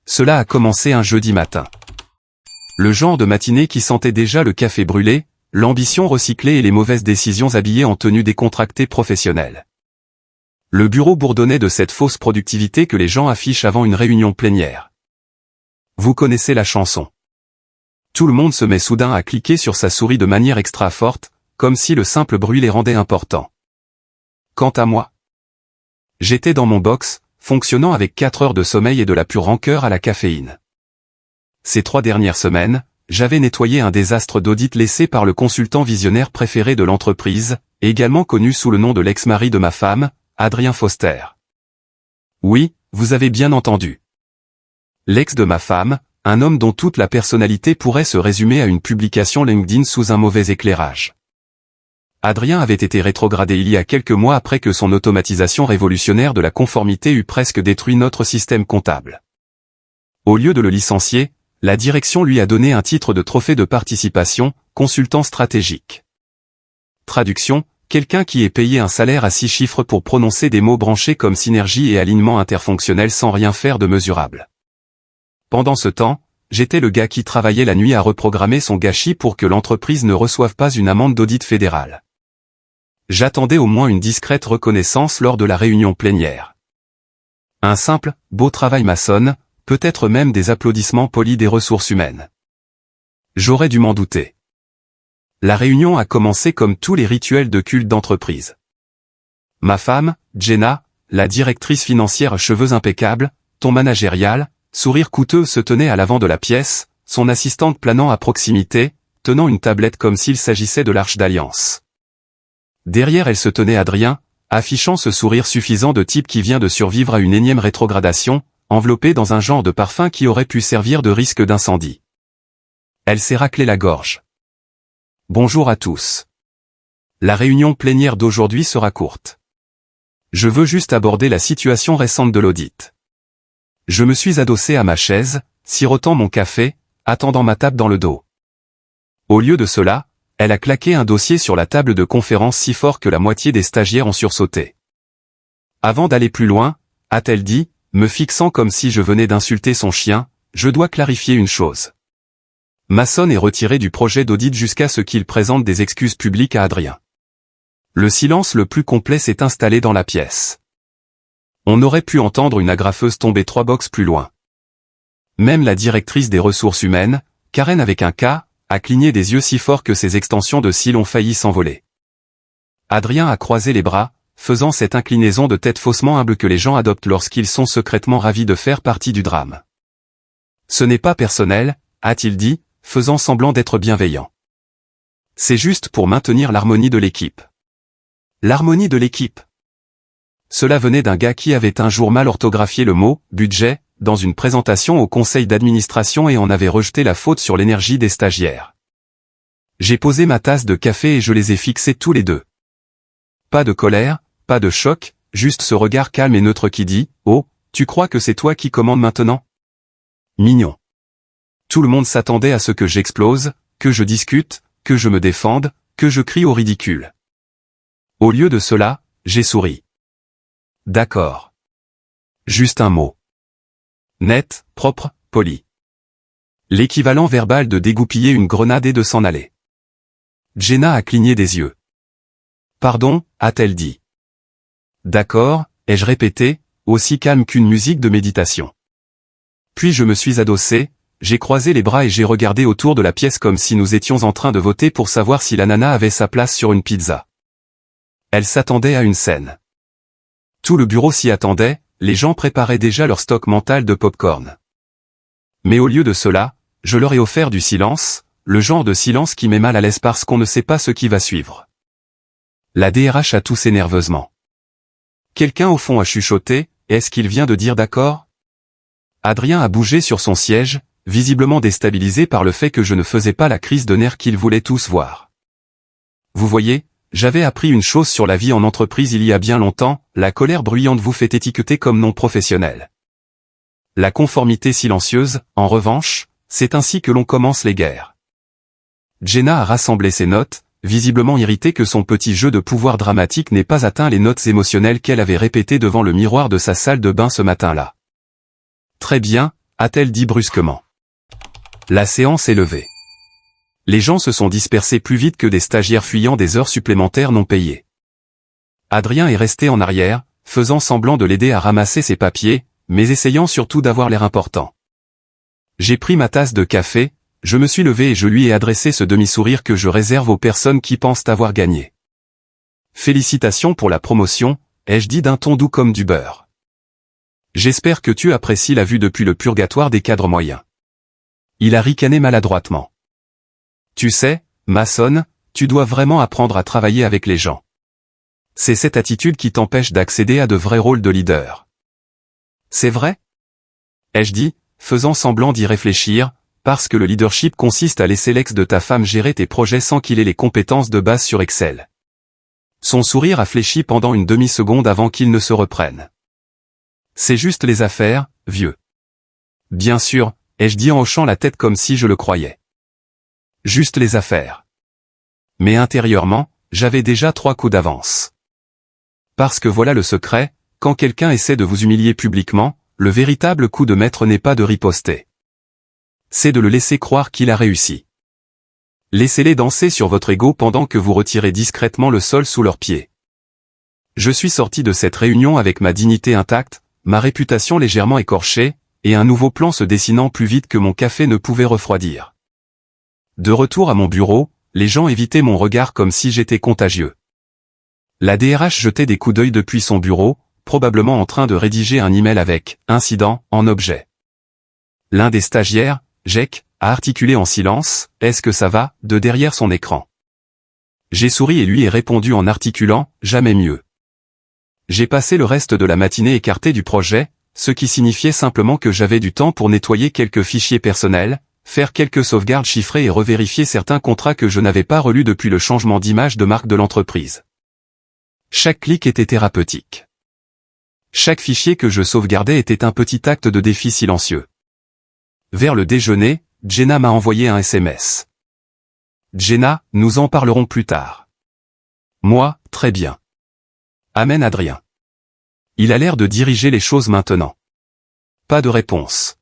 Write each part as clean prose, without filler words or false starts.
Cela a commencé un jeudi matin. Le genre de matinée qui sentait déjà le café brûlé, l'ambition recyclée et les mauvaises décisions habillées en tenue décontractée professionnelle. Le bureau bourdonnait de cette fausse productivité que les gens affichent avant une réunion plénière. Vous connaissez la chanson. Tout le monde se met soudain à cliquer sur sa souris de manière extra forte, comme si le simple bruit les rendait importants. Quant à moi, j'étais dans mon box, fonctionnant avec 4 heures de sommeil et de la pure rancœur à la caféine. Ces 3 dernières semaines, j'avais nettoyé un désastre d'audit laissé par le consultant visionnaire préféré de l'entreprise, également connu sous le nom de l'ex-mari de ma femme, Adrien Foster. Oui, vous avez bien entendu. L'ex de ma femme, un homme dont toute la personnalité pourrait se résumer à une publication LinkedIn sous un mauvais éclairage. Adrien avait été rétrogradé il y a quelques mois après que son automatisation révolutionnaire de la conformité eût presque détruit notre système comptable. Au lieu de le licencier, la direction lui a donné un titre de trophée de participation, consultant stratégique. Traduction, quelqu'un qui est payé un salaire à 6 chiffres pour prononcer des mots branchés comme synergie et alignement interfonctionnel sans rien faire de mesurable. Pendant ce temps, j'étais le gars qui travaillait la nuit à reprogrammer son gâchis pour que l'entreprise ne reçoive pas une amende d'audit fédéral. J'attendais au moins une discrète reconnaissance lors de la réunion plénière. Un simple, beau travail maçonne, peut-être même des applaudissements polis des ressources humaines. J'aurais dû m'en douter. La réunion a commencé comme tous les rituels de culte d'entreprise. Ma femme, Jenna, la directrice financière cheveux impeccables, ton managérial, sourire coûteux se tenait à l'avant de la pièce, son assistante planant à proximité, tenant une tablette comme s'il s'agissait de l'Arche d'Alliance. Derrière elle se tenait Adrien, affichant ce sourire suffisant de type qui vient de survivre à une énième rétrogradation, enveloppé dans un genre de parfum qui aurait pu servir de risque d'incendie. Elle s'est raclé la gorge. Bonjour à tous. La réunion plénière d'aujourd'hui sera courte. Je veux juste aborder la situation récente de l'audit. Je me suis adossé à ma chaise, sirotant mon café, attendant ma tape dans le dos. Au lieu de cela, elle a claqué un dossier sur la table de conférence si fort que la moitié des stagiaires ont sursauté. Avant d'aller plus loin, a-t-elle dit, me fixant comme si je venais d'insulter son chien, je dois clarifier une chose. Masson est retiré du projet d'audit jusqu'à ce qu'il présente des excuses publiques à Adrien. Le silence le plus complet s'est installé dans la pièce. On aurait pu entendre une agrafeuse tomber 3 boxes plus loin. Même la directrice des ressources humaines, Karen avec un K, a cligné des yeux si fort que ses extensions de cils ont failli s'envoler. Adrien a croisé les bras, faisant cette inclinaison de tête faussement humble que les gens adoptent lorsqu'ils sont secrètement ravis de faire partie du drame. Ce n'est pas personnel, a-t-il dit, faisant semblant d'être bienveillant. C'est juste pour maintenir l'harmonie de l'équipe. L'harmonie de l'équipe. Cela venait d'un gars qui avait un jour mal orthographié le mot « budget » dans une présentation au conseil d'administration et en avait rejeté la faute sur l'énergie des stagiaires. J'ai posé ma tasse de café et je les ai fixés tous les deux. Pas de colère, pas de choc, juste ce regard calme et neutre qui dit « Oh, tu crois que c'est toi qui commandes maintenant ?» Mignon. Tout le monde s'attendait à ce que j'explose, que je discute, que je me défende, que je crie au ridicule. Au lieu de cela, j'ai souri. D'accord. Juste un mot. Net, propre, poli. L'équivalent verbal de dégoupiller une grenade et de s'en aller. Jenna a cligné des yeux. Pardon, a-t-elle dit. D'accord, ai-je répété, aussi calme qu'une musique de méditation. Puis je me suis adossé, j'ai croisé les bras et j'ai regardé autour de la pièce comme si nous étions en train de voter pour savoir si la nana avait sa place sur une pizza. Elle s'attendait à une scène. Tout le bureau s'y attendait, les gens préparaient déjà leur stock mental de pop-corn. Mais au lieu de cela, je leur ai offert du silence, le genre de silence qui met mal à l'aise parce qu'on ne sait pas ce qui va suivre. La DRH a toussé nerveusement. Quelqu'un au fond a chuchoté, est-ce qu'il vient de dire d'accord ? Adrien a bougé sur son siège, visiblement déstabilisé par le fait que je ne faisais pas la crise de nerfs qu'ils voulaient tous voir. Vous voyez, j'avais appris une chose sur la vie en entreprise il y a bien longtemps, la colère bruyante vous fait étiqueter comme non professionnel. La conformité silencieuse, en revanche, c'est ainsi que l'on commence les guerres. Jenna a rassemblé ses notes, visiblement irritée que son petit jeu de pouvoir dramatique n'ait pas atteint les notes émotionnelles qu'elle avait répétées devant le miroir de sa salle de bain ce matin-là. Très bien, a-t-elle dit brusquement. La séance est levée. Les gens se sont dispersés plus vite que des stagiaires fuyant des heures supplémentaires non payées. Adrien est resté en arrière, faisant semblant de l'aider à ramasser ses papiers, mais essayant surtout d'avoir l'air important. J'ai pris ma tasse de café, je me suis levé et je lui ai adressé ce demi-sourire que je réserve aux personnes qui pensent avoir gagné. Félicitations pour la promotion, ai-je dit d'un ton doux comme du beurre. J'espère que tu apprécies la vue depuis le purgatoire des cadres moyens. Il a ricané maladroitement. Tu sais, Mason, tu dois vraiment apprendre à travailler avec les gens. C'est cette attitude qui t'empêche d'accéder à de vrais rôles de leader. C'est vrai? Ai-je dit, faisant semblant d'y réfléchir, parce que le leadership consiste à laisser l'ex de ta femme gérer tes projets sans qu'il ait les compétences de base sur Excel. Son sourire a fléchi pendant une demi-seconde avant qu'il ne se reprenne. C'est juste les affaires, vieux. Bien sûr, ai-je dit en hochant la tête comme si je le croyais. Juste les affaires. Mais intérieurement, j'avais déjà 3 coups d'avance. Parce que voilà le secret, quand quelqu'un essaie de vous humilier publiquement, le véritable coup de maître n'est pas de riposter. C'est de le laisser croire qu'il a réussi. Laissez-les danser sur votre ego pendant que vous retirez discrètement le sol sous leurs pieds. Je suis sorti de cette réunion avec ma dignité intacte, ma réputation légèrement écorchée, et un nouveau plan se dessinant plus vite que mon café ne pouvait refroidir. De retour à mon bureau, les gens évitaient mon regard comme si j'étais contagieux. La DRH jetait des coups d'œil depuis son bureau, probablement en train de rédiger un email avec « incident » en objet. L'un des stagiaires, Jack, a articulé en silence « Est-ce que ça va ?» de derrière son écran. J'ai souri et lui ai répondu en articulant « Jamais mieux ». J'ai passé le reste de la matinée écarté du projet, ce qui signifiait simplement que j'avais du temps pour nettoyer quelques fichiers personnels, faire quelques sauvegardes chiffrées et revérifier certains contrats que je n'avais pas relus depuis le changement d'image de marque de l'entreprise. Chaque clic était thérapeutique. Chaque fichier que je sauvegardais était un petit acte de défi silencieux. Vers le déjeuner, Jenna m'a envoyé un SMS. Jenna, nous en parlerons plus tard. Moi, très bien. Amen Adrien. Il a l'air de diriger les choses maintenant. Pas de réponse.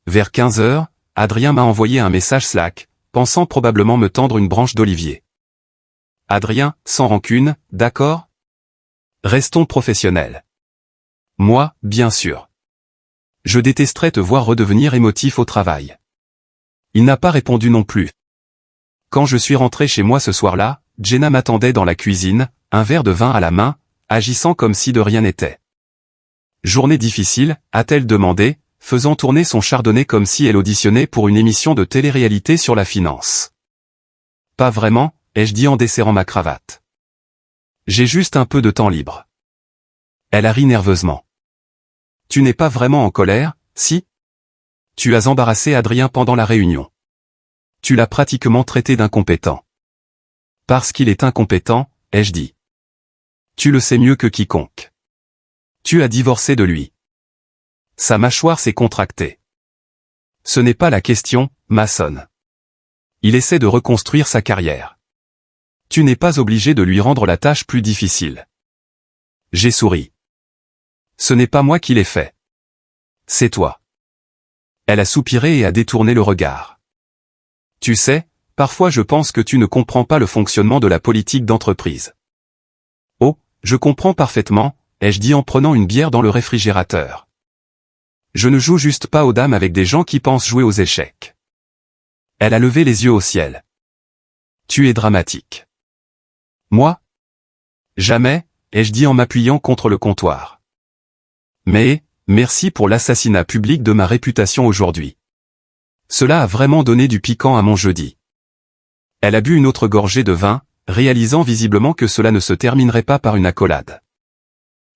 Vers 15 heures, Adrien m'a envoyé un message Slack, pensant probablement me tendre une branche d'olivier. Adrien, sans rancune, d'accord? Restons professionnels. Moi, bien sûr. Je détesterais te voir redevenir émotif au travail. Il n'a pas répondu non plus. Quand je suis rentré chez moi ce soir-là, Jenna m'attendait dans la cuisine, un verre de vin à la main, agissant comme si de rien n'était. Journée difficile, a-t-elle demandé, faisant tourner son chardonnay comme si elle auditionnait pour une émission de télé-réalité sur la finance. Pas vraiment, ai-je dit en desserrant ma cravate. J'ai juste un peu de temps libre. Elle a ri nerveusement. Tu n'es pas vraiment en colère, si? Tu as embarrassé Adrien pendant la réunion. Tu l'as pratiquement traité d'incompétent. Parce qu'il est incompétent, ai-je dit. Tu le sais mieux que quiconque. Tu as divorcé de lui. Sa mâchoire s'est contractée. Ce n'est pas la question, Mason. Il essaie de reconstruire sa carrière. Tu n'es pas obligé de lui rendre la tâche plus difficile. J'ai souri. Ce n'est pas moi qui l'ai fait. C'est toi. Elle a soupiré et a détourné le regard. Tu sais, parfois je pense que tu ne comprends pas le fonctionnement de la politique d'entreprise. Oh, je comprends parfaitement, ai-je dit en prenant une bière dans le réfrigérateur. Je ne joue juste pas aux dames avec des gens qui pensent jouer aux échecs. Elle a levé les yeux au ciel. Tu es dramatique. Moi? Jamais, ai-je dit en m'appuyant contre le comptoir. Mais, merci pour l'assassinat public de ma réputation aujourd'hui. Cela a vraiment donné du piquant à mon jeudi. Elle a bu une autre gorgée de vin, réalisant visiblement que cela ne se terminerait pas par une accolade.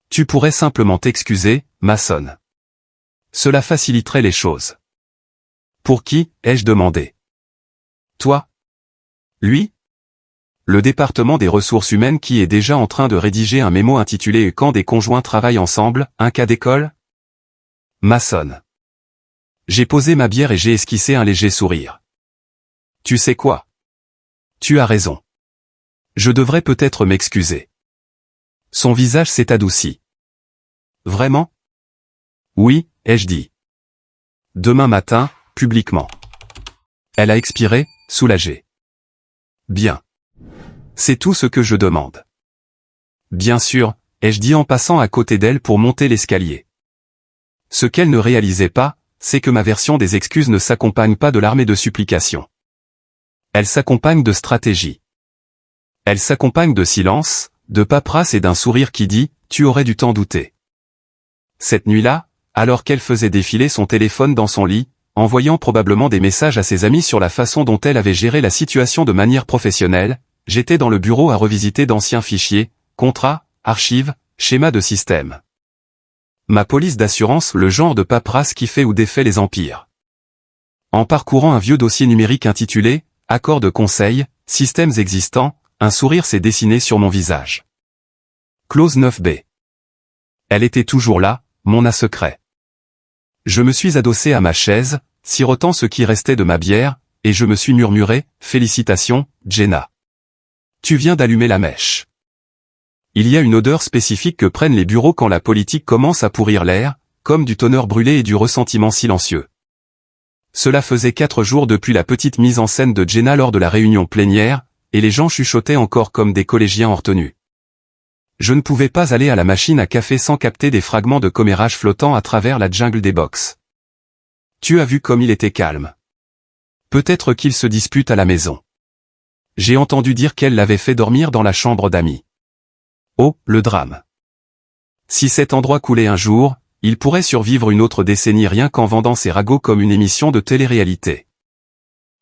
Tu pourrais simplement t'excuser, Mason. Cela faciliterait les choses. Pour qui, ai-je demandé? Toi? Lui? Le département des ressources humaines qui est déjà en train de rédiger un mémo intitulé « Quand des conjoints travaillent ensemble, un cas d'école ?» Mason. J'ai posé ma bière et j'ai esquissé un léger sourire. Tu sais quoi? Tu as raison. Je devrais peut-être m'excuser. Son visage s'est adouci. Vraiment? Oui, ai-je dit. Demain matin, publiquement. Elle a expiré, soulagée. Bien. C'est tout ce que je demande. Bien sûr, ai-je dit en passant à côté d'elle pour monter l'escalier. Ce qu'elle ne réalisait pas, c'est que ma version des excuses ne s'accompagne pas de l'armée de supplications. Elle s'accompagne de stratégie. Elle s'accompagne de silence, de paperasse et d'un sourire qui dit « Tu aurais dû t'en douter ». Cette nuit-là, alors qu'elle faisait défiler son téléphone dans son lit, envoyant probablement des messages à ses amis sur la façon dont elle avait géré la situation de manière professionnelle, j'étais dans le bureau à revisiter d'anciens fichiers, contrats, archives, schémas de système. Ma police d'assurance, le genre de paperasse qui fait ou défait les empires. En parcourant un vieux dossier numérique intitulé « Accords de conseil, systèmes existants », un sourire s'est dessiné sur mon visage. Clause 9b. Elle était toujours là, mon as secret. Je me suis adossé à ma chaise, sirotant ce qui restait de ma bière, et je me suis murmuré « Félicitations, Jenna. Tu viens d'allumer la mèche. » Il y a une odeur spécifique que prennent les bureaux quand la politique commence à pourrir l'air, comme du tonneur brûlé et du ressentiment silencieux. Cela faisait 4 jours depuis la petite mise en scène de Jenna lors de la réunion plénière, et les gens chuchotaient encore comme des collégiens hors tenue. Je ne pouvais pas aller à la machine à café sans capter des fragments de commérage flottant à travers la jungle des box. Tu as vu comme il était calme. Peut-être qu'il se dispute à la maison. J'ai entendu dire qu'elle l'avait fait dormir dans la chambre d'amis. Oh, le drame. Si cet endroit coulait un jour, il pourrait survivre une autre décennie rien qu'en vendant ses ragots comme une émission de télé-réalité.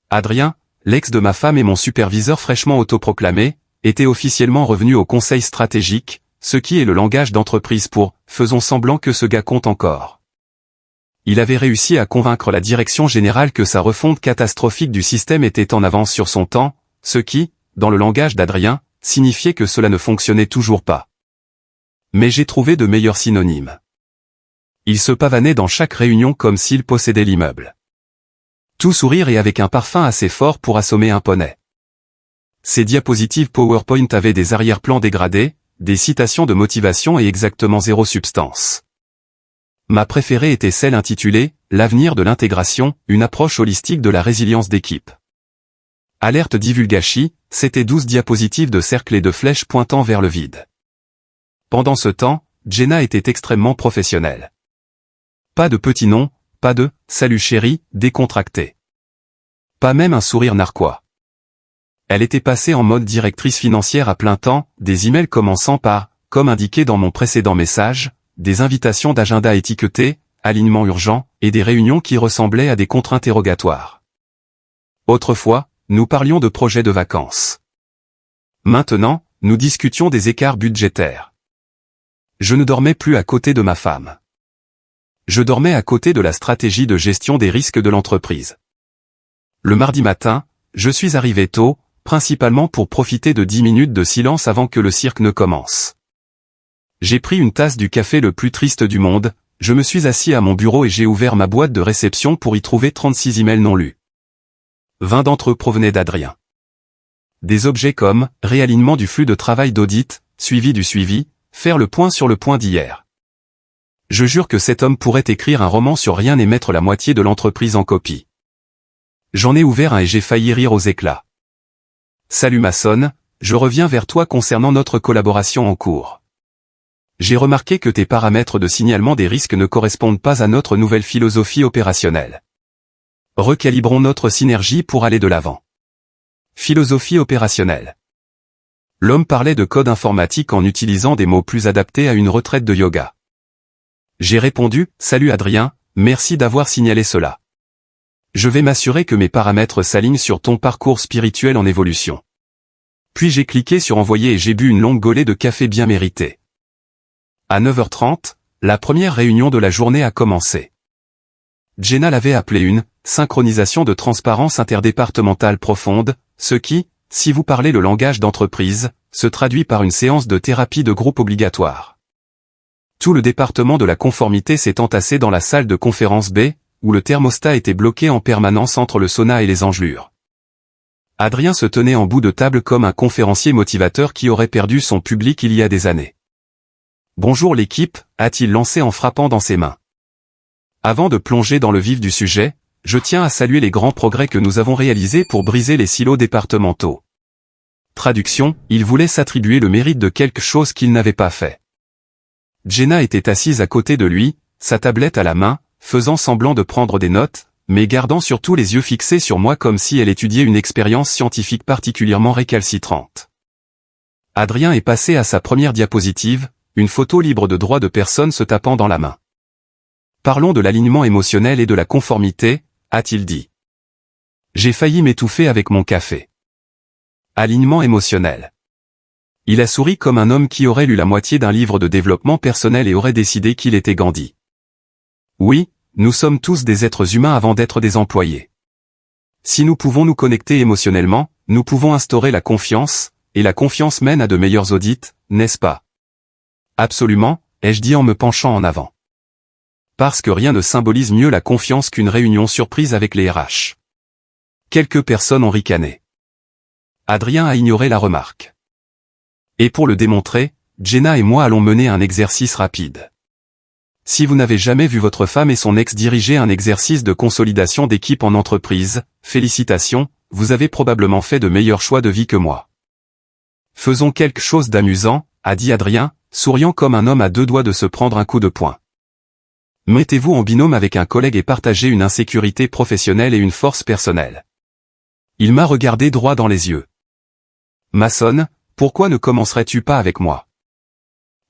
Adrien, l'ex de ma femme et mon superviseur fraîchement autoproclamé, était officiellement revenu au conseil stratégique, ce qui est le langage d'entreprise pour « faisons semblant que ce gars compte encore ». Il avait réussi à convaincre la direction générale que sa refonte catastrophique du système était en avance sur son temps, ce qui, dans le langage d'Adrien, signifiait que cela ne fonctionnait toujours pas. Mais j'ai trouvé de meilleurs synonymes. Il se pavanait dans chaque réunion comme s'il possédait l'immeuble. Tout sourire et avec un parfum assez fort pour assommer un poney. Ses diapositives PowerPoint avaient des arrière-plans dégradés, des citations de motivation et exactement zéro substance. Ma préférée était celle intitulée « L'avenir de l'intégration, une approche holistique de la résilience d'équipe ». Alerte divulgachi, c'était 12 diapositives de cercles et de flèches pointant vers le vide. Pendant ce temps, Jenna était extrêmement professionnelle. Pas de petits noms, pas de « salut chérie » décontracté. Pas même un sourire narquois. Elle était passée en mode directrice financière à plein temps, des emails commençant par « comme indiqué dans mon précédent message », des invitations d'agenda étiquetées, alignement urgent, et des réunions qui ressemblaient à des contre-interrogatoires. Autrefois, nous parlions de projets de vacances. Maintenant, nous discutions des écarts budgétaires. Je ne dormais plus à côté de ma femme. Je dormais à côté de la stratégie de gestion des risques de l'entreprise. Le mardi matin, je suis arrivé tôt, principalement pour profiter de 10 minutes de silence avant que le cirque ne commence. J'ai pris une tasse du café le plus triste du monde, je me suis assis à mon bureau et j'ai ouvert ma boîte de réception pour y trouver 36 emails non lus. 20 d'entre eux provenaient d'Adrien. Des objets comme « réalignement du flux de travail d'audit »,« suivi du suivi »,« faire le point sur le point d'hier ». Je jure que cet homme pourrait écrire un roman sur rien et mettre la moitié de l'entreprise en copie. J'en ai ouvert un et j'ai failli rire aux éclats. Salut Mason, je reviens vers toi concernant notre collaboration en cours. J'ai remarqué que tes paramètres de signalement des risques ne correspondent pas à notre nouvelle philosophie opérationnelle. Recalibrons notre synergie pour aller de l'avant. Philosophie opérationnelle. L'homme parlait de code informatique en utilisant des mots plus adaptés à une retraite de yoga. J'ai répondu « Salut Adrien, merci d'avoir signalé cela. Je vais m'assurer que mes paramètres s'alignent sur ton parcours spirituel en évolution. » Puis j'ai cliqué sur envoyer et j'ai bu une longue golée de café bien méritée. À 9h30, la première réunion de la journée a commencé. Jenna l'avait appelée une « synchronisation de transparence interdépartementale profonde », ce qui, si vous parlez le langage d'entreprise, se traduit par une séance de thérapie de groupe obligatoire. Tout le département de la conformité s'est entassé dans la salle de conférence B, où le thermostat était bloqué en permanence entre le sauna et les engelures. Adrien se tenait en bout de table comme un conférencier motivateur qui aurait perdu son public il y a des années. « Bonjour l'équipe », a-t-il lancé en frappant dans ses mains. Avant de plonger dans le vif du sujet, je tiens à saluer les grands progrès que nous avons réalisés pour briser les silos départementaux. Traduction, il voulait s'attribuer le mérite de quelque chose qu'il n'avait pas fait. Jenna était assise à côté de lui, sa tablette à la main, faisant semblant de prendre des notes, mais gardant surtout les yeux fixés sur moi comme si elle étudiait une expérience scientifique particulièrement récalcitrante. Adrien est passé à sa première diapositive, une photo libre de droit de personne se tapant dans la main. Parlons de l'alignement émotionnel et de la conformité, a-t-il dit. J'ai failli m'étouffer avec mon café. Alignement émotionnel. Il a souri comme un homme qui aurait lu la moitié d'un livre de développement personnel et aurait décidé qu'il était Gandhi. Oui, nous sommes tous des êtres humains avant d'être des employés. Si nous pouvons nous connecter émotionnellement, nous pouvons instaurer la confiance, et la confiance mène à de meilleurs audits, n'est-ce pas? Absolument, ai-je dit en me penchant en avant. Parce que rien ne symbolise mieux la confiance qu'une réunion surprise avec les RH. Quelques personnes ont ricané. Adrien a ignoré la remarque. Et pour le démontrer, Jenna et moi allons mener un exercice rapide. Si vous n'avez jamais vu votre femme et son ex diriger un exercice de consolidation d'équipe en entreprise, félicitations, vous avez probablement fait de meilleurs choix de vie que moi. Faisons quelque chose d'amusant, a dit Adrien, souriant comme un homme à deux doigts de se prendre un coup de poing. Mettez-vous en binôme avec un collègue et partagez une insécurité professionnelle et une force personnelle. Il m'a regardé droit dans les yeux. Mason, pourquoi ne commencerais-tu pas avec moi?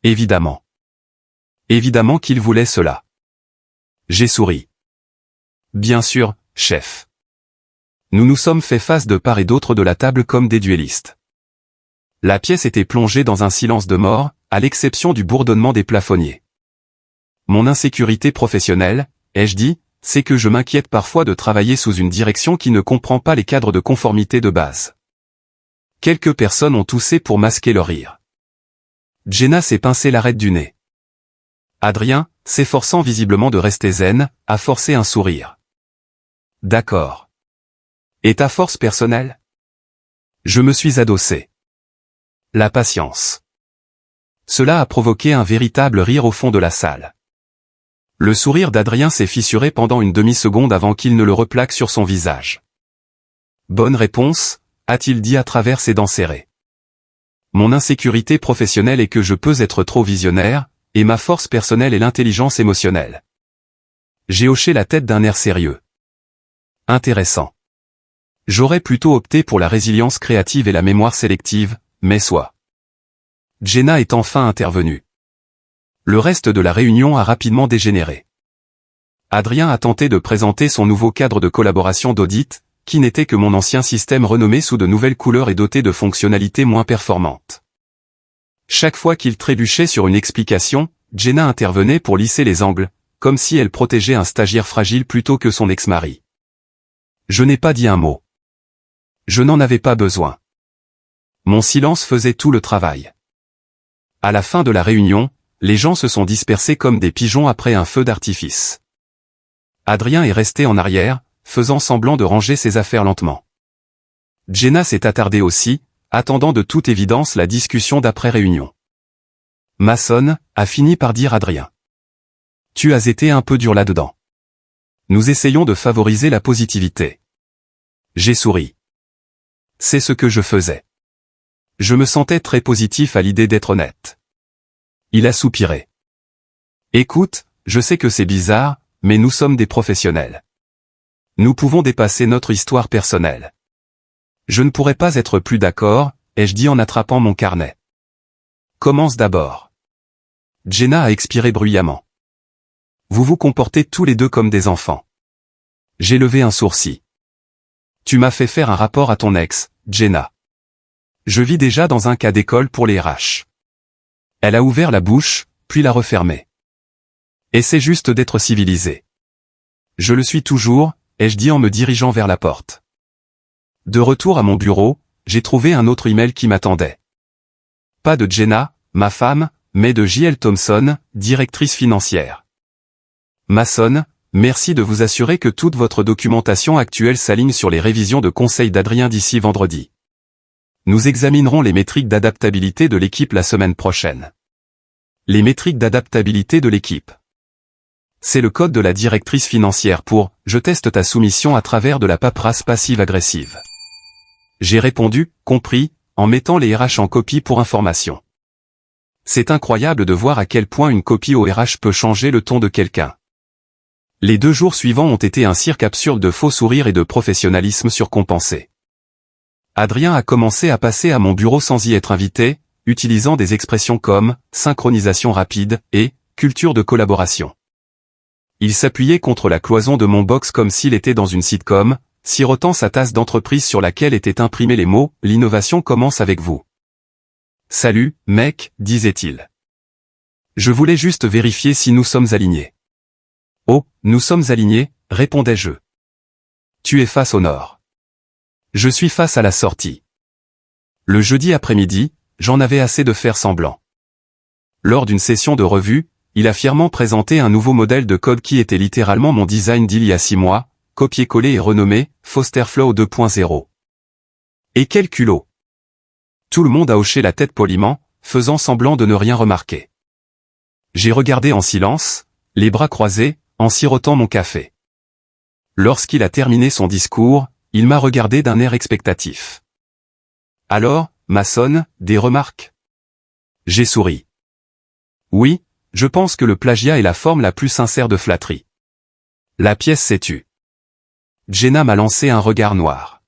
Évidemment. Évidemment qu'il voulait cela. J'ai souri. Bien sûr, chef. Nous nous sommes fait face de part et d'autre de la table comme des duellistes. La pièce était plongée dans un silence de mort, à l'exception du bourdonnement des plafonniers. Mon insécurité professionnelle, ai-je dit, c'est que je m'inquiète parfois de travailler sous une direction qui ne comprend pas les cadres de conformité de base. Quelques personnes ont toussé pour masquer leur rire. Jenna s'est pincé l'arête du nez. Adrien, s'efforçant visiblement de rester zen, a forcé un sourire. D'accord. Et ta force personnelle? Je me suis adossé. La patience. Cela a provoqué un véritable rire au fond de la salle. Le sourire d'Adrien s'est fissuré pendant une demi-seconde avant qu'il ne le replaque sur son visage. Bonne réponse, a-t-il dit à travers ses dents serrées. Mon insécurité professionnelle est que je peux être trop visionnaire, et ma force personnelle est l'intelligence émotionnelle. J'ai hoché la tête d'un air sérieux. Intéressant. J'aurais plutôt opté pour la résilience créative et la mémoire sélective, mais soit. Jenna est enfin intervenue. Le reste de la réunion a rapidement dégénéré. Adrien a tenté de présenter son nouveau cadre de collaboration d'audit, qui n'était que mon ancien système renommé sous de nouvelles couleurs et doté de fonctionnalités moins performantes. Chaque fois qu'il trébuchait sur une explication, Jenna intervenait pour lisser les angles, comme si elle protégeait un stagiaire fragile plutôt que son ex-mari. Je n'ai pas dit un mot. Je n'en avais pas besoin. Mon silence faisait tout le travail. À la fin de la réunion, les gens se sont dispersés comme des pigeons après un feu d'artifice. Adrien est resté en arrière, faisant semblant de ranger ses affaires lentement. Jenna s'est attardée aussi, attendant de toute évidence la discussion d'après-réunion. Mason, a fini par dire Adrien. Tu as été un peu dur là-dedans. Nous essayons de favoriser la positivité. J'ai souri. C'est ce que je faisais. Je me sentais très positif à l'idée d'être honnête. Il a soupiré. Écoute, je sais que c'est bizarre, mais nous sommes des professionnels. Nous pouvons dépasser notre histoire personnelle. Je ne pourrais pas être plus d'accord, ai-je dit en attrapant mon carnet. Commence d'abord. Jenna a expiré bruyamment. Vous vous comportez tous les deux comme des enfants. J'ai levé un sourcil. Tu m'as fait faire un rapport à ton ex, Jenna. Je vis déjà dans un cas d'école pour les RH. Elle a ouvert la bouche, puis l'a refermée. Essaie juste d'être civilisé. Je le suis toujours, ai-je dit en me dirigeant vers la porte. De retour à mon bureau, j'ai trouvé un autre email qui m'attendait. Pas de Jenna, ma femme, mais de J.L. Thompson, directrice financière. Mason, merci de vous assurer que toute votre documentation actuelle s'aligne sur les révisions de conseil d'Adrien d'ici vendredi. Nous examinerons les métriques d'adaptabilité de l'équipe la semaine prochaine. Les métriques d'adaptabilité de l'équipe. C'est le code de la directrice financière pour « Je teste ta soumission à travers de la paperasse passive-agressive ». J'ai répondu « Compris », en mettant les RH en copie pour information. C'est incroyable de voir à quel point une copie au RH peut changer le ton de quelqu'un. Les 2 jours suivants ont été un cirque absurde de faux sourires et de professionnalisme surcompensé. Adrien a commencé à passer à mon bureau sans y être invité, utilisant des expressions comme « synchronisation rapide » et « culture de collaboration ». Il s'appuyait contre la cloison de mon box comme s'il était dans une sitcom, sirotant sa tasse d'entreprise sur laquelle étaient imprimés les mots « L'innovation commence avec vous ». « Salut, mec », disait-il. Je voulais juste vérifier si nous sommes alignés. « Oh, nous sommes alignés », répondais-je. Tu es face au nord. Je suis face à la sortie. Le jeudi après-midi, j'en avais assez de faire semblant. Lors d'une session de revue, il a fièrement présenté un nouveau modèle de code qui était littéralement mon design d'il y a 6 mois, copié-collé et renommé Fosterflow 2.0. Et quel culot! Tout le monde a hoché la tête poliment, faisant semblant de ne rien remarquer. J'ai regardé en silence, les bras croisés, en sirotant mon café. Lorsqu'il a terminé son discours, il m'a regardé d'un air expectatif. « Alors, Mason, des remarques ?» J'ai souri. « Oui, je pense que le plagiat est la forme la plus sincère de flatterie. La pièce s'est tue. » Jenna m'a lancé un regard noir.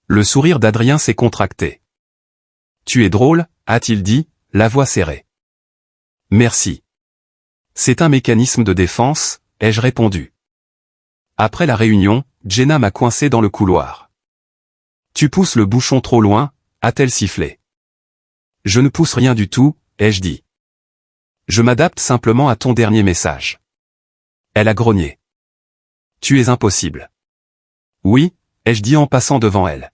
Le sourire d'Adrien s'est contracté. « Tu es drôle », a-t-il dit, la voix serrée. « Merci. C'est un mécanisme de défense, ai-je répondu. Après la réunion, Jenna m'a coincé dans le couloir. « Tu pousses le bouchon trop loin », a-t-elle sifflé. « Je ne pousse rien du tout », ai-je dit. « Je m'adapte simplement à ton dernier message. » Elle a grogné. « Tu es impossible. » « Oui », ai-je dit en passant devant elle.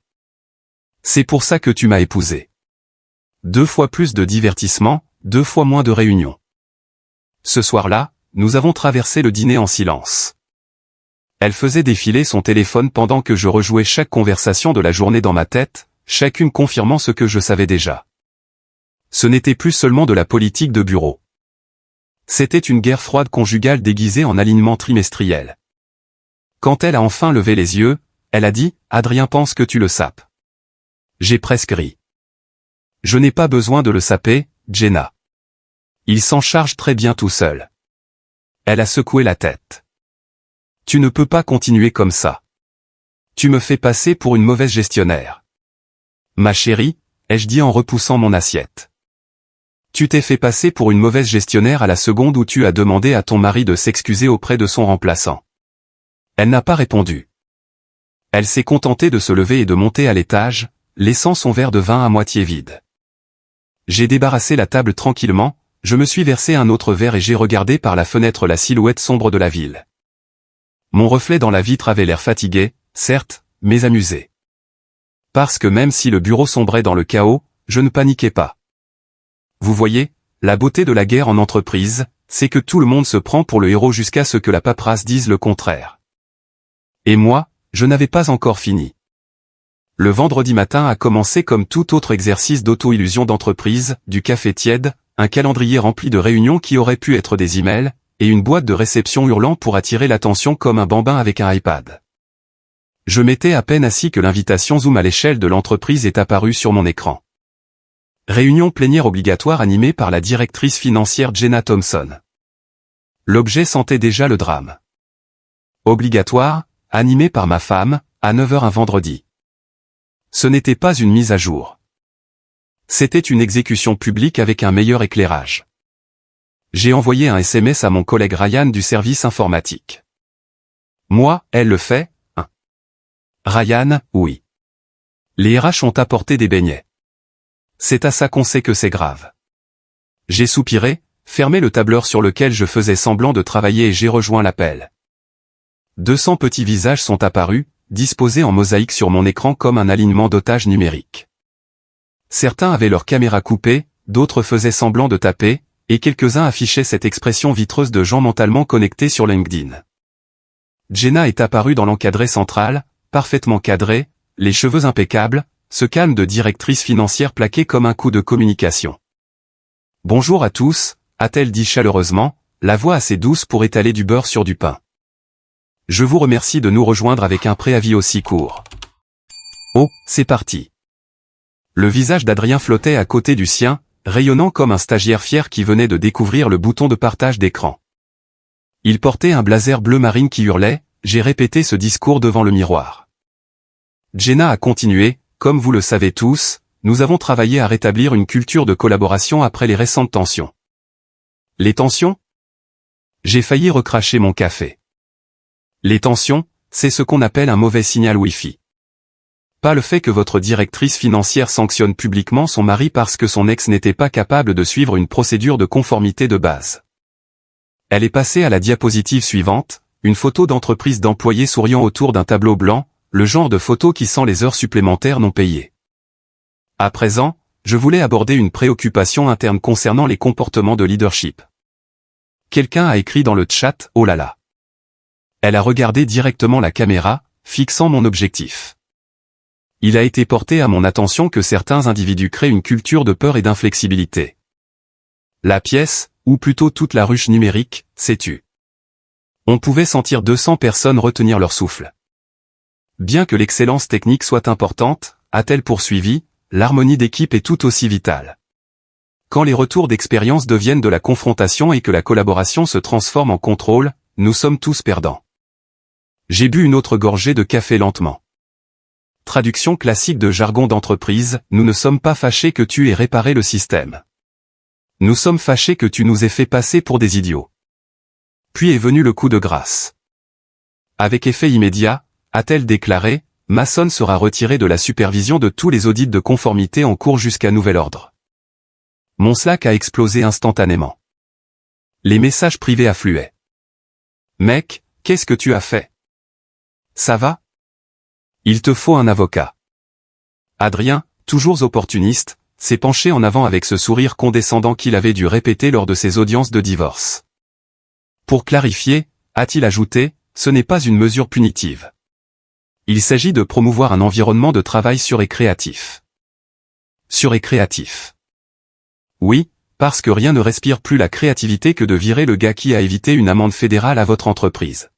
« C'est pour ça que tu m'as épousé. 2 fois plus de divertissement, 2 fois moins de réunions. » Ce soir-là, nous avons traversé le dîner en silence. Elle faisait défiler son téléphone pendant que je rejouais chaque conversation de la journée dans ma tête, chacune confirmant ce que je savais déjà. Ce n'était plus seulement de la politique de bureau. C'était une guerre froide conjugale déguisée en alignement trimestriel. Quand elle a enfin levé les yeux, elle a dit « Adrien pense que tu le sapes. » J'ai presque ri. Je n'ai pas besoin de le saper, Jenna. Il s'en charge très bien tout seul. Elle a secoué la tête. Tu ne peux pas continuer comme ça. Tu me fais passer pour une mauvaise gestionnaire. Ma chérie, ai-je dit en repoussant mon assiette. Tu t'es fait passer pour une mauvaise gestionnaire à la seconde où tu as demandé à ton mari de s'excuser auprès de son remplaçant. Elle n'a pas répondu. Elle s'est contentée de se lever et de monter à l'étage, laissant son verre de vin à moitié vide. J'ai débarrassé la table tranquillement, je me suis versé un autre verre et j'ai regardé par la fenêtre la silhouette sombre de la ville. Mon reflet dans la vitre avait l'air fatigué, certes, mais amusé. Parce que même si le bureau sombrait dans le chaos, je ne paniquais pas. Vous voyez, la beauté de la guerre en entreprise, c'est que tout le monde se prend pour le héros jusqu'à ce que la paperasse dise le contraire. Et moi, je n'avais pas encore fini. Le vendredi matin a commencé comme tout autre exercice d'auto-illusion d'entreprise, du café tiède, un calendrier rempli de réunions qui auraient pu être des emails, et une boîte de réception hurlant pour attirer l'attention comme un bambin avec un iPad. Je m'étais à peine assis que l'invitation Zoom à l'échelle de l'entreprise est apparue sur mon écran. Réunion plénière obligatoire animée par la directrice financière Jenna Thompson. L'objet sentait déjà le drame. Obligatoire, animé par ma femme, à 9h un vendredi. Ce n'était pas une mise à jour. C'était une exécution publique avec un meilleur éclairage. J'ai envoyé un SMS à mon collègue Ryan du service informatique. Moi, elle le fait, hein. Ryan, oui. Les RH ont apporté des beignets. C'est à ça qu'on sait que c'est grave. J'ai soupiré, fermé le tableur sur lequel je faisais semblant de travailler et j'ai rejoint l'appel. 200 petits visages sont apparus, disposés en mosaïque sur mon écran comme un alignement d'otages numériques. Certains avaient leur caméra coupée, d'autres faisaient semblant de taper, et quelques-uns affichaient cette expression vitreuse de gens mentalement connectés sur LinkedIn. Jenna est apparue dans l'encadré central, parfaitement cadrée, les cheveux impeccables, ce calme de directrice financière plaqué comme un coup de communication. « Bonjour à tous », a-t-elle dit chaleureusement, la voix assez douce pour étaler du beurre sur du pain. Je vous remercie de nous rejoindre avec un préavis aussi court. Oh, c'est parti. Le visage d'Adrien flottait à côté du sien, rayonnant comme un stagiaire fier qui venait de découvrir le bouton de partage d'écran. Il portait un blazer bleu marine qui hurlait « J'ai répété ce discours devant le miroir ». Jenna a continué « Comme vous le savez tous, nous avons travaillé à rétablir une culture de collaboration après les récentes tensions. » Les tensions? J'ai failli recracher mon café. Les tensions, c'est ce qu'on appelle un mauvais signal Wi-Fi. Pas le fait que votre directrice financière sanctionne publiquement son mari parce que son ex n'était pas capable de suivre une procédure de conformité de base. Elle est passée à la diapositive suivante, une photo d'entreprise d'employés souriant autour d'un tableau blanc, le genre de photo qui sent les heures supplémentaires non payées. À présent, je voulais aborder une préoccupation interne concernant les comportements de leadership. Quelqu'un a écrit dans le chat « Oh là là ». Elle a regardé directement la caméra, fixant mon objectif. Il a été porté à mon attention que certains individus créent une culture de peur et d'inflexibilité. La pièce, ou plutôt toute la ruche numérique, s'est tue. On pouvait sentir 200 personnes retenir leur souffle. Bien que l'excellence technique soit importante, a-t-elle poursuivi, l'harmonie d'équipe est tout aussi vitale. Quand les retours d'expérience deviennent de la confrontation et que la collaboration se transforme en contrôle, nous sommes tous perdants. J'ai bu une autre gorgée de café lentement. Traduction classique de jargon d'entreprise, nous ne sommes pas fâchés que tu aies réparé le système. Nous sommes fâchés que tu nous aies fait passer pour des idiots. Puis est venu le coup de grâce. Avec effet immédiat, a-t-elle déclaré, Mason sera retiré de la supervision de tous les audits de conformité en cours jusqu'à nouvel ordre. Mon Slack a explosé instantanément. Les messages privés affluaient. Mec, qu'est-ce que tu as fait? Ça va? Il te faut un avocat. Adrien, toujours opportuniste, s'est penché en avant avec ce sourire condescendant qu'il avait dû répéter lors de ses audiences de divorce. Pour clarifier, a-t-il ajouté, ce n'est pas une mesure punitive. Il s'agit de promouvoir un environnement de travail sûr et créatif. Sûr et créatif. Oui, parce que rien ne respire plus la créativité que de virer le gars qui a évité une amende fédérale à votre entreprise.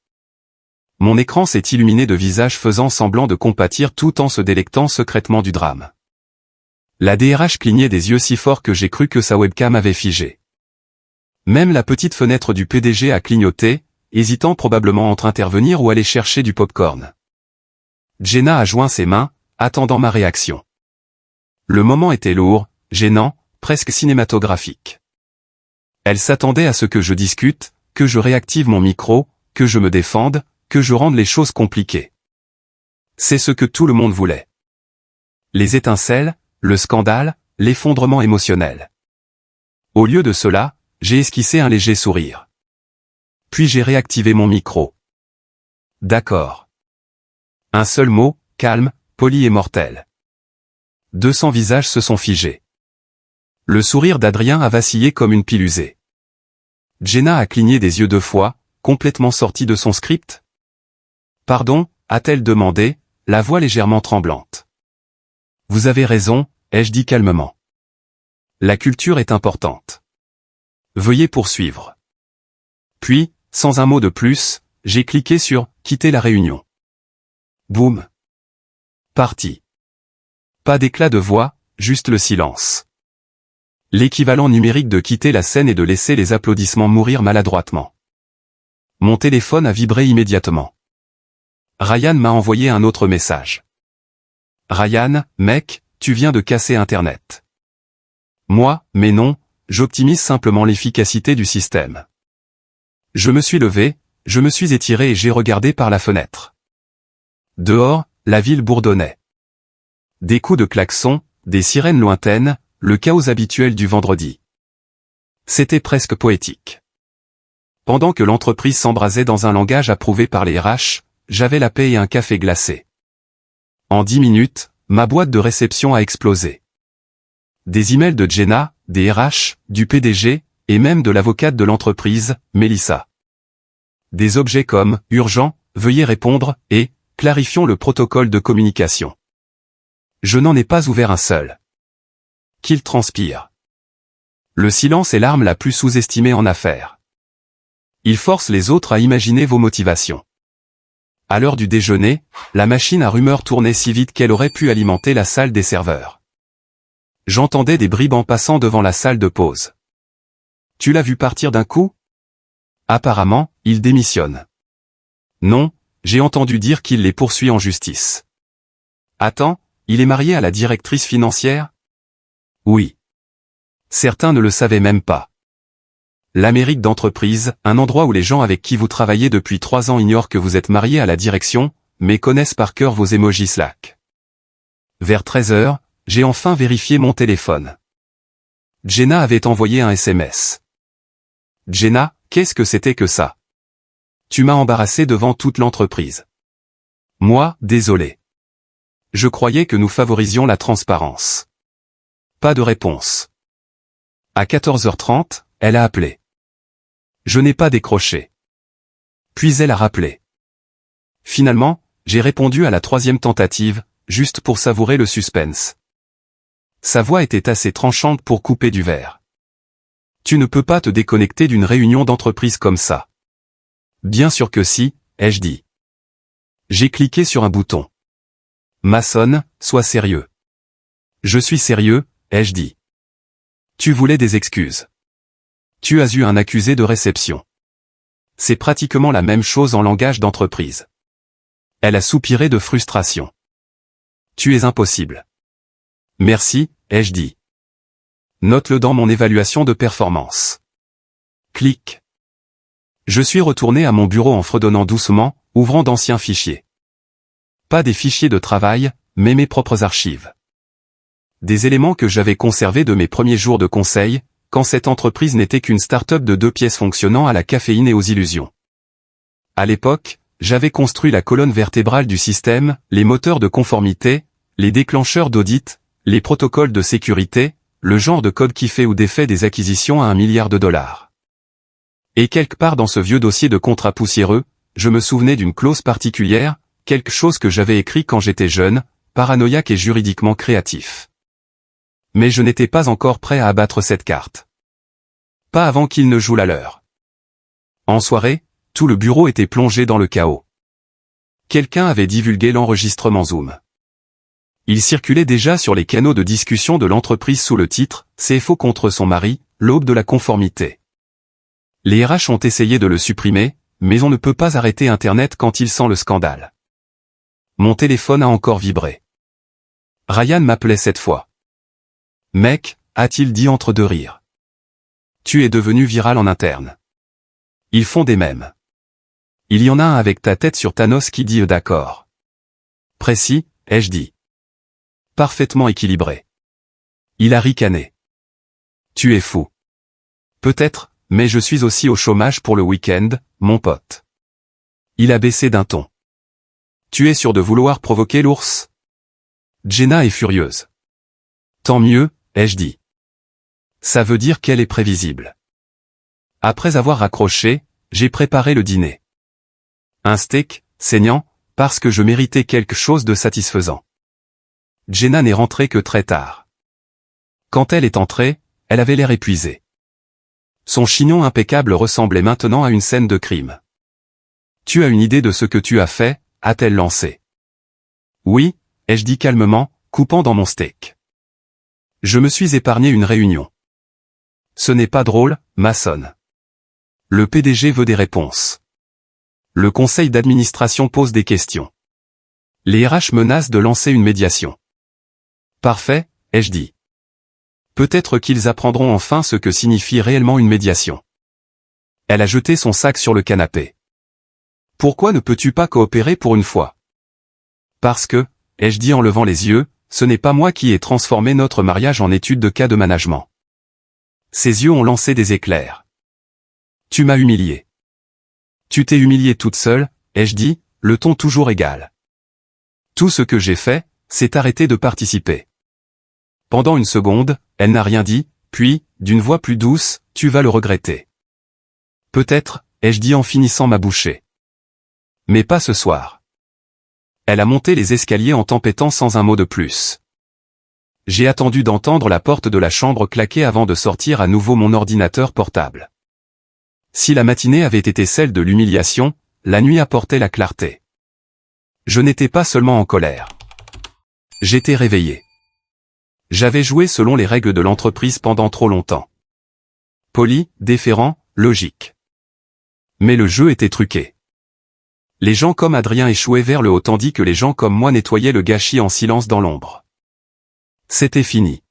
Mon écran s'est illuminé de visages faisant semblant de compatir tout en se délectant secrètement du drame. La DRH clignait des yeux si fort que j'ai cru que sa webcam avait figé. Même la petite fenêtre du PDG a clignoté, hésitant probablement entre intervenir ou aller chercher du popcorn. Jenna a joint ses mains, attendant ma réaction. Le moment était lourd, gênant, presque cinématographique. Elle s'attendait à ce que je discute, que je réactive mon micro, que je me défende, que je rende les choses compliquées. C'est ce que tout le monde voulait. Les étincelles, le scandale, l'effondrement émotionnel. Au lieu de cela, j'ai esquissé un léger sourire. Puis j'ai réactivé mon micro. D'accord. Un seul mot, calme, poli et mortel. 200 visages se sont figés. Le sourire d'Adrien a vacillé comme une pile usée. Jenna a cligné des yeux 2 fois, complètement sortie de son script. Pardon, a-t-elle demandé, la voix légèrement tremblante. Vous avez raison, ai-je dit calmement. La culture est importante. Veuillez poursuivre. Puis, sans un mot de plus, j'ai cliqué sur « Quitter la réunion ». Boum. Parti. Pas d'éclat de voix, juste le silence. L'équivalent numérique de quitter la scène et de laisser les applaudissements mourir maladroitement. Mon téléphone a vibré immédiatement. Ryan m'a envoyé un autre message. Ryan, mec, tu viens de casser Internet. Moi, mais non, j'optimise simplement l'efficacité du système. Je me suis levé, je me suis étiré et j'ai regardé par la fenêtre. Dehors, la ville bourdonnait. Des coups de klaxon, des sirènes lointaines, le chaos habituel du vendredi. C'était presque poétique. Pendant que l'entreprise s'embrasait dans un langage approuvé par les RH, j'avais la paix et un café glacé. En 10 minutes, ma boîte de réception a explosé. Des emails de Jenna, des RH, du PDG, et même de l'avocate de l'entreprise, Mélissa. Des objets comme « Urgent, veuillez répondre » et « Clarifions le protocole de communication ». Je n'en ai pas ouvert un seul. Qu'il transpire. Le silence est l'arme la plus sous-estimée en affaires. Il force les autres à imaginer vos motivations. À l'heure du déjeuner, la machine à rumeurs tournait si vite qu'elle aurait pu alimenter la salle des serveurs. J'entendais des brigands passant devant la salle de pause. Tu l'as vu partir d'un coup? Apparemment, il démissionne. Non, j'ai entendu dire qu'il les poursuit en justice. Attends, il est marié à la directrice financière? Oui. Certains ne le savaient même pas. L'Amérique d'entreprise, un endroit où les gens avec qui vous travaillez depuis 3 ans ignorent que vous êtes marié à la direction, mais connaissent par cœur vos emojis Slack. Vers 13 heures, j'ai enfin vérifié mon téléphone. Jenna avait envoyé un SMS. Jenna, qu'est-ce que c'était que ça? Tu m'as embarrassé devant toute l'entreprise. Moi, désolé. Je croyais que nous favorisions la transparence. Pas de réponse. À 14h30, elle a appelé. Je n'ai pas décroché. Puis elle a rappelé. Finalement, j'ai répondu à la 3e tentative, juste pour savourer le suspense. Sa voix était assez tranchante pour couper du verre. Tu ne peux pas te déconnecter d'une réunion d'entreprise comme ça. Bien sûr que si, ai-je dit. J'ai cliqué sur un bouton. Mason, sois sérieux. Je suis sérieux, ai-je dit. Tu voulais des excuses. Tu as eu un accusé de réception. C'est pratiquement la même chose en langage d'entreprise. Elle a soupiré de frustration. Tu es impossible. Merci, ai-je dit. Note-le dans mon évaluation de performance. Clic. Je suis retourné à mon bureau en fredonnant doucement, ouvrant d'anciens fichiers. Pas des fichiers de travail, mais mes propres archives. Des éléments que j'avais conservés de mes premiers jours de conseil, quand cette entreprise n'était qu'une start-up de 2 pièces fonctionnant à la caféine et aux illusions. À l'époque, j'avais construit la colonne vertébrale du système, les moteurs de conformité, les déclencheurs d'audit, les protocoles de sécurité, le genre de code qui fait ou défait des acquisitions à $1 milliard. Et quelque part dans ce vieux dossier de contrat poussiéreux, je me souvenais d'une clause particulière, quelque chose que j'avais écrit quand j'étais jeune, paranoïaque et juridiquement créatif. Mais je n'étais pas encore prêt à abattre cette carte. Pas avant qu'il ne joue la leur. En soirée, tout le bureau était plongé dans le chaos. Quelqu'un avait divulgué l'enregistrement Zoom. Il circulait déjà sur les canaux de discussion de l'entreprise sous le titre « CFO contre son mari, l'aube de la conformité ». Les RH ont essayé de le supprimer, mais on ne peut pas arrêter Internet quand il sent le scandale. Mon téléphone a encore vibré. Ryan m'appelait cette fois. Mec, a-t-il dit entre deux rires. Tu es devenu viral en interne. Ils font des mèmes. Il y en a un avec ta tête sur Thanos qui dit d'accord. Précis, ai-je dit. Parfaitement équilibré. Il a ricané. Tu es fou. Peut-être, mais je suis aussi au chômage pour le week-end, mon pote. Il a baissé d'un ton. Tu es sûr de vouloir provoquer l'ours? Jenna est furieuse. Tant mieux, ai-je dit. Ça veut dire qu'elle est prévisible. Après avoir raccroché, j'ai préparé le dîner. Un steak, saignant, parce que je méritais quelque chose de satisfaisant. Jenna n'est rentrée que très tard. Quand elle est entrée, elle avait l'air épuisée. Son chignon impeccable ressemblait maintenant à une scène de crime. Tu as une idée de ce que tu as fait, a-t-elle lancé. Oui, ai-je dit calmement, coupant dans mon steak. Je me suis épargné une réunion. Ce n'est pas drôle, Mason. Le PDG veut des réponses. Le conseil d'administration pose des questions. Les RH menacent de lancer une médiation. Parfait, ai-je dit. Peut-être qu'ils apprendront enfin ce que signifie réellement une médiation. Elle a jeté son sac sur le canapé. Pourquoi ne peux-tu pas coopérer pour une fois? Parce que, ai-je dit en levant les yeux, ce n'est pas moi qui ai transformé notre mariage en étude de cas de management. Ses yeux ont lancé des éclairs. Tu m'as humilié. Tu t'es humiliée toute seule, ai-je dit, le ton toujours égal. Tout ce que j'ai fait, c'est arrêter de participer. Pendant une seconde, elle n'a rien dit, puis, d'une voix plus douce, tu vas le regretter. Peut-être, ai-je dit en finissant ma bouchée. Mais pas ce soir. Elle a monté les escaliers en tempêtant sans un mot de plus. J'ai attendu d'entendre la porte de la chambre claquer avant de sortir à nouveau mon ordinateur portable. Si la matinée avait été celle de l'humiliation, la nuit apportait la clarté. Je n'étais pas seulement en colère. J'étais réveillé. J'avais joué selon les règles de l'entreprise pendant trop longtemps. Poli, déférent, logique. Mais le jeu était truqué. Les gens comme Adrien échouaient vers le haut tandis que les gens comme moi nettoyaient le gâchis en silence dans l'ombre. C'était fini.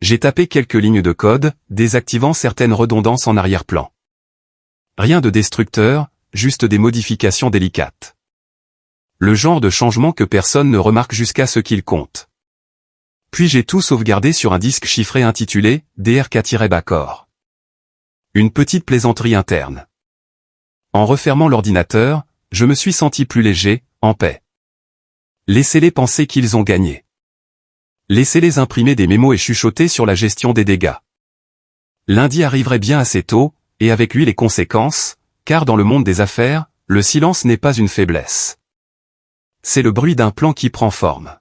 J'ai tapé quelques lignes de code, désactivant certaines redondances en arrière-plan. Rien de destructeur, juste des modifications délicates. Le genre de changement que personne ne remarque jusqu'à ce qu'il compte. Puis j'ai tout sauvegardé sur un disque chiffré intitulé « DRK-Bacor ». Une petite plaisanterie interne. En refermant l'ordinateur, je me suis senti plus léger, en paix. Laissez-les penser qu'ils ont gagné. Laissez-les imprimer des mémos et chuchoter sur la gestion des dégâts. Lundi arriverait bien assez tôt, et avec lui les conséquences, car dans le monde des affaires, le silence n'est pas une faiblesse. C'est le bruit d'un plan qui prend forme.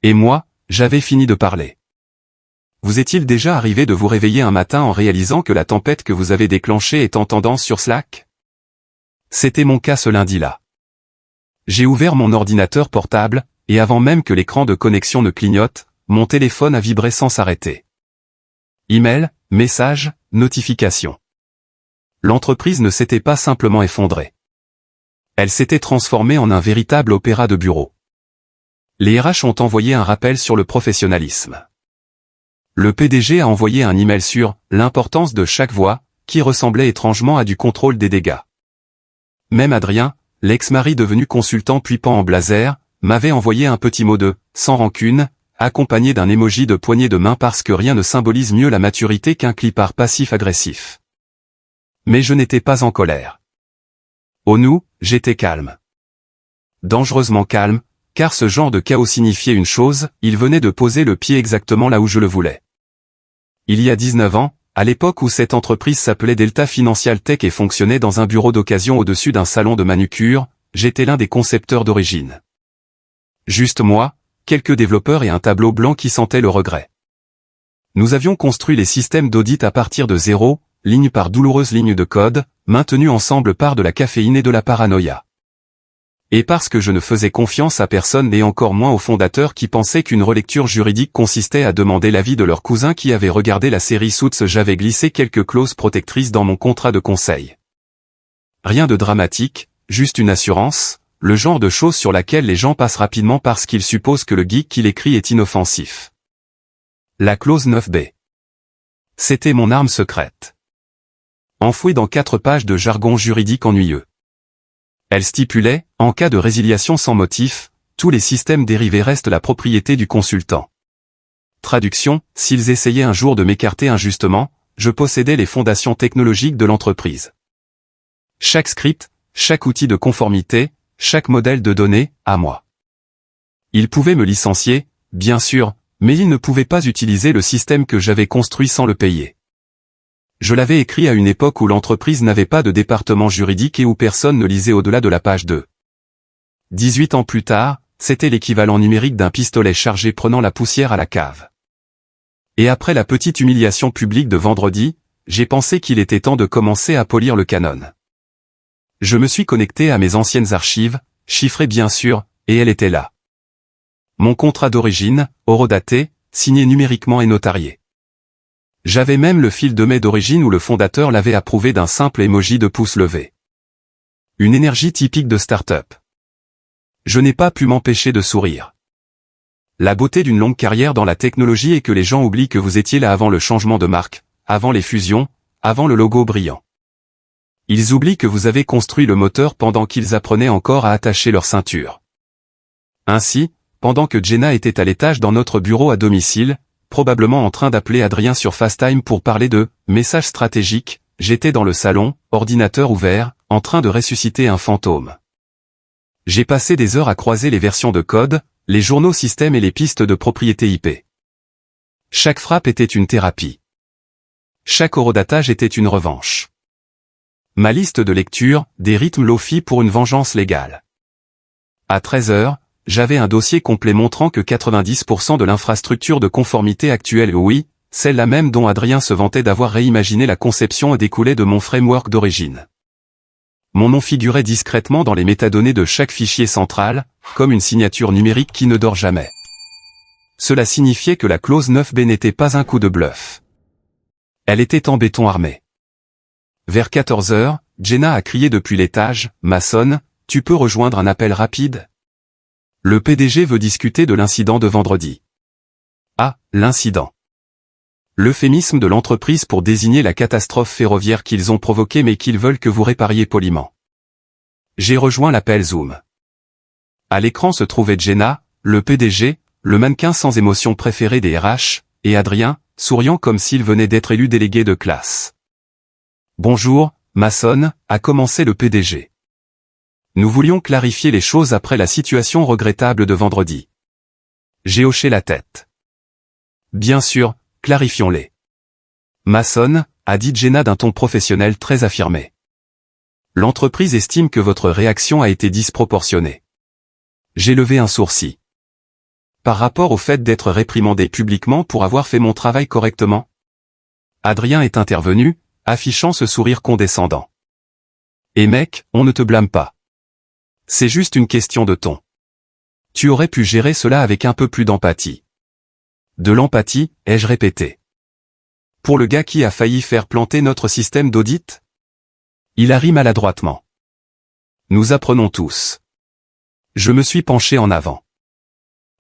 Et moi, j'avais fini de parler. Vous est-il déjà arrivé de vous réveiller un matin en réalisant que la tempête que vous avez déclenchée est en tendance sur Slack? C'était mon cas ce lundi-là. J'ai ouvert mon ordinateur portable, et avant même que l'écran de connexion ne clignote, mon téléphone a vibré sans s'arrêter. Email, messages, notifications. L'entreprise ne s'était pas simplement effondrée. Elle s'était transformée en un véritable opéra de bureau. Les RH ont envoyé un rappel sur le professionnalisme. Le PDG a envoyé un email sur l'importance de chaque voix, qui ressemblait étrangement à du contrôle des dégâts. Même Adrien, l'ex-mari devenu consultant puis pan en blazer, m'avait envoyé un petit mot de « sans rancune », accompagné d'un emoji de poignée de main parce que rien ne symbolise mieux la maturité qu'un clipart passif-agressif. Mais je n'étais pas en colère. Au nous, j'étais calme. Dangereusement calme, car ce genre de chaos signifiait une chose, il venait de poser le pied exactement là où je le voulais. Il y a 19 ans, à l'époque où cette entreprise s'appelait Delta Financial Tech et fonctionnait dans un bureau d'occasion au-dessus d'un salon de manucure, j'étais l'un des concepteurs d'origine. Juste moi, quelques développeurs et un tableau blanc qui sentait le regret. Nous avions construit les systèmes d'audit à partir de zéro, ligne par douloureuse ligne de code, maintenus ensemble par de la caféine et de la paranoïa. Et parce que je ne faisais confiance à personne et encore moins aux fondateurs qui pensaient qu'une relecture juridique consistait à demander l'avis de leur cousin qui avait regardé la série Suits, j'avais glissé quelques clauses protectrices dans mon contrat de conseil. Rien de dramatique, juste une assurance, le genre de choses sur laquelle les gens passent rapidement parce qu'ils supposent que le geek qui l'écrit est inoffensif. La clause 9b. C'était mon arme secrète. Enfouie dans 4 pages de jargon juridique ennuyeux. Elle stipulait, en cas de résiliation sans motif, tous les systèmes dérivés restent la propriété du consultant. Traduction, s'ils essayaient un jour de m'écarter injustement, je possédais les fondations technologiques de l'entreprise. Chaque script, chaque outil de conformité, chaque modèle de données, à moi. Ils pouvaient me licencier, bien sûr, mais ils ne pouvaient pas utiliser le système que j'avais construit sans le payer. Je l'avais écrit à une époque où l'entreprise n'avait pas de département juridique et où personne ne lisait au-delà de la page 2. 18 ans plus tard, c'était l'équivalent numérique d'un pistolet chargé prenant la poussière à la cave. Et après la petite humiliation publique de vendredi, j'ai pensé qu'il était temps de commencer à polir le canon. Je me suis connecté à mes anciennes archives, chiffrées bien sûr, et elle était là. Mon contrat d'origine, horodaté, signé numériquement et notarié. J'avais même le fil de mai d'origine où le fondateur l'avait approuvé d'un simple emoji de pouce levé. Une énergie typique de start-up. Je n'ai pas pu m'empêcher de sourire. La beauté d'une longue carrière dans la technologie est que les gens oublient que vous étiez là avant le changement de marque, avant les fusions, avant le logo brillant. Ils oublient que vous avez construit le moteur pendant qu'ils apprenaient encore à attacher leur ceinture. Ainsi, pendant que Jenna était à l'étage dans notre bureau à domicile, probablement en train d'appeler Adrien sur FaceTime pour parler de « messages stratégiques », j'étais dans le salon, ordinateur ouvert, en train de ressusciter un fantôme. J'ai passé des heures à croiser les versions de code, les journaux système et les pistes de propriété IP. Chaque frappe était une thérapie. Chaque horodatage était une revanche. Ma liste de lecture, des rythmes Lofi pour une vengeance légale. À 13 heures, j'avais un dossier complet montrant que 90% de l'infrastructure de conformité actuelle, oui, celle-là même dont Adrien se vantait d'avoir réimaginé la conception et découlait de mon framework d'origine. Mon nom figurait discrètement dans les métadonnées de chaque fichier central, comme une signature numérique qui ne dort jamais. Cela signifiait que la clause 9b n'était pas un coup de bluff. Elle était en béton armé. Vers 14 heures, Jenna a crié depuis l'étage, « Mason, tu peux rejoindre un appel rapide ? Le PDG veut discuter de l'incident de vendredi. » Ah, l'incident. L'euphémisme de l'entreprise pour désigner la catastrophe ferroviaire qu'ils ont provoquée mais qu'ils veulent que vous répariez poliment. J'ai rejoint l'appel Zoom. À l'écran se trouvait Jenna, le PDG, le mannequin sans émotion préféré des RH, et Adrien, souriant comme s'il venait d'être élu délégué de classe. « Bonjour, Mason », a commencé le PDG. Nous voulions clarifier les choses après la situation regrettable de vendredi. J'ai hoché la tête. Bien sûr, clarifions-les. Mason, a dit Jenna d'un ton professionnel très affirmé. L'entreprise estime que votre réaction a été disproportionnée. J'ai levé un sourcil. Par rapport au fait d'être réprimandé publiquement pour avoir fait mon travail correctement. Adrien est intervenu, affichant ce sourire condescendant. Et mec, on ne te blâme pas. C'est juste une question de ton. Tu aurais pu gérer cela avec un peu plus d'empathie. De l'empathie, ai-je répété. Pour le gars qui a failli faire planter notre système d'audit ? Il a ri maladroitement. Nous apprenons tous. Je me suis penché en avant.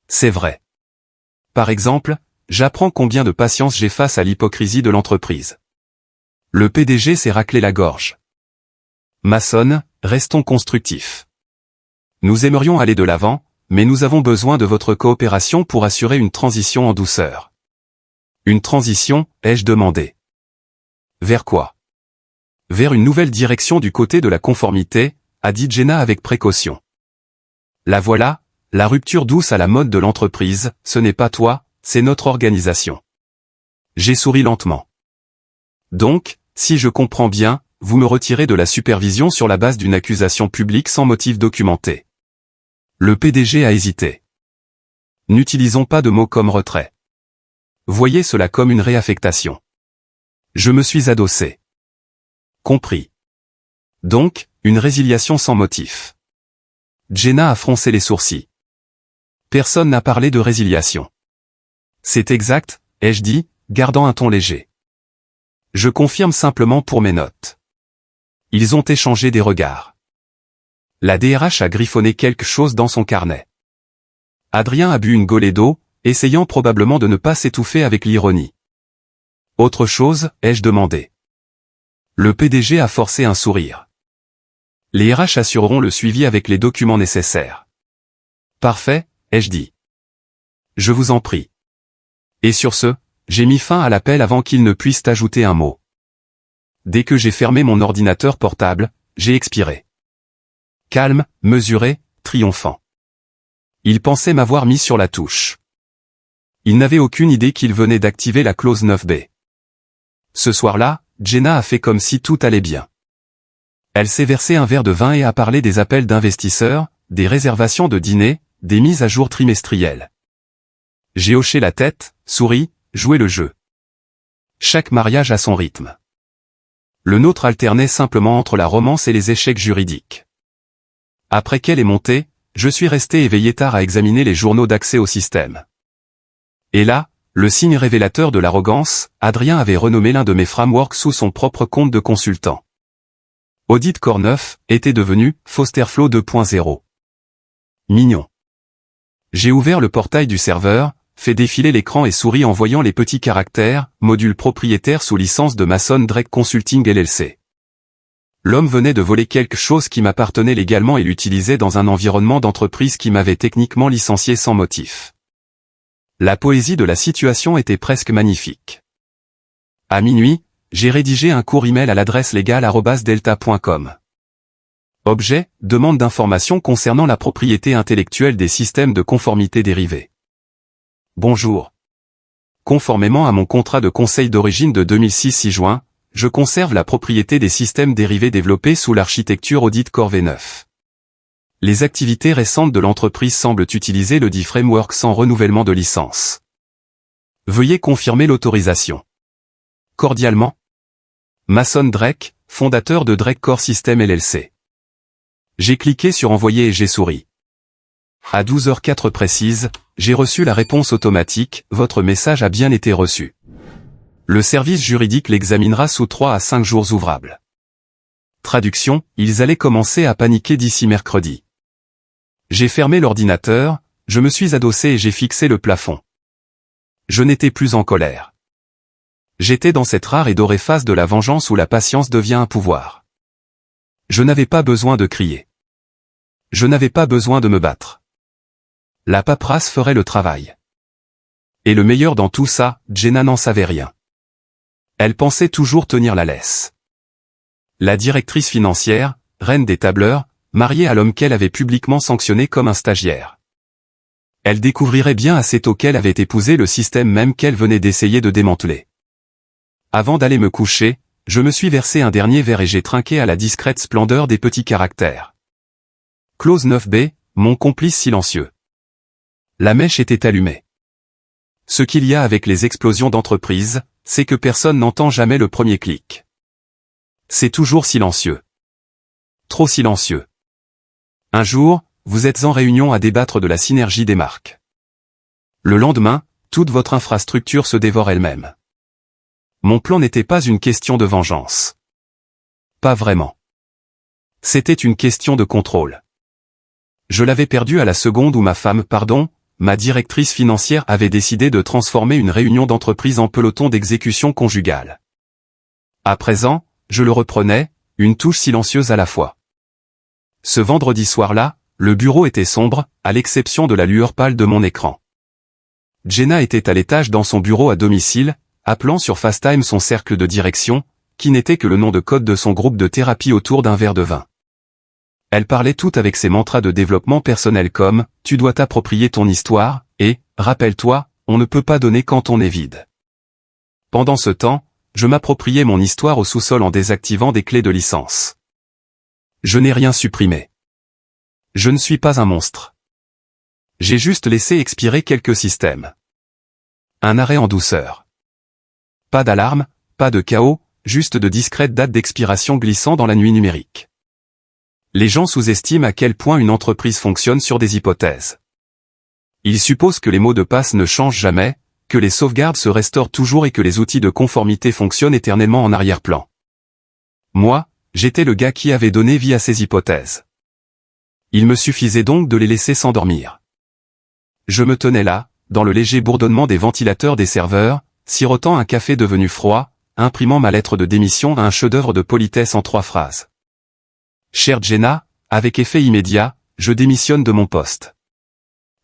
C'est vrai. Par exemple, j'apprends combien de patience j'ai face à l'hypocrisie de l'entreprise. Le PDG s'est raclé la gorge. Mason, restons constructifs. Nous aimerions aller de l'avant, mais nous avons besoin de votre coopération pour assurer une transition en douceur. Une transition, ai-je demandé. Vers quoi ? Vers une nouvelle direction du côté de la conformité, a dit Jenna avec précaution. La voilà, la rupture douce à la mode de l'entreprise, ce n'est pas toi, c'est notre organisation. J'ai souri lentement. Donc, si je comprends bien, vous me retirez de la supervision sur la base d'une accusation publique sans motif documenté. Le PDG a hésité. N'utilisons pas de mots comme retrait. Voyez cela comme une réaffectation. Je me suis adossé. Compris. Donc, une résiliation sans motif. Jenna a froncé les sourcils. Personne n'a parlé de résiliation. C'est exact, ai-je dit, gardant un ton léger. Je confirme simplement pour mes notes. Ils ont échangé des regards. La DRH a griffonné quelque chose dans son carnet. Adrien a bu une golée d'eau, essayant probablement de ne pas s'étouffer avec l'ironie. Autre chose, ai-je demandé. Le PDG a forcé un sourire. Les RH assureront le suivi avec les documents nécessaires. Parfait, ai-je dit. Je vous en prie. Et sur ce, j'ai mis fin à l'appel avant qu'il ne puisse ajouter un mot. Dès que j'ai fermé mon ordinateur portable, j'ai expiré. Calme, mesuré, triomphant. Il pensait m'avoir mis sur la touche. Il n'avait aucune idée qu'il venait d'activer la clause 9b. Ce soir-là, Jenna a fait comme si tout allait bien. Elle s'est versé un verre de vin et a parlé des appels d'investisseurs, des réservations de dîner, des mises à jour trimestrielles. J'ai hoché la tête, souri, joué le jeu. Chaque mariage a son rythme. Le nôtre alternait simplement entre la romance et les échecs juridiques. Après qu'elle est montée, je suis resté éveillé tard à examiner les journaux d'accès au système. Et là, le signe révélateur de l'arrogance, Adrien avait renommé l'un de mes frameworks sous son propre compte de consultant. Audit Core 9 était devenu Fosterflow 2.0. Mignon. J'ai ouvert le portail du serveur, fait défiler l'écran et souri en voyant les petits caractères, module propriétaire sous licence de Mason Drake Consulting LLC. L'homme venait de voler quelque chose qui m'appartenait légalement et l'utilisait dans un environnement d'entreprise qui m'avait techniquement licencié sans motif. La poésie de la situation était presque magnifique. À minuit, j'ai rédigé un court email à l'adresse légale@delta.com. Objet, demande d'informations concernant la propriété intellectuelle des systèmes de conformité dérivés. Bonjour. Conformément à mon contrat de conseil d'origine de 2006 6 juin, je conserve la propriété des systèmes dérivés développés sous l'architecture Audit Core V9. Les activités récentes de l'entreprise semblent utiliser le dit framework sans renouvellement de licence. Veuillez confirmer l'autorisation. Cordialement. Mason Drake, fondateur de Drake Core System LLC. J'ai cliqué sur envoyer et j'ai souri. À 12h04 précise, j'ai reçu la réponse automatique, votre message a bien été reçu. Le service juridique l'examinera sous 3 à 5 jours ouvrables. Traduction, ils allaient commencer à paniquer d'ici mercredi. J'ai fermé l'ordinateur, je me suis adossé et j'ai fixé le plafond. Je n'étais plus en colère. J'étais dans cette rare et dorée phase de la vengeance où la patience devient un pouvoir. Je n'avais pas besoin de crier. Je n'avais pas besoin de me battre. La paperasse ferait le travail. Et le meilleur dans tout ça, Jenna n'en savait rien. Elle pensait toujours tenir la laisse. La directrice financière, reine des tableurs, mariée à l'homme qu'elle avait publiquement sanctionné comme un stagiaire. Elle découvrirait bien assez tôt qu'elle avait épousé le système même qu'elle venait d'essayer de démanteler. Avant d'aller me coucher, je me suis versé un dernier verre et j'ai trinqué à la discrète splendeur des petits caractères. Clause 9b, mon complice silencieux. La mèche était allumée. Ce qu'il y a avec les explosions d'entreprise, c'est que personne n'entend jamais le premier clic. C'est toujours silencieux. Trop silencieux. Un jour, vous êtes en réunion à débattre de la synergie des marques. Le lendemain, toute votre infrastructure se dévore elle-même. Mon plan n'était pas une question de vengeance. Pas vraiment. C'était une question de contrôle. Je l'avais perdu à la seconde où ma directrice financière avait décidé de transformer une réunion d'entreprise en peloton d'exécution conjugale. À présent, je le reprenais, une touche silencieuse à la fois. Ce vendredi soir-là, le bureau était sombre, à l'exception de la lueur pâle de mon écran. Jenna était à l'étage dans son bureau à domicile, appelant sur FaceTime son cercle de direction, qui n'était que le nom de code de son groupe de thérapie autour d'un verre de vin. Elle parlait tout avec ses mantras de développement personnel comme « tu dois t'approprier ton histoire » et « rappelle-toi, on ne peut pas donner quand on est vide ». Pendant ce temps, je m'appropriais mon histoire au sous-sol en désactivant des clés de licence. Je n'ai rien supprimé. Je ne suis pas un monstre. J'ai juste laissé expirer quelques systèmes. Un arrêt en douceur. Pas d'alarme, pas de chaos, juste de discrètes dates d'expiration glissant dans la nuit numérique. Les gens sous-estiment à quel point une entreprise fonctionne sur des hypothèses. Ils supposent que les mots de passe ne changent jamais, que les sauvegardes se restaurent toujours et que les outils de conformité fonctionnent éternellement en arrière-plan. Moi, j'étais le gars qui avait donné vie à ces hypothèses. Il me suffisait donc de les laisser s'endormir. Je me tenais là, dans le léger bourdonnement des ventilateurs des serveurs, sirotant un café devenu froid, imprimant ma lettre de démission à un chef-d'œuvre de politesse en 3 phrases. Chère Jenna, avec effet immédiat, je démissionne de mon poste.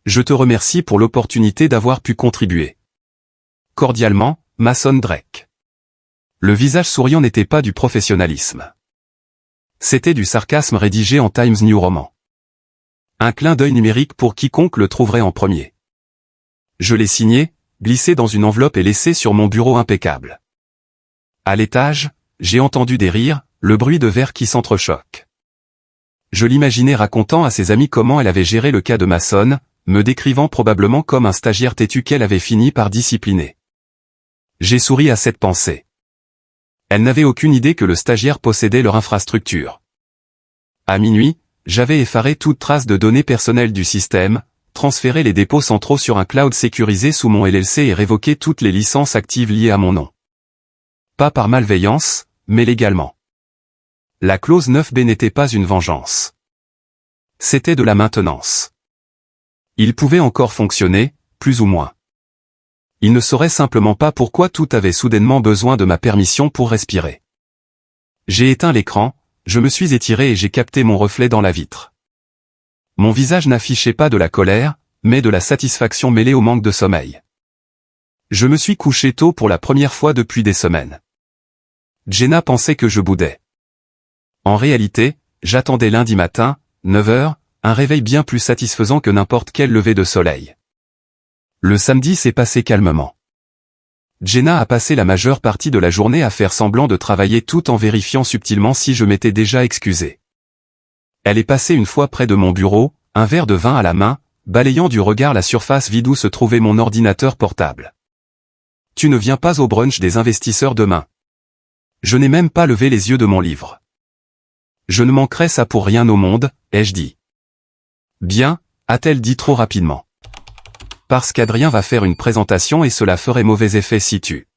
Je te remercie pour l'opportunité d'avoir pu contribuer. Cordialement, Mason Drake. Le visage souriant n'était pas du professionnalisme. C'était du sarcasme rédigé en Times New Roman. Un clin d'œil numérique pour quiconque le trouverait en premier. Je l'ai signé, glissé dans une enveloppe et laissé sur mon bureau impeccable. À l'étage, j'ai entendu des rires, le bruit de verres qui s'entrechoquent. Je l'imaginais racontant à ses amis comment elle avait géré le cas de Mason, me décrivant probablement comme un stagiaire têtu qu'elle avait fini par discipliner. J'ai souri à cette pensée. Elle n'avait aucune idée que le stagiaire possédait leur infrastructure. À minuit, j'avais effaré toute trace de données personnelles du système, transféré les dépôts centraux sur un cloud sécurisé sous mon LLC et révoqué toutes les licences actives liées à mon nom. Pas par malveillance, mais légalement. La clause 9b n'était pas une vengeance. C'était de la maintenance. Il pouvait encore fonctionner, plus ou moins. Il ne saurait simplement pas pourquoi tout avait soudainement besoin de ma permission pour respirer. J'ai éteint l'écran, je me suis étiré et j'ai capté mon reflet dans la vitre. Mon visage n'affichait pas de la colère, mais de la satisfaction mêlée au manque de sommeil. Je me suis couché tôt pour la première fois depuis des semaines. Jenna pensait que je boudais. En réalité, j'attendais lundi matin, 9h, un réveil bien plus satisfaisant que n'importe quel lever de soleil. Le samedi s'est passé calmement. Jenna a passé la majeure partie de la journée à faire semblant de travailler tout en vérifiant subtilement si je m'étais déjà excusé. Elle est passée une fois près de mon bureau, un verre de vin à la main, balayant du regard la surface vide où se trouvait mon ordinateur portable. tu ne viens pas au brunch des investisseurs demain. Je n'ai même pas levé les yeux de mon livre. Je ne manquerai ça pour rien au monde, ai-je dit. Bien, a-t-elle dit trop rapidement. Parce qu'Adrien va faire une présentation et cela ferait mauvais effet si tu...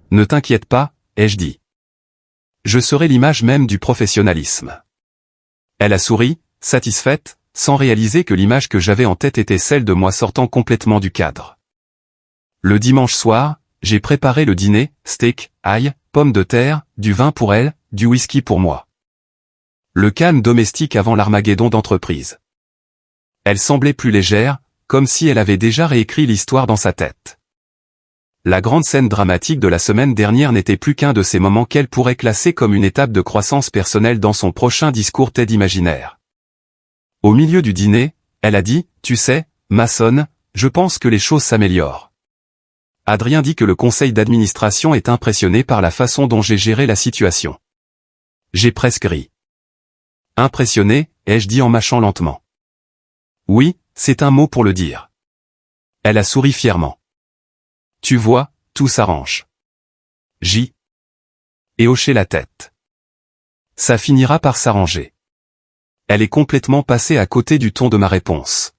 Ne t'inquiète pas, ai-je dit. Je serai l'image même du professionnalisme. Elle a souri, satisfaite, sans réaliser que l'image que j'avais en tête était celle de moi sortant complètement du cadre. Le dimanche soir, j'ai préparé le dîner, steak, ail, pommes de terre, du vin pour elle, du whisky pour moi. Le calme domestique avant l'Armageddon d'entreprise. Elle semblait plus légère, comme si elle avait déjà réécrit l'histoire dans sa tête. La grande scène dramatique de la semaine dernière n'était plus qu'un de ces moments qu'elle pourrait classer comme une étape de croissance personnelle dans son prochain discours TED imaginaire. Au milieu du dîner, elle a dit, « Tu sais, Mason, je pense que les choses s'améliorent. » Adrien dit que le conseil d'administration est impressionné par la façon dont j'ai géré la situation. J'ai presque ri. Impressionné, ai-je dit en mâchant lentement. Oui, c'est un mot pour le dire. Elle a souri fièrement. Tu vois, tout s'arrange. Et hoché la tête. Ça finira par s'arranger. Elle est complètement passée à côté du ton de ma réponse.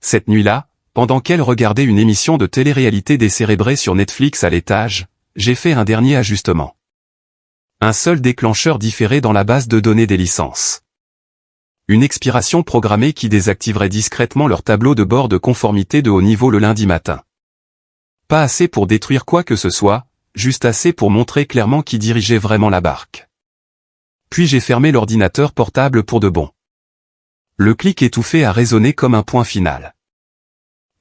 Cette nuit-là, pendant qu'elle regardait une émission de télé-réalité décérébrée sur Netflix à l'étage, j'ai fait un dernier ajustement. Un seul déclencheur différé dans la base de données des licences. Une expiration programmée qui désactiverait discrètement leur tableau de bord de conformité de haut niveau le lundi matin. Pas assez pour détruire quoi que ce soit, juste assez pour montrer clairement qui dirigeait vraiment la barque. Puis j'ai fermé l'ordinateur portable pour de bon. Le clic étouffé a résonné comme un point final.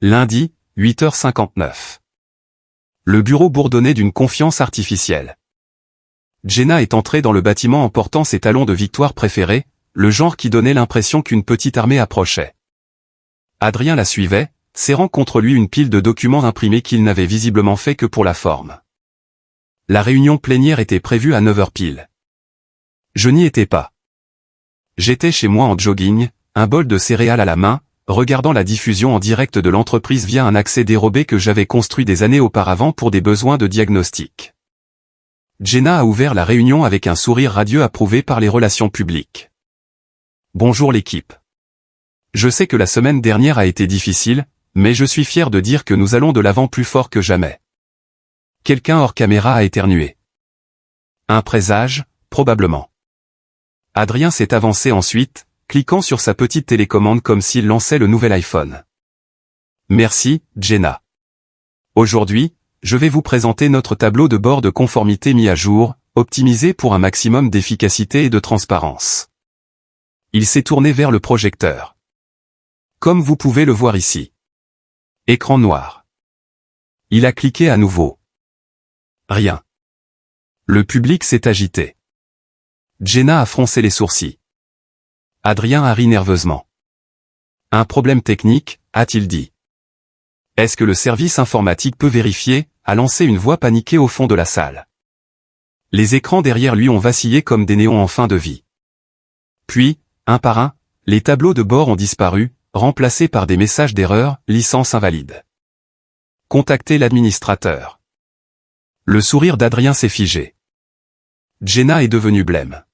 Lundi, 8h59. Le bureau bourdonnait d'une confiance artificielle. Jenna est entrée dans le bâtiment en portant ses talons de victoire préférés, le genre qui donnait l'impression qu'une petite armée approchait. Adrien la suivait, serrant contre lui une pile de documents imprimés qu'il n'avait visiblement fait que pour la forme. La réunion plénière était prévue à 9h pile. Je n'y étais pas. J'étais chez moi en jogging, un bol de céréales à la main, regardant la diffusion en direct de l'entreprise via un accès dérobé que j'avais construit des années auparavant pour des besoins de diagnostic. Jenna a ouvert la réunion avec un sourire radieux approuvé par les relations publiques. Bonjour l'équipe. Je sais que la semaine dernière a été difficile, mais je suis fier de dire que nous allons de l'avant plus fort que jamais. Quelqu'un hors caméra a éternué. Un présage, probablement. Adrien s'est avancé ensuite, cliquant sur sa petite télécommande comme s'il lançait le nouvel iPhone. Merci, Jenna. Aujourd'hui, je vais vous présenter notre tableau de bord de conformité mis à jour, optimisé pour un maximum d'efficacité et de transparence. Il s'est tourné vers le projecteur. Comme vous pouvez le voir ici. Écran noir. Il a cliqué à nouveau. Rien. Le public s'est agité. Jenna a froncé les sourcils. Adrien a ri nerveusement. Un problème technique, a-t-il dit. Est-ce que le service informatique peut vérifier, a lancé une voix paniquée au fond de la salle. Les écrans derrière lui ont vacillé comme des néons en fin de vie. Puis, un par un, les tableaux de bord ont disparu, remplacés par des messages d'erreur, licence invalide. Contactez l'administrateur. Le sourire d'Adrien s'est figé. Jenna est devenue blême.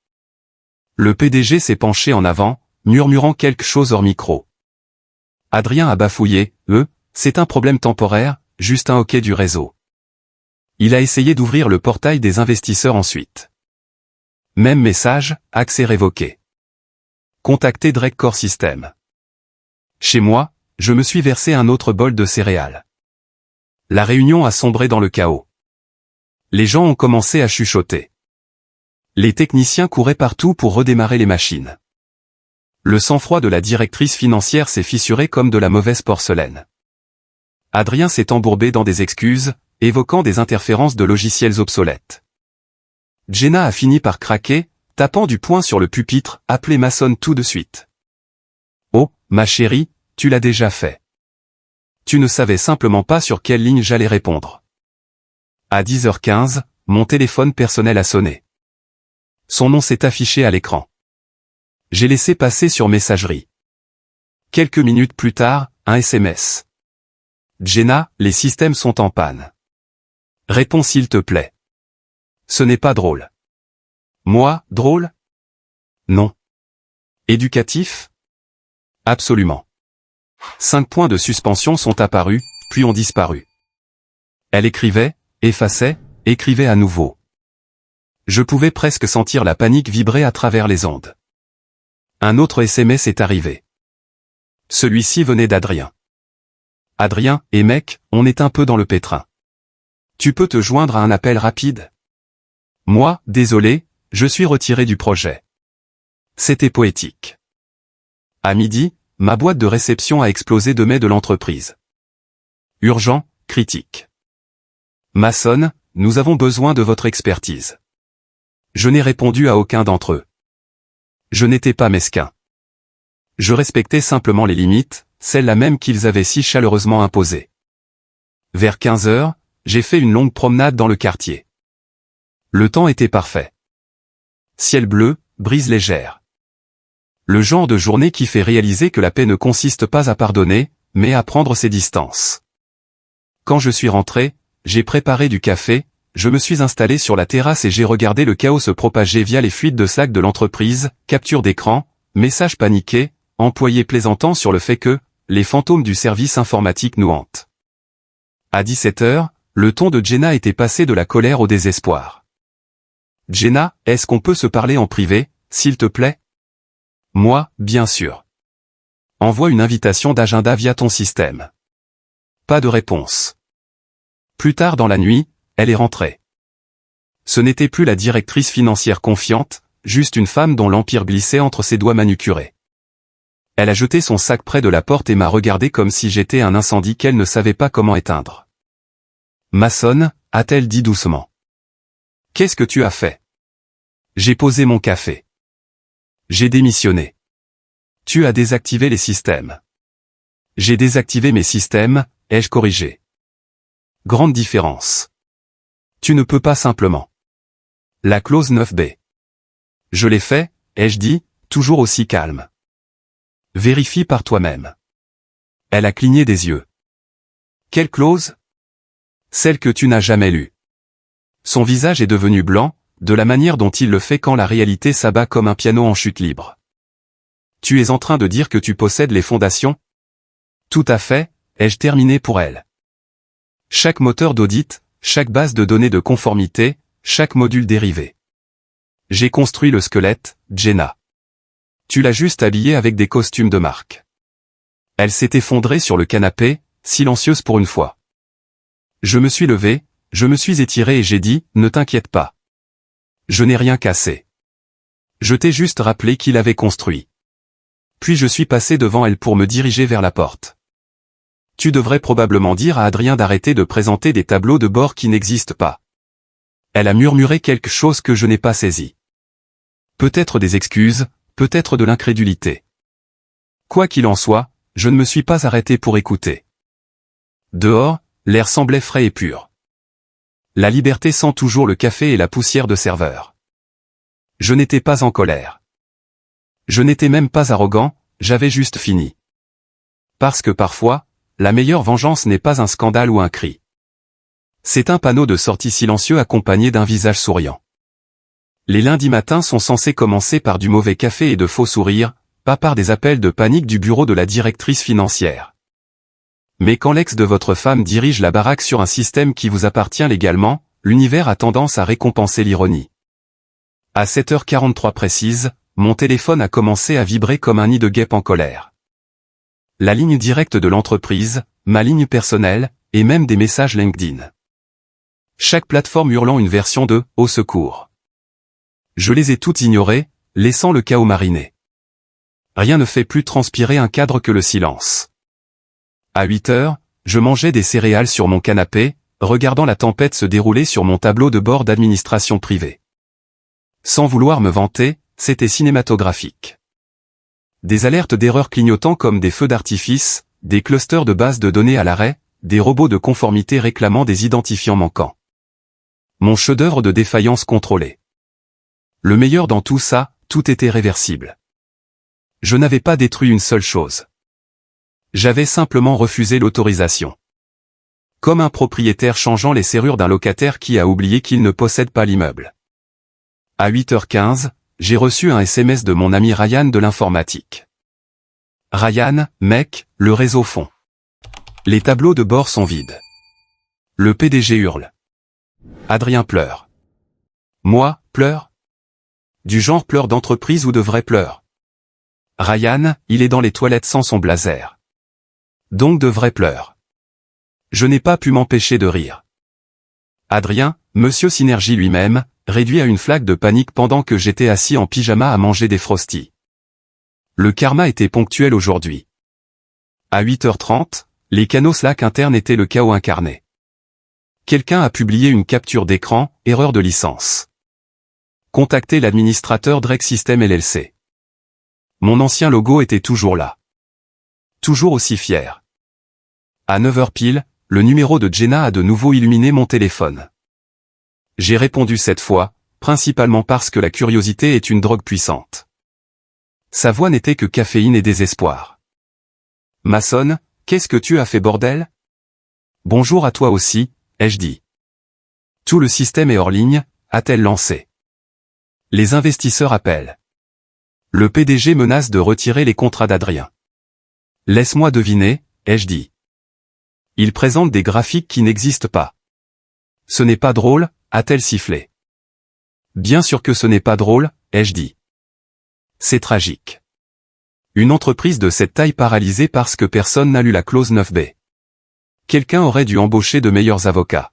Le PDG s'est penché en avant, murmurant quelque chose hors micro. Adrien a bafouillé, c'est un problème temporaire, juste un hoquet du réseau. Il a essayé d'ouvrir le portail des investisseurs ensuite. Même message, accès révoqué. Contactez Drake Core System. Chez moi, je me suis versé un autre bol de céréales. La réunion a sombré dans le chaos. Les gens ont commencé à chuchoter. Les techniciens couraient partout pour redémarrer les machines. Le sang-froid de la directrice financière s'est fissuré comme de la mauvaise porcelaine. Adrien s'est embourbé dans des excuses, évoquant des interférences de logiciels obsolètes. Jenna a fini par craquer, tapant du poing sur le pupitre, appelez Mason tout de suite. Oh, ma chérie, tu l'as déjà fait. Tu ne savais simplement pas sur quelle ligne j'allais répondre. À 10h15, mon téléphone personnel a sonné. Son nom s'est affiché à l'écran. J'ai laissé passer sur messagerie. Quelques minutes plus tard, un SMS. Jenna, les systèmes sont en panne. Réponds s'il te plaît. Ce n'est pas drôle. Moi, drôle? Non. Éducatif? Absolument. 5 points de suspension sont apparus, puis ont disparu. Elle écrivait, effaçait, écrivait à nouveau. Je pouvais presque sentir la panique vibrer à travers les ondes. Un autre SMS est arrivé. Celui-ci venait d'Adrien. Adrien, et mec, on est un peu dans le pétrin. Tu peux te joindre à un appel rapide? Moi, désolé, je suis retiré du projet. C'était poétique. À midi, ma boîte de réception a explosé de mails de l'entreprise. Urgent, critique. Mason, nous avons besoin de votre expertise. Je n'ai répondu à aucun d'entre eux. Je n'étais pas mesquin. Je respectais simplement les limites, celles-là même qu'ils avaient si chaleureusement imposées. Vers 15 heures, j'ai fait une longue promenade dans le quartier. Le temps était parfait. Ciel bleu, brise légère. Le genre de journée qui fait réaliser que la paix ne consiste pas à pardonner, mais à prendre ses distances. Quand je suis rentré, j'ai préparé du café, je me suis installé sur la terrasse et j'ai regardé le chaos se propager via les fuites de Slack de l'entreprise, capture d'écran, messages paniqués, employés plaisantant sur le fait que les fantômes du service informatique nous hantent. À 17 heures, le ton de Jenna était passé de la colère au désespoir. Jenna, est-ce qu'on peut se parler en privé, s'il te plaît? Moi, bien sûr. Envoie une invitation d'agenda via ton système. Pas de réponse. Plus tard dans la nuit, elle est rentrée. Ce n'était plus la directrice financière confiante, juste une femme dont l'empire glissait entre ses doigts manucurés. Elle a jeté son sac près de la porte et m'a regardé comme si j'étais un incendie qu'elle ne savait pas comment éteindre. Mason, a-t-elle dit doucement. Qu'est-ce que tu as fait? J'ai posé mon café. J'ai démissionné. Tu as désactivé les systèmes. J'ai désactivé mes systèmes, ai-je corrigé. Grande différence. Tu ne peux pas simplement. La clause 9b. Je l'ai fait, ai-je dit, toujours aussi calme. Vérifie par toi-même. Elle a cligné des yeux. Quelle clause? Celle que tu n'as jamais lue. Son visage est devenu blanc, de la manière dont il le fait quand la réalité s'abat comme un piano en chute libre. Tu es en train de dire que tu possèdes les fondations? Tout à fait, ai-je terminé pour elle. Chaque moteur d'audit, chaque base de données de conformité, chaque module dérivé. J'ai construit le squelette, Jenna. Tu l'as juste habillée avec des costumes de marque. Elle s'est effondrée sur le canapé, silencieuse pour une fois. Je me suis levé, je me suis étiré et j'ai dit, ne t'inquiète pas. Je n'ai rien cassé. Je t'ai juste rappelé qu'il avait construit. Puis je suis passé devant elle pour me diriger vers la porte. Tu devrais probablement dire à Adrien d'arrêter de présenter des tableaux de bord qui n'existent pas. Elle a murmuré quelque chose que je n'ai pas saisi. Peut-être des excuses, peut-être de l'incrédulité. Quoi qu'il en soit, je ne me suis pas arrêté pour écouter. Dehors, l'air semblait frais et pur. La liberté sent toujours le café et la poussière de serveur. Je n'étais pas en colère. Je n'étais même pas arrogant, j'avais juste fini. Parce que parfois, la meilleure vengeance n'est pas un scandale ou un cri. C'est un panneau de sortie silencieux accompagné d'un visage souriant. Les lundis matins sont censés commencer par du mauvais café et de faux sourires, pas par des appels de panique du bureau de la directrice financière. Mais quand l'ex de votre femme dirige la baraque sur un système qui vous appartient légalement, l'univers a tendance à récompenser l'ironie. À 7h43 précise, mon téléphone a commencé à vibrer comme un nid de guêpe en colère. La ligne directe de l'entreprise, ma ligne personnelle, et même des messages LinkedIn. Chaque plateforme hurlant une version de « Au secours ». Je les ai toutes ignorées, laissant le chaos mariner. Rien ne fait plus transpirer un cadre que le silence. À 8 heures, je mangeais des céréales sur mon canapé, regardant la tempête se dérouler sur mon tableau de bord d'administration privée. Sans vouloir me vanter, c'était cinématographique. Des alertes d'erreurs clignotant comme des feux d'artifice, des clusters de bases de données à l'arrêt, des robots de conformité réclamant des identifiants manquants. Mon chef-d'œuvre de défaillance contrôlée. Le meilleur dans tout ça, tout était réversible. Je n'avais pas détruit une seule chose. J'avais simplement refusé l'autorisation. Comme un propriétaire changeant les serrures d'un locataire qui a oublié qu'il ne possède pas l'immeuble. À 8h15, j'ai reçu un SMS de mon ami Ryan de l'informatique. Ryan, mec, le réseau fond. Les tableaux de bord sont vides. Le PDG hurle. Adrien pleure. Moi, pleure? Du genre pleurs d'entreprise ou de vrais pleurs? Ryan, il est dans les toilettes sans son blazer. Donc de vrais pleurs. Je n'ai pas pu m'empêcher de rire. Adrien, Monsieur Synergie lui-même, réduit à une flaque de panique pendant que j'étais assis en pyjama à manger des frosties. Le karma était ponctuel aujourd'hui. À 8h30, les canaux Slack internes étaient le chaos incarné. Quelqu'un a publié une capture d'écran, erreur de licence. Contactez l'administrateur Drake System LLC. Mon ancien logo était toujours là. Toujours aussi fier. À 9h pile, le numéro de Jenna a de nouveau illuminé mon téléphone. J'ai répondu cette fois, principalement parce que la curiosité est une drogue puissante. Sa voix n'était que caféine et désespoir. Mason, qu'est-ce que tu as fait bordel? Bonjour à toi aussi, ai-je dit. Tout le système est hors ligne, a-t-elle lancé. Les investisseurs appellent. Le PDG menace de retirer les contrats d'Adrien. Laisse-moi deviner, ai-je dit. Il présente des graphiques qui n'existent pas. Ce n'est pas drôle, a-t-elle sifflé. Bien sûr que ce n'est pas drôle, ai-je dit. C'est tragique. Une entreprise de cette taille paralysée parce que personne n'a lu la clause 9B. Quelqu'un aurait dû embaucher de meilleurs avocats.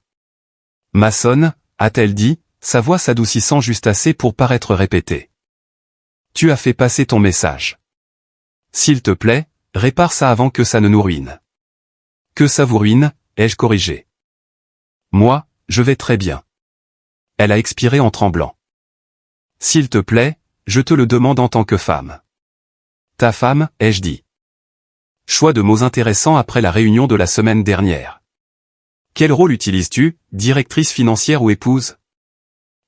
Mason, a-t-elle dit, sa voix s'adoucissant juste assez pour paraître répétée. Tu as fait passer ton message. S'il te plaît, répare ça avant que ça ne nous ruine. Que ça vous ruine, ai-je corrigé. Moi, je vais très bien. Elle a expiré en tremblant. S'il te plaît, je te le demande en tant que femme. Ta femme, ai-je dit. Choix de mots intéressants après la réunion de la semaine dernière. Quel rôle utilises-tu, directrice financière ou épouse?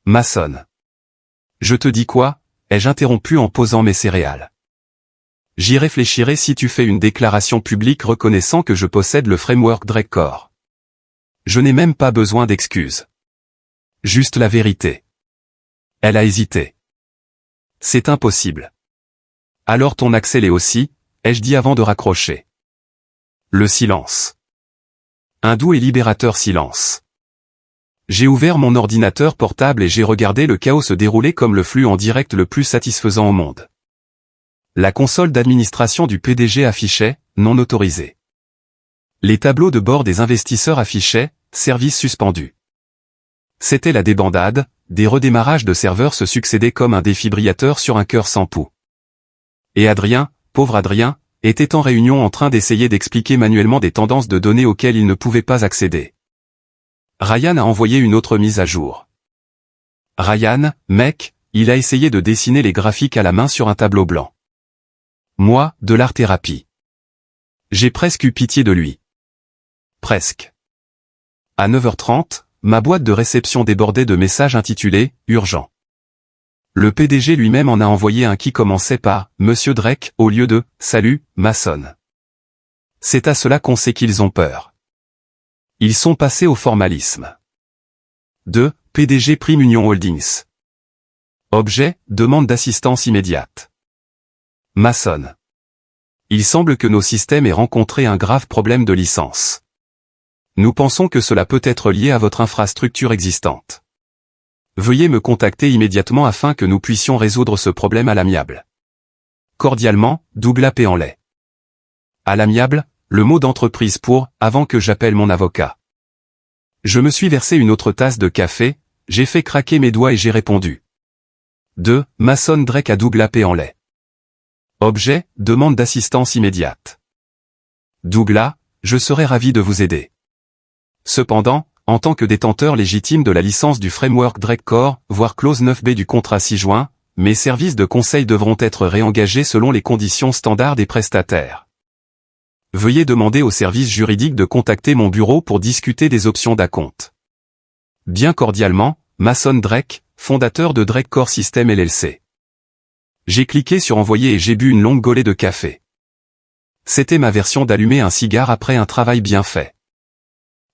Mason. Je te dis quoi, ai-je interrompu en posant mes céréales. J'y réfléchirai si tu fais une déclaration publique reconnaissant que je possède le framework Drake Core. Je n'ai même pas besoin d'excuses. Juste la vérité. Elle a hésité. C'est impossible. Alors ton accès l'est aussi, ai-je dit avant de raccrocher. Le silence. Un doux et libérateur silence. J'ai ouvert mon ordinateur portable et j'ai regardé le chaos se dérouler comme le flux en direct le plus satisfaisant au monde. La console d'administration du PDG affichait « Non autorisé ». Les tableaux de bord des investisseurs affichaient « Service suspendu ». C'était la débandade, des redémarrages de serveurs se succédaient comme un défibrillateur sur un cœur sans pouls. Et Adrien, pauvre Adrien, était en réunion en train d'essayer d'expliquer manuellement des tendances de données auxquelles il ne pouvait pas accéder. Ryan a envoyé une autre mise à jour. Ryan, mec, il a essayé de dessiner les graphiques à la main sur un tableau blanc. Moi, de l'art-thérapie. J'ai presque eu pitié de lui. Presque. À 9h30, ma boîte de réception débordait de messages intitulés « Urgent ». Le PDG lui-même en a envoyé un qui commençait par « Monsieur Drake » au lieu de « Salut, Mason ». C'est à cela qu'on sait qu'ils ont peur. Ils sont passés au formalisme. 2. PDG Prime Union Holdings. Objet, demande d'assistance immédiate. Mason. Il semble que nos systèmes aient rencontré un grave problème de licence. Nous pensons que cela peut être lié à votre infrastructure existante. Veuillez me contacter immédiatement afin que nous puissions résoudre ce problème à l'amiable. Cordialement, Douglas P. en lait. À l'amiable, le mot d'entreprise pour « avant que j'appelle mon avocat ». Je me suis versé une autre tasse de café, j'ai fait craquer mes doigts et j'ai répondu. 2. Mason Drake à Douglas P. en lait. Objet, demande d'assistance immédiate. Douglas, je serais ravi de vous aider. Cependant, en tant que détenteur légitime de la licence du framework Drake Core, voire clause 9B du contrat 6 juin, mes services de conseil devront être réengagés selon les conditions standards des prestataires. Veuillez demander au service juridique de contacter mon bureau pour discuter des options d'acompte. Bien cordialement, Mason Drake, fondateur de Drake Core System LLC. J'ai cliqué sur envoyer et j'ai bu une longue golée de café. C'était ma version d'allumer un cigare après un travail bien fait.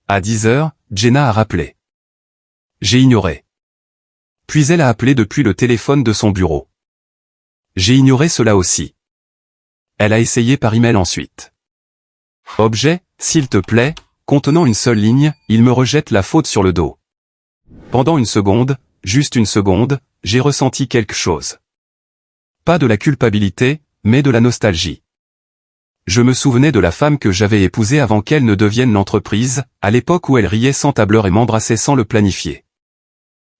À 10 heures, Jenna a rappelé. J'ai ignoré. Puis elle a appelé depuis le téléphone de son bureau. J'ai ignoré cela aussi. Elle a essayé par email ensuite. Objet, s'il te plaît, contenant une seule ligne, il me rejette la faute sur le dos. Pendant une seconde, juste une seconde, j'ai ressenti quelque chose. Pas de la culpabilité, mais de la nostalgie. Je me souvenais de la femme que j'avais épousée avant qu'elle ne devienne l'entreprise, à l'époque où elle riait sans tableur et m'embrassait sans le planifier.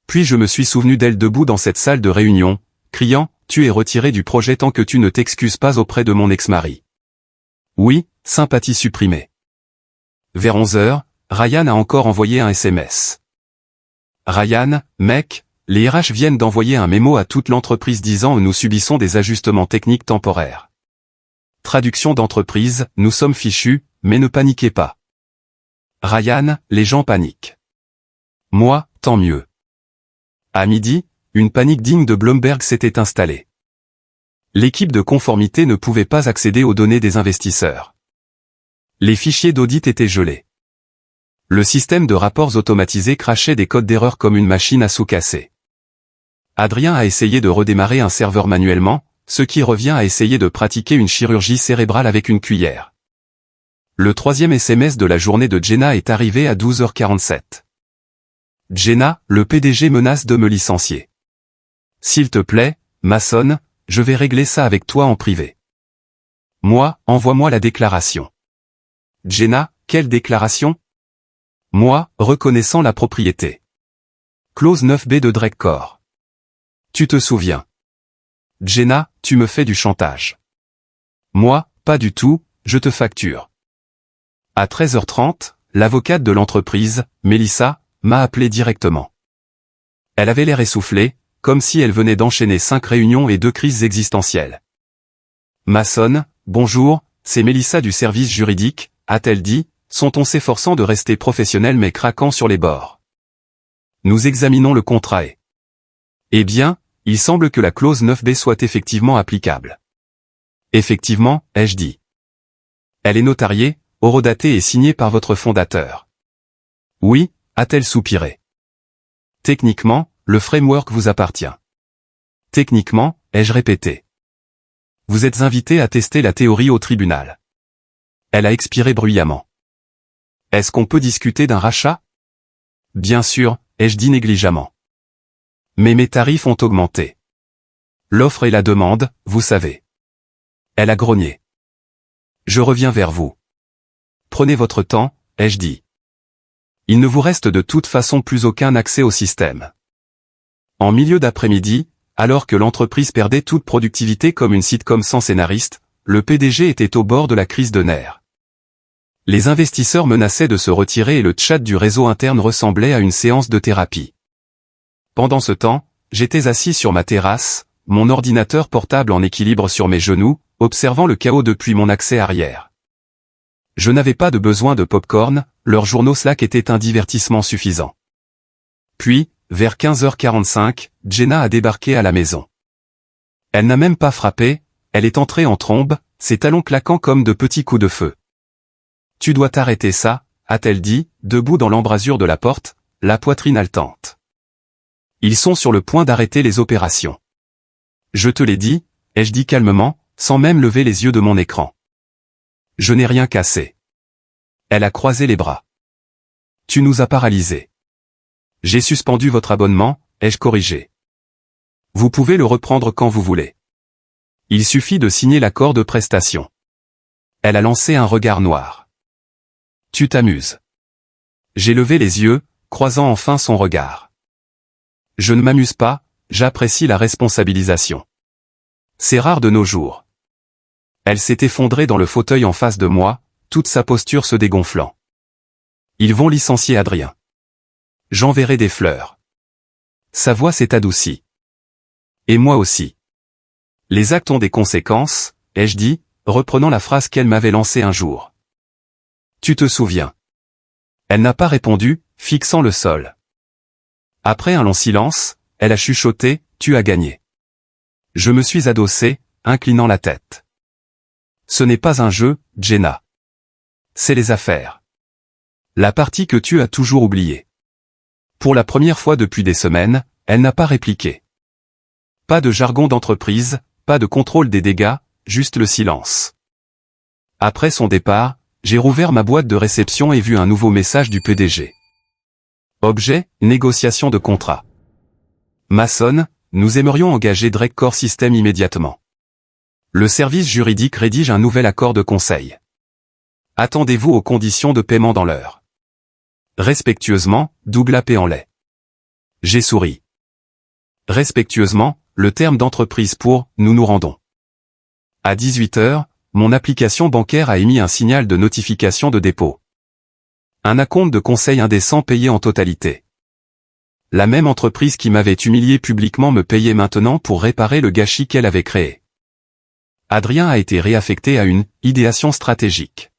Puis je me suis souvenu d'elle debout dans cette salle de réunion, criant « Tu es retiré du projet tant que tu ne t'excuses pas auprès de mon ex-mari. » Oui, sympathie supprimée. Vers 11 heures, Ryan a encore envoyé un SMS. Ryan, mec, les RH viennent d'envoyer un mémo à toute l'entreprise disant « Nous subissons des ajustements techniques temporaires. » Traduction d'entreprise, nous sommes fichus, mais ne paniquez pas. Ryan, les gens paniquent. Moi, tant mieux. À midi, une panique digne de Bloomberg s'était installée. L'équipe de conformité ne pouvait pas accéder aux données des investisseurs. Les fichiers d'audit étaient gelés. Le système de rapports automatisés crachait des codes d'erreur comme une machine à sous casser. Adrien a essayé de redémarrer un serveur manuellement, ce qui revient à essayer de pratiquer une chirurgie cérébrale avec une cuillère. Le troisième SMS de la journée de Jenna est arrivé à 12h47. Jenna, le PDG menace de me licencier. S'il te plaît, Mason, je vais régler ça avec toi en privé. Moi, envoie-moi la déclaration. Jenna, quelle déclaration? Moi, reconnaissant la propriété. Clause 9b de Drecor. Tu te souviens? Jenna, tu me fais du chantage. Moi, pas du tout, je te facture. À 13h30, l'avocate de l'entreprise, Melissa, m'a appelé directement. Elle avait l'air essoufflée, comme si elle venait d'enchaîner 5 réunions et 2 crises existentielles. Mason, bonjour, c'est Melissa du service juridique, a-t-elle dit, son ton s'efforçant de rester professionnel mais craquant sur les bords. Nous examinons le contrat et... Eh bien, il semble que la clause 9b soit effectivement applicable. Effectivement, ai-je dit. Elle est notariée, horodatée et signée par votre fondateur. Oui, a-t-elle soupiré. Techniquement, le framework vous appartient. Techniquement, ai-je répété. Vous êtes invité à tester la théorie au tribunal. Elle a expiré bruyamment. Est-ce qu'on peut discuter d'un rachat? Bien sûr, ai-je dit négligemment. Mais mes tarifs ont augmenté. L'offre et la demande, vous savez. Elle a grogné. Je reviens vers vous. Prenez votre temps, ai-je dit. Il ne vous reste de toute façon plus aucun accès au système. En milieu d'après-midi, alors que l'entreprise perdait toute productivité comme une sitcom sans scénariste, le PDG était au bord de la crise de nerfs. Les investisseurs menaçaient de se retirer et le chat du réseau interne ressemblait à une séance de thérapie. Pendant ce temps, j'étais assis sur ma terrasse, mon ordinateur portable en équilibre sur mes genoux, observant le chaos depuis mon accès arrière. Je n'avais pas de besoin de popcorn, leurs journaux Slack étaient un divertissement suffisant. Puis, vers 15h45, Jenna a débarqué à la maison. Elle n'a même pas frappé, elle est entrée en trombe, ses talons claquant comme de petits coups de feu. Tu dois t'arrêter ça, a-t-elle dit, debout dans l'embrasure de la porte, la poitrine haletante. Ils sont sur le point d'arrêter les opérations. Je te l'ai dit, ai-je dit calmement, sans même lever les yeux de mon écran. Je n'ai rien cassé. Elle a croisé les bras. Tu nous as paralysés. J'ai suspendu votre abonnement, ai-je corrigé. Vous pouvez le reprendre quand vous voulez. Il suffit de signer l'accord de prestation. Elle a lancé un regard noir. Tu t'amuses. J'ai levé les yeux, croisant enfin son regard. Je ne m'amuse pas, j'apprécie la responsabilisation. C'est rare de nos jours. Elle s'est effondrée dans le fauteuil en face de moi, toute sa posture se dégonflant. Ils vont licencier Adrien. J'enverrai des fleurs. Sa voix s'est adoucie. Et moi aussi. Les actes ont des conséquences, ai-je dit, reprenant la phrase qu'elle m'avait lancée un jour. Tu te souviens. Elle n'a pas répondu, fixant le sol. Après un long silence, elle a chuchoté, tu as gagné. Je me suis adossé, inclinant la tête. Ce n'est pas un jeu, Jenna. C'est les affaires. La partie que tu as toujours oubliée. Pour la première fois depuis des semaines, elle n'a pas répliqué. Pas de jargon d'entreprise, pas de contrôle des dégâts, juste le silence. Après son départ, j'ai rouvert ma boîte de réception et vu un nouveau message du PDG. Objet, négociation de contrat. Mason, nous aimerions engager Drake Core System immédiatement. Le service juridique rédige un nouvel accord de conseil. Attendez-vous aux conditions de paiement dans l'heure. Respectueusement, Douglas P. en lait. J'ai souri. Respectueusement, le terme d'entreprise pour « nous nous rendons ». À 18 h, mon application bancaire a émis un signal de notification de dépôt. Un acompte de conseil indécent payé en totalité. La même entreprise qui m'avait humilié publiquement me payait maintenant pour réparer le gâchis qu'elle avait créé. Adrien a été réaffecté à une « idéation stratégique ».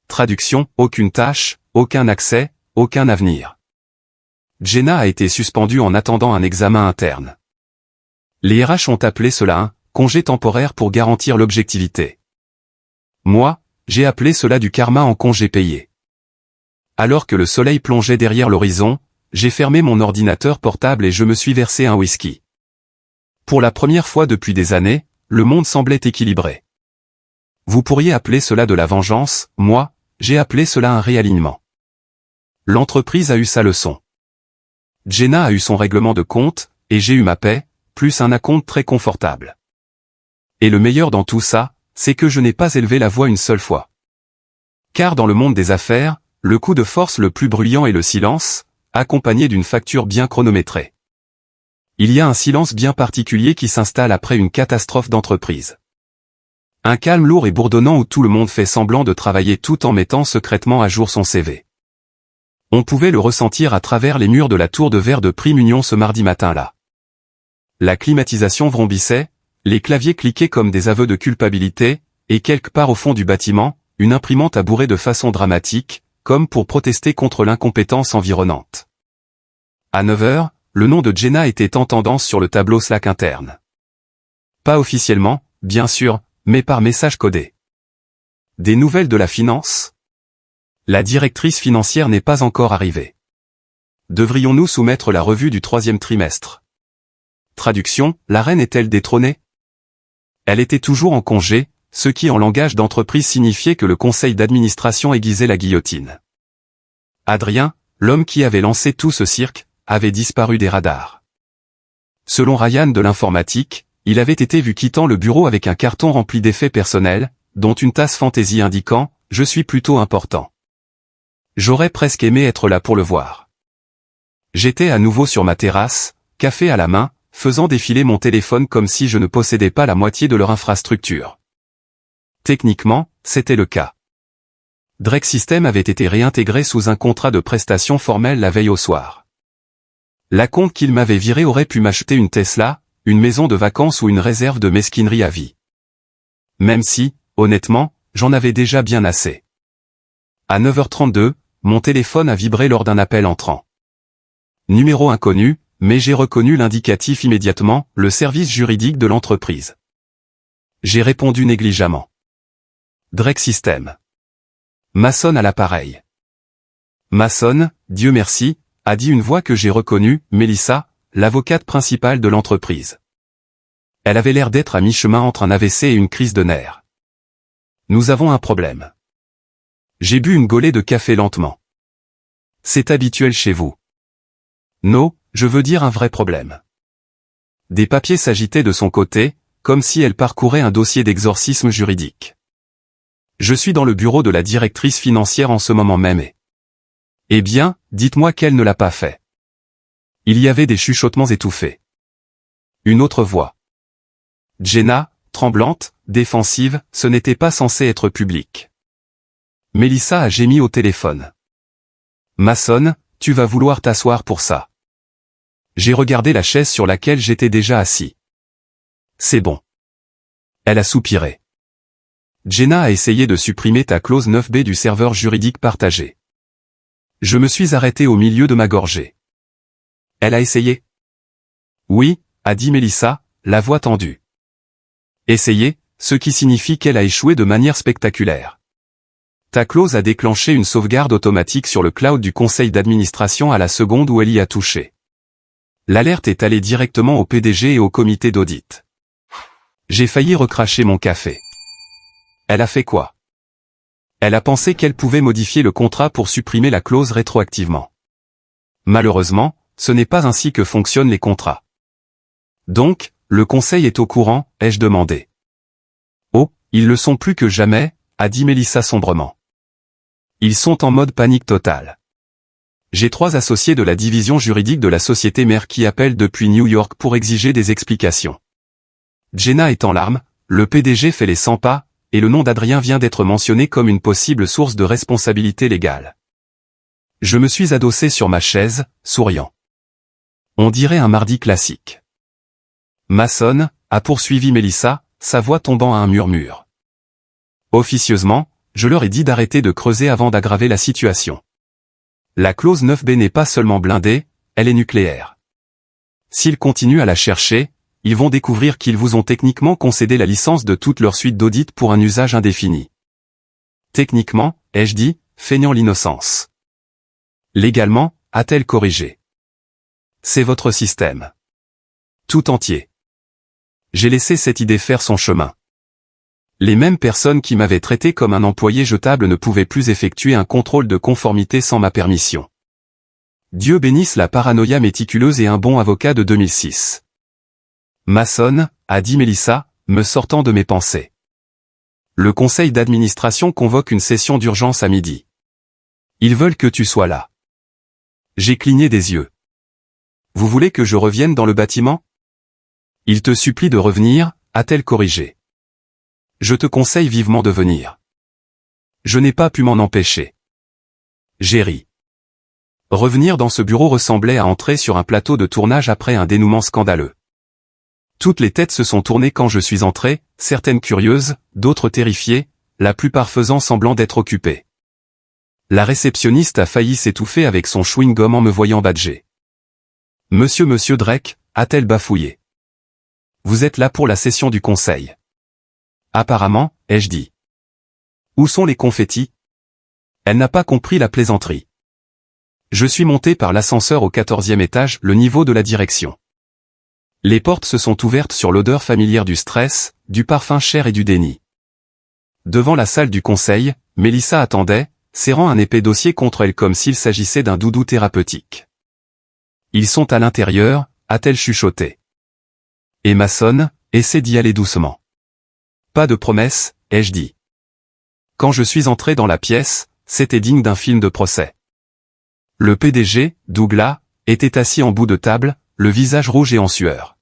Traduction, aucune tâche, aucun accès, aucun avenir. Jenna a été suspendue en attendant un examen interne. Les RH ont appelé cela un « congé temporaire pour garantir l'objectivité ». Moi, j'ai appelé cela du karma en congé payé. Alors que le soleil plongeait derrière l'horizon, j'ai fermé mon ordinateur portable et je me suis versé un whisky. Pour la première fois depuis des années, le monde semblait équilibré. Vous pourriez appeler cela de la vengeance, moi, j'ai appelé cela un réalignement. L'entreprise a eu sa leçon. Jenna a eu son règlement de compte, et j'ai eu ma paix, plus un acompte très confortable. Et le meilleur dans tout ça, c'est que je n'ai pas élevé la voix une seule fois. Car dans le monde des affaires, le coup de force le plus bruyant est le silence, accompagné d'une facture bien chronométrée. Il y a un silence bien particulier qui s'installe après une catastrophe d'entreprise. Un calme lourd et bourdonnant où tout le monde fait semblant de travailler tout en mettant secrètement à jour son CV. On pouvait le ressentir à travers les murs de la tour de verre de Prime Union ce mardi matin-là. La climatisation vrombissait, les claviers cliquaient comme des aveux de culpabilité, et quelque part au fond du bâtiment, une imprimante abourrait de façon dramatique, comme pour protester contre l'incompétence environnante. À 9 h, le nom de Jenna était en tendance sur le tableau Slack interne. Pas officiellement, bien sûr, mais par message codé. Des nouvelles de la finance ? La directrice financière n'est pas encore arrivée. Devrions-nous soumettre la revue du 3e trimestre ? Traduction, la reine est-elle détrônée ? Elle était toujours en congé, ce qui en langage d'entreprise signifiait que le conseil d'administration aiguisait la guillotine. Adrien, l'homme qui avait lancé tout ce cirque, avait disparu des radars. Selon Ryan de l'informatique, il avait été vu quittant le bureau avec un carton rempli d'effets personnels, dont une tasse fantaisie indiquant « Je suis plutôt important ». J'aurais presque aimé être là pour le voir. J'étais à nouveau sur ma terrasse, café à la main, faisant défiler mon téléphone comme si je ne possédais pas la moitié de leur infrastructure. Techniquement, c'était le cas. Drake System avait été réintégré sous un contrat de prestation formelle la veille au soir. L'acompte qu'il m'avait viré aurait pu m'acheter une Tesla, une maison de vacances ou une réserve de mesquinerie à vie. Même si, honnêtement, j'en avais déjà bien assez. À 9 h 32, mon téléphone a vibré lors d'un appel entrant. Numéro inconnu, mais j'ai reconnu l'indicatif immédiatement, le service juridique de l'entreprise. J'ai répondu négligemment. Drake System. Mason à l'appareil. Mason, Dieu merci, a dit une voix que j'ai reconnue, Mélissa, l'avocate principale de l'entreprise. Elle avait l'air d'être à mi-chemin entre un AVC et une crise de nerfs. Nous avons un problème. J'ai bu une golée de café lentement. C'est habituel chez vous. Non, je veux dire un vrai problème. Des papiers s'agitaient de son côté, comme si elle parcourait un dossier d'exorcisme juridique. Je suis dans le bureau de la directrice financière en ce moment même et... Eh bien, dites-moi qu'elle ne l'a pas fait. Il y avait des chuchotements étouffés. Une autre voix. Jenna, tremblante, défensive, ce n'était pas censé être public. Mélissa a gémi au téléphone. Mason, tu vas vouloir t'asseoir pour ça. J'ai regardé la chaise sur laquelle j'étais déjà assis. C'est bon. Elle a soupiré. Jenna a essayé de supprimer ta clause 9b du serveur juridique partagé. Je me suis arrêté au milieu de ma gorgée. Elle a essayé ? Oui, a dit Mélissa, la voix tendue. Essayé, ce qui signifie qu'elle a échoué de manière spectaculaire. Ta clause a déclenché une sauvegarde automatique sur le cloud du conseil d'administration à la seconde où elle y a touché. L'alerte est allée directement au PDG et au comité d'audit. J'ai failli recracher mon café. Elle a fait quoi? Elle a pensé qu'elle pouvait modifier le contrat pour supprimer la clause rétroactivement. Malheureusement, ce n'est pas ainsi que fonctionnent les contrats. Donc, le conseil est au courant, ai-je demandé. Oh, ils le sont plus que jamais, a dit Mélissa sombrement. Ils sont en mode panique totale. J'ai 3 associés de la division juridique de la société mère qui appellent depuis New York pour exiger des explications. Jenna est en larmes, le PDG fait les 100 pas, et le nom d'Adrien vient d'être mentionné comme une possible source de responsabilité légale. Je me suis adossé sur ma chaise, souriant. On dirait un mardi classique. Mason, a poursuivi Mélissa, sa voix tombant à un murmure. Officieusement, je leur ai dit d'arrêter de creuser avant d'aggraver la situation. La clause 9B n'est pas seulement blindée, elle est nucléaire. S'ils continuent à la chercher, ils vont découvrir qu'ils vous ont techniquement concédé la licence de toute leur suite d'audit pour un usage indéfini. Techniquement, ai-je dit, feignant l'innocence. Légalement, a-t-elle corrigé. C'est votre système. Tout entier. J'ai laissé cette idée faire son chemin. Les mêmes personnes qui m'avaient traité comme un employé jetable ne pouvaient plus effectuer un contrôle de conformité sans ma permission. Dieu bénisse la paranoïa méticuleuse et un bon avocat de 2006. Mason, a dit Mélissa, me sortant de mes pensées. Le conseil d'administration convoque une session d'urgence à midi. Ils veulent que tu sois là. J'ai cligné des yeux. Vous voulez que je revienne dans le bâtiment? Il te supplie de revenir, a-t-elle corrigé. Je te conseille vivement de venir. Je n'ai pas pu m'en empêcher. J'ai ri. Revenir dans ce bureau ressemblait à entrer sur un plateau de tournage après un dénouement scandaleux. Toutes les têtes se sont tournées quand je suis entré, certaines curieuses, d'autres terrifiées, la plupart faisant semblant d'être occupées. La réceptionniste a failli s'étouffer avec son chewing-gum en me voyant badger. Monsieur Drake, a-t-elle bafouillé. Vous êtes là pour la session du conseil. Apparemment, ai-je dit. Où sont les confettis? Elle n'a pas compris la plaisanterie. Je suis monté par l'ascenseur au 14e étage, le niveau de la direction. Les portes se sont ouvertes sur l'odeur familière du stress, du parfum cher et du déni. Devant la salle du conseil, Mélissa attendait, serrant un épais dossier contre elle comme s'il s'agissait d'un doudou thérapeutique. Ils sont à l'intérieur, a-t-elle chuchoté. Et Mason, essaie d'y aller doucement. Pas de promesse, ai-je dit. Quand je suis entré dans la pièce, c'était digne d'un film de procès. Le PDG, Douglas, était assis en bout de table, le visage rouge et en sueur.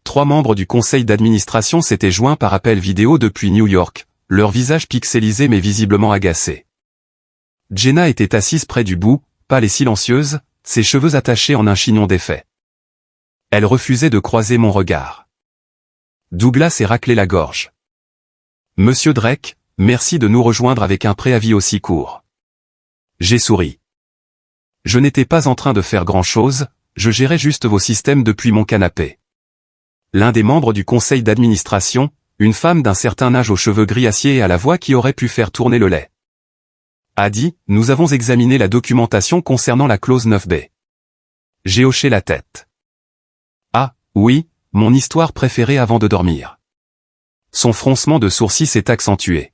3 membres du conseil d'administration s'étaient joints par appel vidéo depuis New York, leur visage pixelisé mais visiblement agacé. Jenna était assise près du bout, pâle et silencieuse, ses cheveux attachés en un chignon défait. Elle refusait de croiser mon regard. Douglas s'est raclé la gorge. Monsieur Drake, merci de nous rejoindre avec un préavis aussi court. J'ai souri. Je n'étais pas en train de faire grand-chose, je gérais juste vos systèmes depuis mon canapé. L'un des membres du conseil d'administration, une femme d'un certain âge aux cheveux gris acier et à la voix qui aurait pu faire tourner le lait, a dit, nous avons examiné la documentation concernant la clause 9B. J'ai hoché la tête. Ah, oui, mon histoire préférée avant de dormir. Son froncement de sourcils s'est accentué.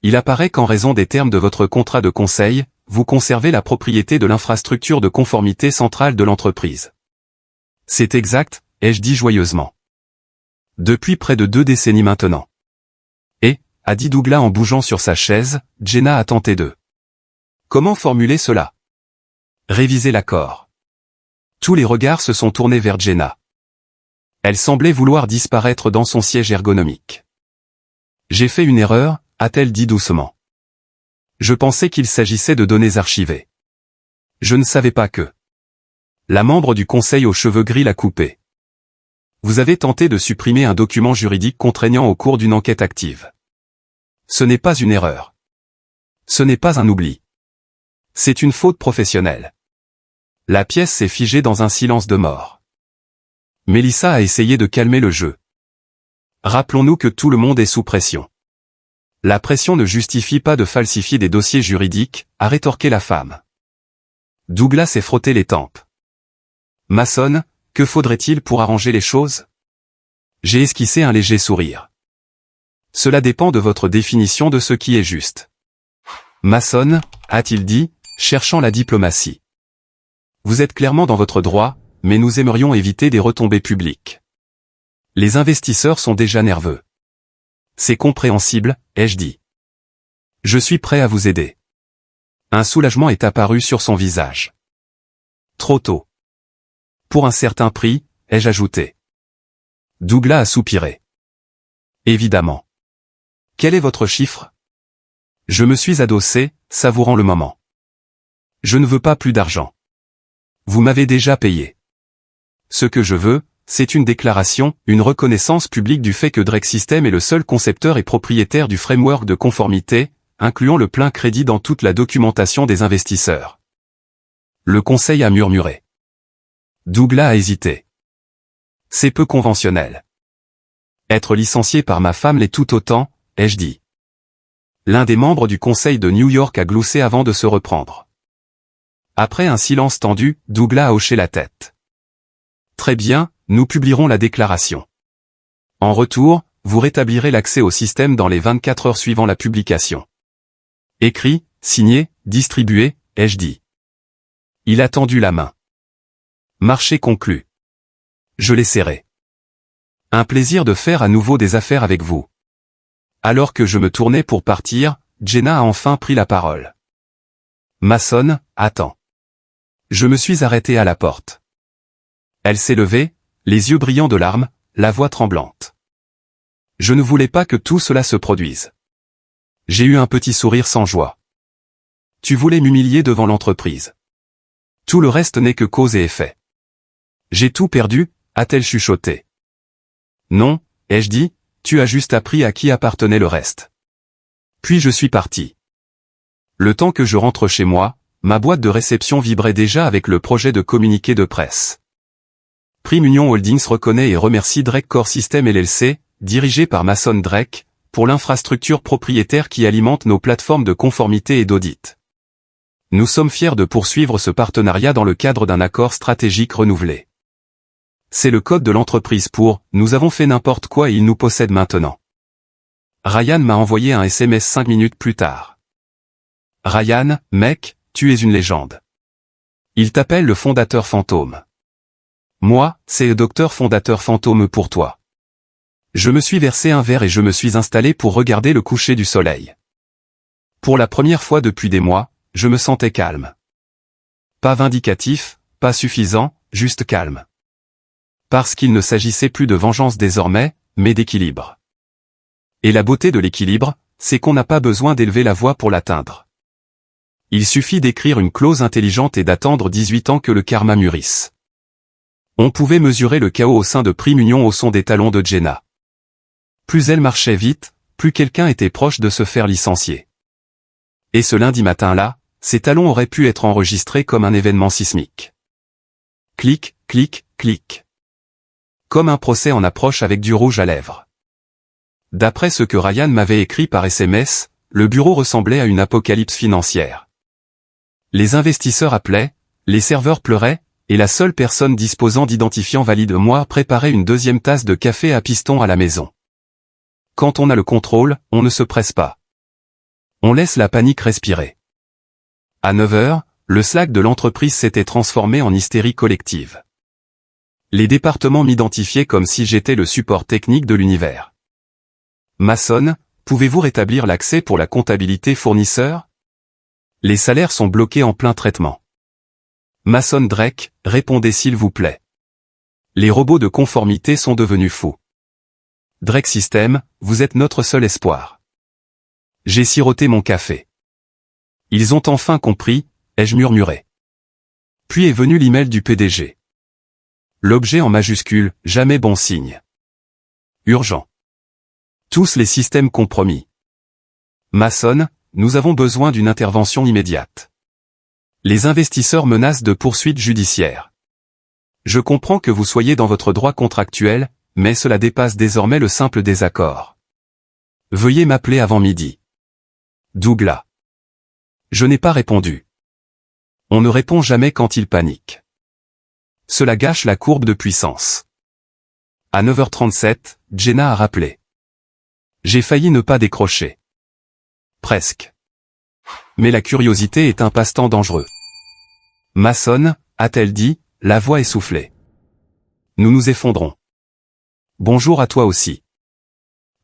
Il apparaît qu'en raison des termes de votre contrat de conseil, vous conservez la propriété de l'infrastructure de conformité centrale de l'entreprise. C'est exact, ai-je dit joyeusement. Depuis près de 2 décennies maintenant. Et, a dit Douglas en bougeant sur sa chaise, Jenna a tenté de. Comment formuler cela? Réviser l'accord. Tous les regards se sont tournés vers Jenna. Elle semblait vouloir disparaître dans son siège ergonomique. J'ai fait une erreur, a-t-elle dit doucement. Je pensais qu'il s'agissait de données archivées. Je ne savais pas que. La membre du conseil aux cheveux gris l'a coupé. Vous avez tenté de supprimer un document juridique contraignant au cours d'une enquête active. Ce n'est pas une erreur. Ce n'est pas un oubli. C'est une faute professionnelle. La pièce s'est figée dans un silence de mort. Mélissa a essayé de calmer le jeu. Rappelons-nous que tout le monde est sous pression. La pression ne justifie pas de falsifier des dossiers juridiques, a rétorqué la femme. Douglas s'est frotté les tempes. Mason, que faudrait-il pour arranger les choses? J'ai esquissé un léger sourire. Cela dépend de votre définition de ce qui est juste. Mason, a-t-il dit, cherchant la diplomatie. Vous êtes clairement dans votre droit, mais nous aimerions éviter des retombées publiques. Les investisseurs sont déjà nerveux. C'est compréhensible, ai-je dit. Je suis prêt à vous aider. Un soulagement est apparu sur son visage. Trop tôt. Pour un certain prix, ai-je ajouté. Douglas a soupiré. Évidemment. Quel est votre chiffre? Je me suis adossé, savourant le moment. Je ne veux pas plus d'argent. Vous m'avez déjà payé. Ce que je veux, c'est une déclaration, une reconnaissance publique du fait que Drake System est le seul concepteur et propriétaire du framework de conformité, incluant le plein crédit dans toute la documentation des investisseurs. Le conseil a murmuré. Douglas a hésité. C'est peu conventionnel. Être licencié par ma femme l'est tout autant, ai-je dit. L'un des membres du conseil de New York a gloussé avant de se reprendre. Après un silence tendu, Douglas a hoché la tête. Très bien, nous publierons la déclaration. En retour, vous rétablirez l'accès au système dans les 24 heures suivant la publication. Écrit, signé, distribué, ai-je dit. Il a tendu la main. Marché conclu. Je l'ai serré. Un plaisir de faire à nouveau des affaires avec vous. Alors que je me tournais pour partir, Jenna a enfin pris la parole. Mason, attends. Je me suis arrêté à la porte. Elle s'est levée, les yeux brillants de larmes, la voix tremblante. Je ne voulais pas que tout cela se produise. J'ai eu un petit sourire sans joie. Tu voulais m'humilier devant l'entreprise. Tout le reste n'est que cause et effet. J'ai tout perdu, a-t-elle chuchoté. Non, ai-je dit, tu as juste appris à qui appartenait le reste. Puis je suis parti. Le temps que je rentre chez moi, ma boîte de réception vibrait déjà avec le projet de communiqué de presse. Prime Union Holdings reconnaît et remercie Drake Core System LLC, dirigé par Mason Drake, pour l'infrastructure propriétaire qui alimente nos plateformes de conformité et d'audit. Nous sommes fiers de poursuivre ce partenariat dans le cadre d'un accord stratégique renouvelé. C'est le code de l'entreprise pour « Nous avons fait n'importe quoi et ils nous possèdent maintenant ». Ryan m'a envoyé un SMS 5 minutes plus tard. Ryan, mec, tu es une légende. Il t'appelle le fondateur fantôme. Moi, c'est le docteur fondateur fantôme pour toi. Je me suis versé un verre et je me suis installé pour regarder le coucher du soleil. Pour la première fois depuis des mois, je me sentais calme. Pas vindicatif, pas suffisant, juste calme. Parce qu'il ne s'agissait plus de vengeance désormais, mais d'équilibre. Et la beauté de l'équilibre, c'est qu'on n'a pas besoin d'élever la voix pour l'atteindre. Il suffit d'écrire une clause intelligente et d'attendre 18 ans que le karma mûrisse. On pouvait mesurer le chaos au sein de Prime Union au son des talons de Jenna. Plus elle marchait vite, plus quelqu'un était proche de se faire licencier. Et ce lundi matin-là, ces talons auraient pu être enregistrés comme un événement sismique. Clic, clic, clic. Comme un procès en approche avec du rouge à lèvres. D'après ce que Ryan m'avait écrit par SMS, le bureau ressemblait à une apocalypse financière. Les investisseurs appelaient, les serveurs pleuraient, et la seule personne disposant d'identifiant valide moi préparait une deuxième tasse de café à piston à la maison. Quand on a le contrôle, on ne se presse pas. On laisse la panique respirer. À 9 heures, le Slack de l'entreprise s'était transformé en hystérie collective. Les départements m'identifiaient comme si j'étais le support technique de l'univers. Mason, pouvez-vous rétablir l'accès pour la comptabilité fournisseur? Les salaires sont bloqués en plein traitement. Mason Drake, répondez s'il vous plaît. Les robots de conformité sont devenus fous. Drake System, vous êtes notre seul espoir. J'ai siroté mon café. Ils ont enfin compris, ai-je murmuré. Puis est venu l'email du PDG. L'objet en majuscule, jamais bon signe. Urgent. Tous les systèmes compromis. Mason, nous avons besoin d'une intervention immédiate. Les investisseurs menacent de poursuites judiciaires. Je comprends que vous soyez dans votre droit contractuel, mais cela dépasse désormais le simple désaccord. Veuillez m'appeler avant midi. Douglas. Je n'ai pas répondu. On ne répond jamais quand il panique. Cela gâche la courbe de puissance. À 9h37, Jenna a rappelé. J'ai failli ne pas décrocher. Presque. Mais la curiosité est un passe-temps dangereux. Mason, a-t-elle dit, la voix essoufflée. Nous nous effondrons. Bonjour à toi aussi.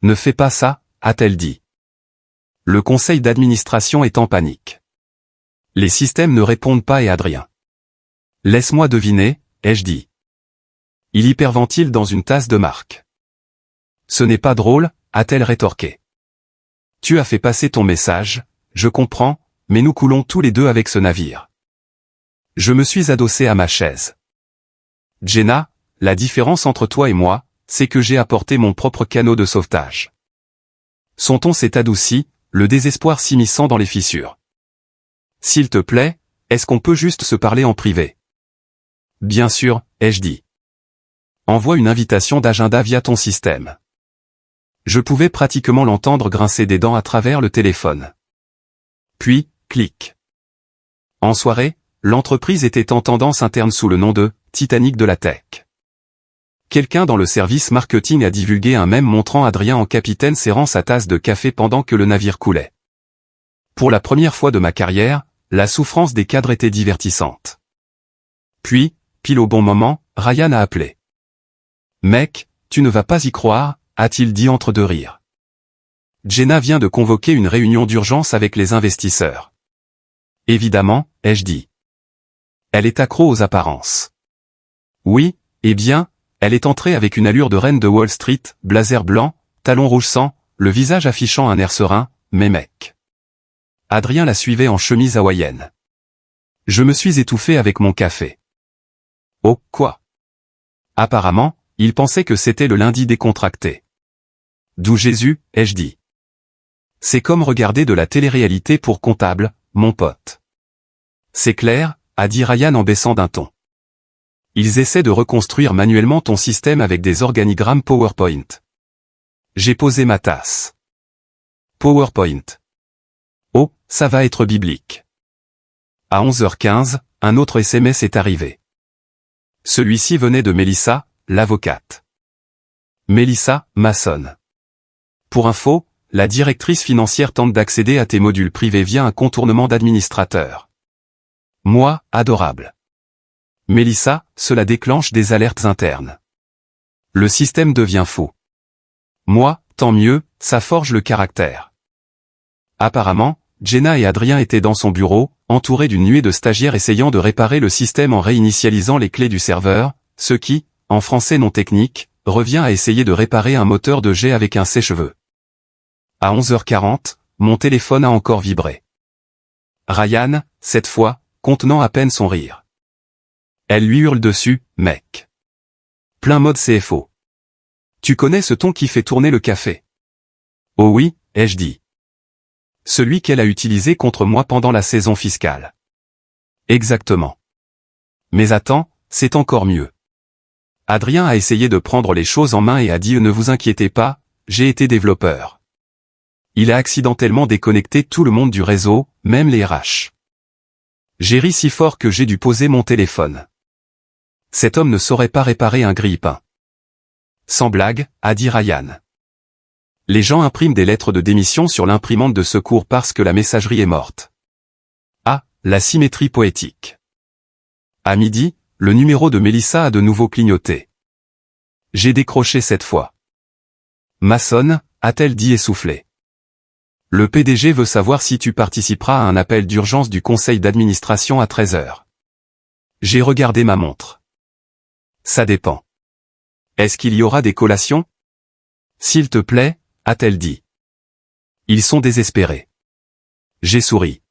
Ne fais pas ça, a-t-elle dit. Le conseil d'administration est en panique. Les systèmes ne répondent pas et Adrien. Laisse-moi deviner, ai-je dit. Il hyperventile dans une tasse de marque. Ce n'est pas drôle, a-t-elle rétorqué. Tu as fait passer ton message, je comprends, mais nous coulons tous les deux avec ce navire. Je me suis adossé à ma chaise. Jenna, la différence entre toi et moi, c'est que j'ai apporté mon propre canot de sauvetage. Son ton s'est adouci, le désespoir s'immisçant dans les fissures. S'il te plaît, est-ce qu'on peut juste se parler en privé? Bien sûr, ai-je dit. Envoie une invitation d'agenda via ton système. Je pouvais pratiquement l'entendre grincer des dents à travers le téléphone. Puis, clic. En soirée, l'entreprise était en tendance interne sous le nom de « Titanic de la tech ». Quelqu'un dans le service marketing a divulgué un mème montrant Adrien en capitaine serrant sa tasse de café pendant que le navire coulait. Pour la première fois de ma carrière, la souffrance des cadres était divertissante. Puis, pile au bon moment, Ryan a appelé. « Mec, tu ne vas pas y croire », a-t-il dit entre deux rires. Jenna vient de convoquer une réunion d'urgence avec les investisseurs. Évidemment, ai-je dit. Elle est accro aux apparences. Oui, eh bien, elle est entrée avec une allure de reine de Wall Street, blazer blanc, talons rouge sang, le visage affichant un air serein, mais mec. Adrien la suivait en chemise hawaïenne. Je me suis étouffé avec mon café. Oh, quoi? Apparemment, il pensait que c'était le lundi décontracté. D'où Jésus, ai-je dit. C'est comme regarder de la télé-réalité pour comptable, mon pote. C'est clair, a dit Ryan en baissant d'un ton. Ils essaient de reconstruire manuellement ton système avec des organigrammes PowerPoint. J'ai posé ma tasse. PowerPoint. Oh, ça va être biblique. À 11h15, un autre SMS est arrivé. Celui-ci venait de Mélissa, l'avocate. Mélissa, Mason. Pour info, la directrice financière tente d'accéder à tes modules privés via un contournement d'administrateur. Moi, adorable. Mélissa, cela déclenche des alertes internes. Le système devient fou. Moi, tant mieux, ça forge le caractère. Apparemment, Jenna et Adrien étaient dans son bureau, entourés d'une nuée de stagiaires essayant de réparer le système en réinitialisant les clés du serveur, ce qui, en français non technique, revient à essayer de réparer un moteur de jet avec un sèche-cheveux. À 11h40, mon téléphone a encore vibré. Ryan, cette fois, contenant à peine son rire. Elle lui hurle dessus, mec. Plein mode CFO. Tu connais ce ton qui fait tourner le café? Oh oui, ai-je dit. Celui qu'elle a utilisé contre moi pendant la saison fiscale. Exactement. Mais attends, c'est encore mieux. Adrien a essayé de prendre les choses en main et a dit « Ne vous inquiétez pas, j'ai été développeur ». Il a accidentellement déconnecté tout le monde du réseau, même les RH. J'ai ri si fort que j'ai dû poser mon téléphone. Cet homme ne saurait pas réparer un grille-pain. Sans blague, a dit Ryan. Les gens impriment des lettres de démission sur l'imprimante de secours parce que la messagerie est morte. Ah, la symétrie poétique. À midi, le numéro de Mélissa a de nouveau clignoté. J'ai décroché cette fois. Mason, a-t-elle dit essoufflée. Le PDG veut savoir si tu participeras à un appel d'urgence du conseil d'administration à 13h. J'ai regardé ma montre. Ça dépend. Est-ce qu'il y aura des collations? S'il te plaît, a-t-elle dit. Ils sont désespérés. J'ai souri.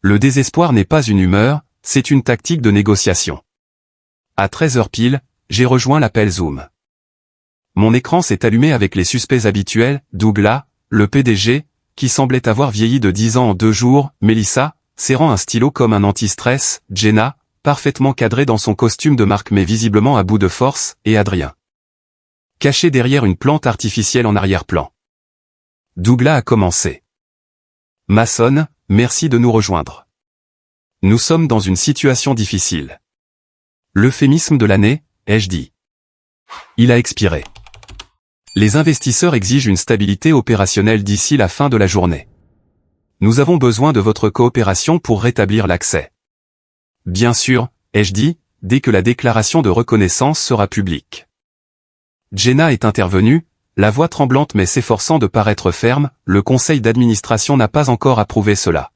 Le désespoir n'est pas une humeur, c'est une tactique de négociation. À 13h pile, j'ai rejoint l'appel Zoom. Mon écran s'est allumé avec les suspects habituels, Douglas, le PDG, qui semblait avoir vieilli de 10 ans en 2 jours, Mélissa, serrant un stylo comme un anti-stress, Jenna, parfaitement cadrée dans son costume de marque mais visiblement à bout de force, et Adrien. Caché derrière une plante artificielle en arrière-plan. Douglas a commencé. Mason, merci de nous rejoindre. Nous sommes dans une situation difficile. L'euphémisme de l'année, ai-je dit. Il a expiré. Les investisseurs exigent une stabilité opérationnelle d'ici la fin de la journée. Nous avons besoin de votre coopération pour rétablir l'accès. Bien sûr, ai-je dit, dès que la déclaration de reconnaissance sera publique. Jenna est intervenue, la voix tremblante mais s'efforçant de paraître ferme, le conseil d'administration n'a pas encore approuvé cela.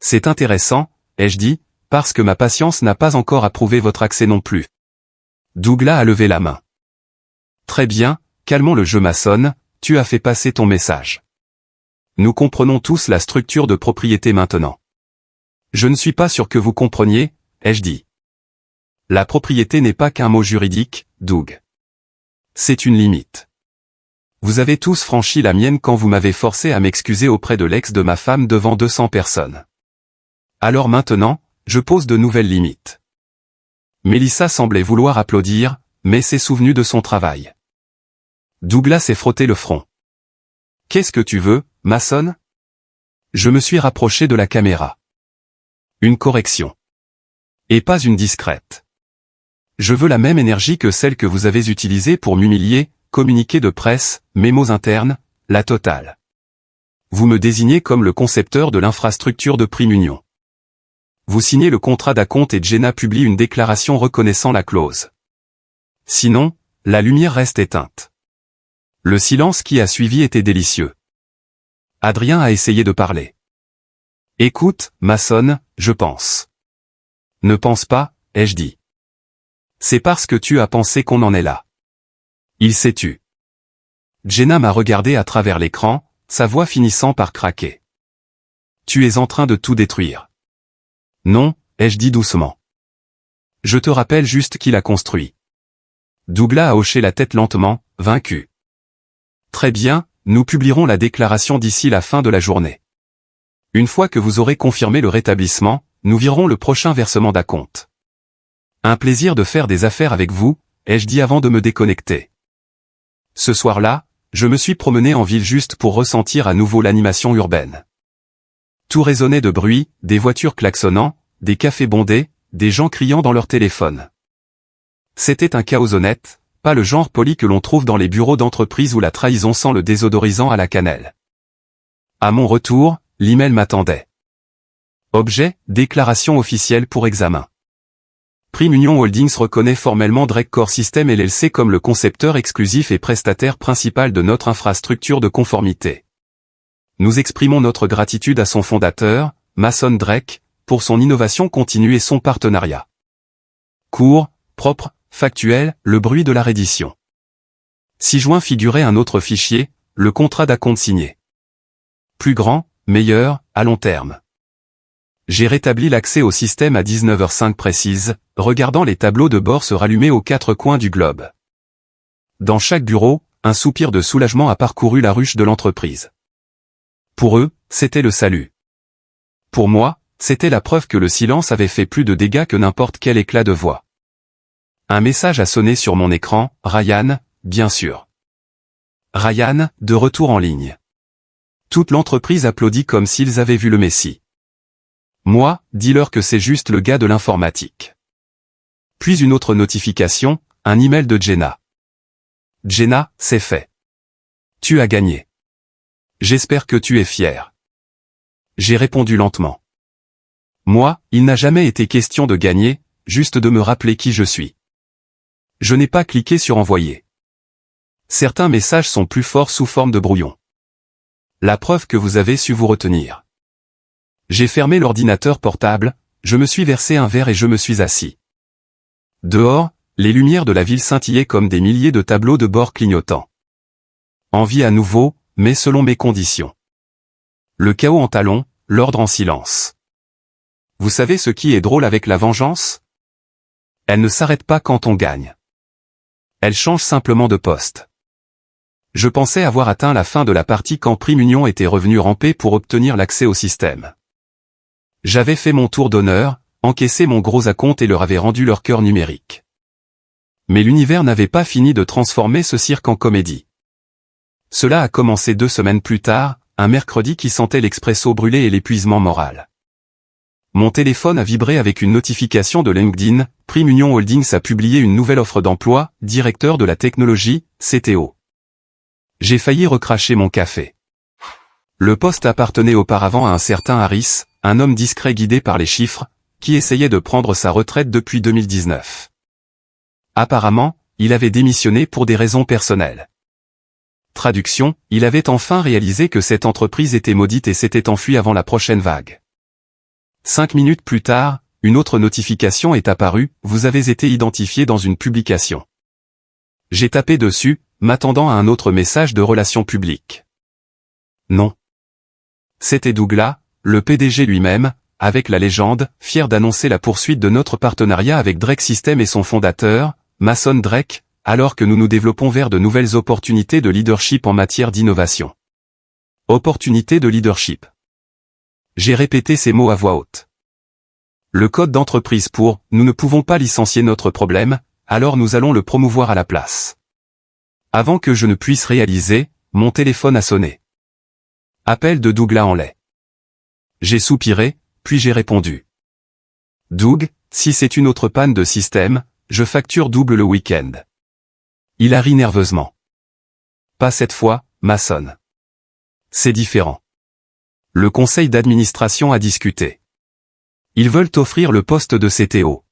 C'est intéressant, ai-je dit, parce que ma patience n'a pas encore approuvé votre accès non plus. Douglas a levé la main. Très bien, calmons le jeu Mason, tu as fait passer ton message. Nous comprenons tous la structure de propriété maintenant. Je ne suis pas sûr que vous compreniez, ai-je dit. La propriété n'est pas qu'un mot juridique, Doug. C'est une limite. Vous avez tous franchi la mienne quand vous m'avez forcé à m'excuser auprès de l'ex de ma femme devant 200 personnes. Alors maintenant, je pose de nouvelles limites. Melissa semblait vouloir applaudir, mais s'est souvenue de son travail. Douglas s'est frotté le front. Qu'est-ce que tu veux, Mason? Je me suis rapproché de la caméra. Une correction. Et pas une discrète. Je veux la même énergie que celle que vous avez utilisée pour m'humilier, communiqué de presse, mémos internes, la totale. Vous me désignez comme le concepteur de l'infrastructure de Prime Union. Vous signez le contrat d'acompte et Jenna publie une déclaration reconnaissant la clause. Sinon, la lumière reste éteinte. Le silence qui a suivi était délicieux. Adrien a essayé de parler. Écoute, Mason, je pense. Ne pense pas, ai-je dit. C'est parce que tu as pensé qu'on en est là. Il s'est tu. Jenna m'a regardé à travers l'écran, sa voix finissant par craquer. Tu es en train de tout détruire. Non, ai-je dit doucement. Je te rappelle juste qui l'a construit. Douglas a hoché la tête lentement, vaincu. Très bien, nous publierons la déclaration d'ici la fin de la journée. Une fois que vous aurez confirmé le rétablissement, nous virons le prochain versement d'acompte. Un plaisir de faire des affaires avec vous, ai-je dit avant de me déconnecter. Ce soir-là, je me suis promené en ville juste pour ressentir à nouveau l'animation urbaine. Tout résonnait de bruit, des voitures klaxonnant, des cafés bondés, des gens criant dans leur téléphone. C'était un chaos honnête, pas le genre poli que l'on trouve dans les bureaux d'entreprise où la trahison sent le désodorisant à la cannelle. À mon retour, l'email m'attendait. Objet, déclaration officielle pour examen. Prime Union Holdings reconnaît formellement Drake Core System LLC comme le concepteur exclusif et prestataire principal de notre infrastructure de conformité. Nous exprimons notre gratitude à son fondateur, Mason Drake, pour son innovation continue et son partenariat. Court, propre, factuel, le bruit de la reddition. 6 juin figurait un autre fichier, le contrat d'acompte signé. Plus grand, meilleur, à long terme. J'ai rétabli l'accès au système à 19h05 précise, regardant les tableaux de bord se rallumer aux 4 coins du globe. Dans chaque bureau, un soupir de soulagement a parcouru la ruche de l'entreprise. Pour eux, c'était le salut. Pour moi, c'était la preuve que le silence avait fait plus de dégâts que n'importe quel éclat de voix. Un message a sonné sur mon écran, Ryan, bien sûr. Ryan, de retour en ligne. Toute l'entreprise applaudit comme s'ils avaient vu le Messie. Moi, dis-leur que c'est juste le gars de l'informatique. Puis une autre notification, un email de Jenna. Jenna, c'est fait. Tu as gagné. J'espère que tu es fier. J'ai répondu lentement. Moi, il n'a jamais été question de gagner, juste de me rappeler qui je suis. Je n'ai pas cliqué sur envoyer. Certains messages sont plus forts sous forme de brouillon. La preuve que vous avez su vous retenir. J'ai fermé l'ordinateur portable, je me suis versé un verre et je me suis assis. Dehors, les lumières de la ville scintillaient comme des milliers de tableaux de bord clignotants. Envie à nouveau, mais selon mes conditions. Le chaos en talons, l'ordre en silence. Vous savez ce qui est drôle avec la vengeance? Elle ne s'arrête pas quand on gagne. Elle change simplement de poste. Je pensais avoir atteint la fin de la partie quand Prime Union était revenu ramper pour obtenir l'accès au système. J'avais fait mon tour d'honneur, encaissé mon gros acompte et leur avais rendu leur cœur numérique. Mais l'univers n'avait pas fini de transformer ce cirque en comédie. Cela a commencé 2 semaines plus tard, un mercredi qui sentait l'expresso brûlé et l'épuisement moral. Mon téléphone a vibré avec une notification de LinkedIn. Prime Union Holdings a publié une nouvelle offre d'emploi, directeur de la technologie, CTO. J'ai failli recracher mon café. Le poste appartenait auparavant à un certain Harris, un homme discret guidé par les chiffres, qui essayait de prendre sa retraite depuis 2019. Apparemment, il avait démissionné pour des raisons personnelles. Traduction, il avait enfin réalisé que cette entreprise était maudite et s'était enfui avant la prochaine vague. 5 minutes plus tard, une autre notification est apparue, vous avez été identifié dans une publication. J'ai tapé dessus, m'attendant à un autre message de relations publiques. Non. C'était Douglas, le PDG lui-même, avec la légende, fier d'annoncer la poursuite de notre partenariat avec Drake Systems et son fondateur, Mason Drake, alors que nous nous développons vers de nouvelles opportunités de leadership en matière d'innovation. Opportunités de leadership. J'ai répété ces mots à voix haute. Le code d'entreprise pour « Nous ne pouvons pas licencier notre problème, alors nous allons le promouvoir à la place ». Avant que je ne puisse réaliser, mon téléphone a sonné. Appel de Douglas en lait. J'ai soupiré, puis j'ai répondu. Doug, si c'est une autre panne de système, je facture double le week-end. Il a ri nerveusement. Pas cette fois, Mason. C'est différent. Le conseil d'administration a discuté. Ils veulent offrir le poste de CTO.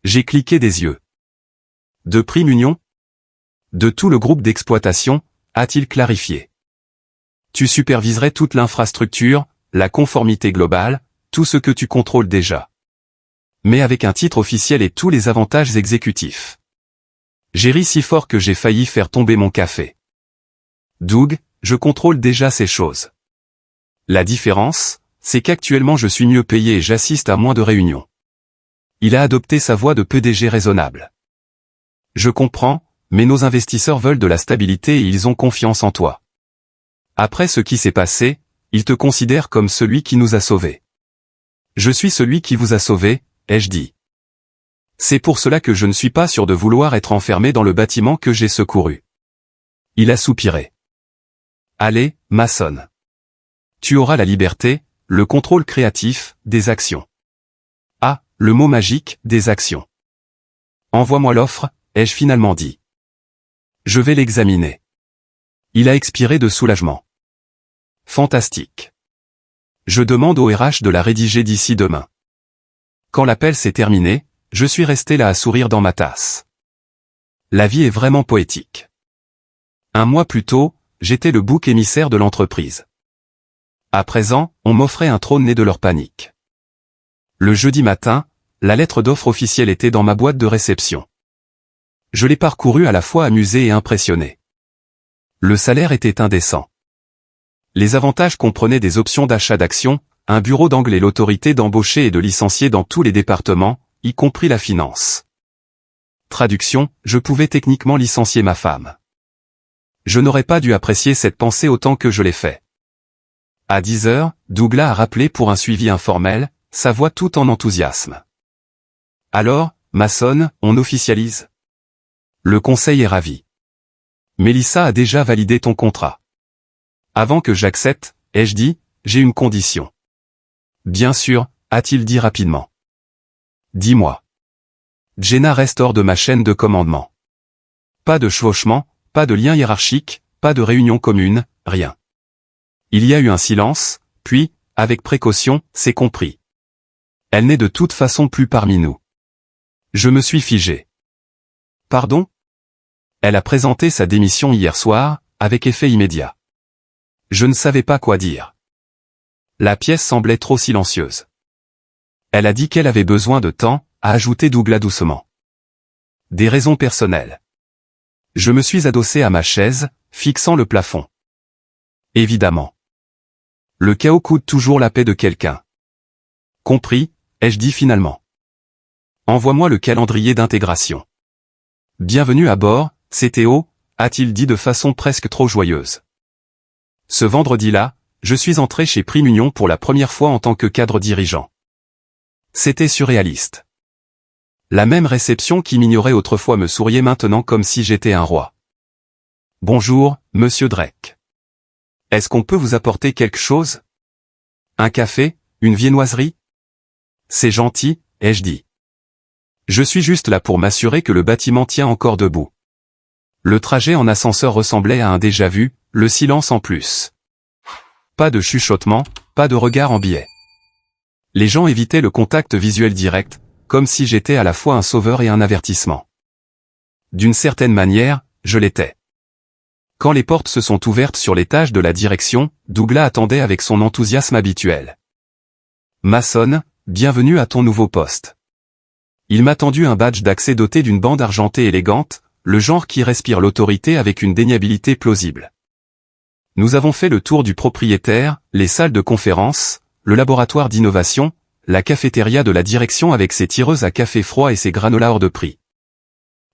J'ai cliqué des yeux. De Prime Union? De tout le groupe d'exploitation, a-t-il clarifié. Tu superviserais toute l'infrastructure, la conformité globale, tout ce que tu contrôles déjà. Mais avec un titre officiel et tous les avantages exécutifs. J'ai ri si fort que j'ai failli faire tomber mon café. Doug, je contrôle déjà ces choses. La différence, c'est qu'actuellement je suis mieux payé et j'assiste à moins de réunions. Il a adopté sa voix de PDG raisonnable. Je comprends, mais nos investisseurs veulent de la stabilité et ils ont confiance en toi. Après ce qui s'est passé, ils te considèrent comme celui qui nous a sauvés. Je suis celui qui vous a sauvés, ai-je dit. C'est pour cela que je ne suis pas sûr de vouloir être enfermé dans le bâtiment que j'ai secouru. Il a soupiré. Allez, Mason. Tu auras la liberté, le contrôle créatif, des actions. Ah, le mot magique, des actions. Envoie-moi l'offre, ai-je finalement dit. Je vais l'examiner. Il a expiré de soulagement. Fantastique. Je demande au RH de la rédiger d'ici demain. Quand l'appel s'est terminé, je suis resté là à sourire dans ma tasse. La vie est vraiment poétique. Un mois plus tôt, j'étais le bouc émissaire de l'entreprise. À présent, on m'offrait un trône né de leur panique. Le jeudi matin, la lettre d'offre officielle était dans ma boîte de réception. Je l'ai parcourue à la fois amusé et impressionné. Le salaire était indécent. Les avantages comprenaient des options d'achat d'actions, un bureau d'angle et l'autorité d'embaucher et de licencier dans tous les départements, y compris la finance. Traduction, je pouvais techniquement licencier ma femme. Je n'aurais pas dû apprécier cette pensée autant que je l'ai fait. À 10 heures, Douglas a rappelé pour un suivi informel, sa voix tout en enthousiasme. Alors, Mason, on officialise? Le conseil est ravi. Mélissa a déjà validé ton contrat. Avant que j'accepte, ai-je dit, j'ai une condition. Bien sûr, a-t-il dit rapidement. Dis-moi. Jenna reste hors de ma chaîne de commandement. Pas de chevauchement, pas de lien hiérarchique, pas de réunion commune, rien. Il y a eu un silence, puis, avec précaution, c'est compris. Elle n'est de toute façon plus parmi nous. Je me suis figé. Pardon? Elle a présenté sa démission hier soir, avec effet immédiat. Je ne savais pas quoi dire. La pièce semblait trop silencieuse. Elle a dit qu'elle avait besoin de temps, a ajouté Douglas doucement. Des raisons personnelles. Je me suis adossé à ma chaise, fixant le plafond. Évidemment. Le chaos coûte toujours la paix de quelqu'un. Compris, ai-je dit finalement. Envoie-moi le calendrier d'intégration. Bienvenue à bord, CTO, a-t-il dit de façon presque trop joyeuse. Ce vendredi-là, je suis entré chez Prime Union pour la première fois en tant que cadre dirigeant. C'était surréaliste. La même réception qui m'ignorait autrefois me souriait maintenant comme si j'étais un roi. Bonjour, monsieur Drake. Est-ce qu'on peut vous apporter quelque chose? Un café, une viennoiserie? C'est gentil, ai-je dit. Je suis juste là pour m'assurer que le bâtiment tient encore debout. Le trajet en ascenseur ressemblait à un déjà-vu, le silence en plus. Pas de chuchotement, pas de regard en biais. Les gens évitaient le contact visuel direct, comme si j'étais à la fois un sauveur et un avertissement. D'une certaine manière, je l'étais. Quand les portes se sont ouvertes sur l'étage de la direction, Douglas attendait avec son enthousiasme habituel. Mason, bienvenue à ton nouveau poste. Il m'a tendu un badge d'accès doté d'une bande argentée élégante, le genre qui respire l'autorité avec une déniabilité plausible. Nous avons fait le tour du propriétaire, les salles de conférence, le laboratoire d'innovation, la cafétéria de la direction avec ses tireuses à café froid et ses granolas hors de prix.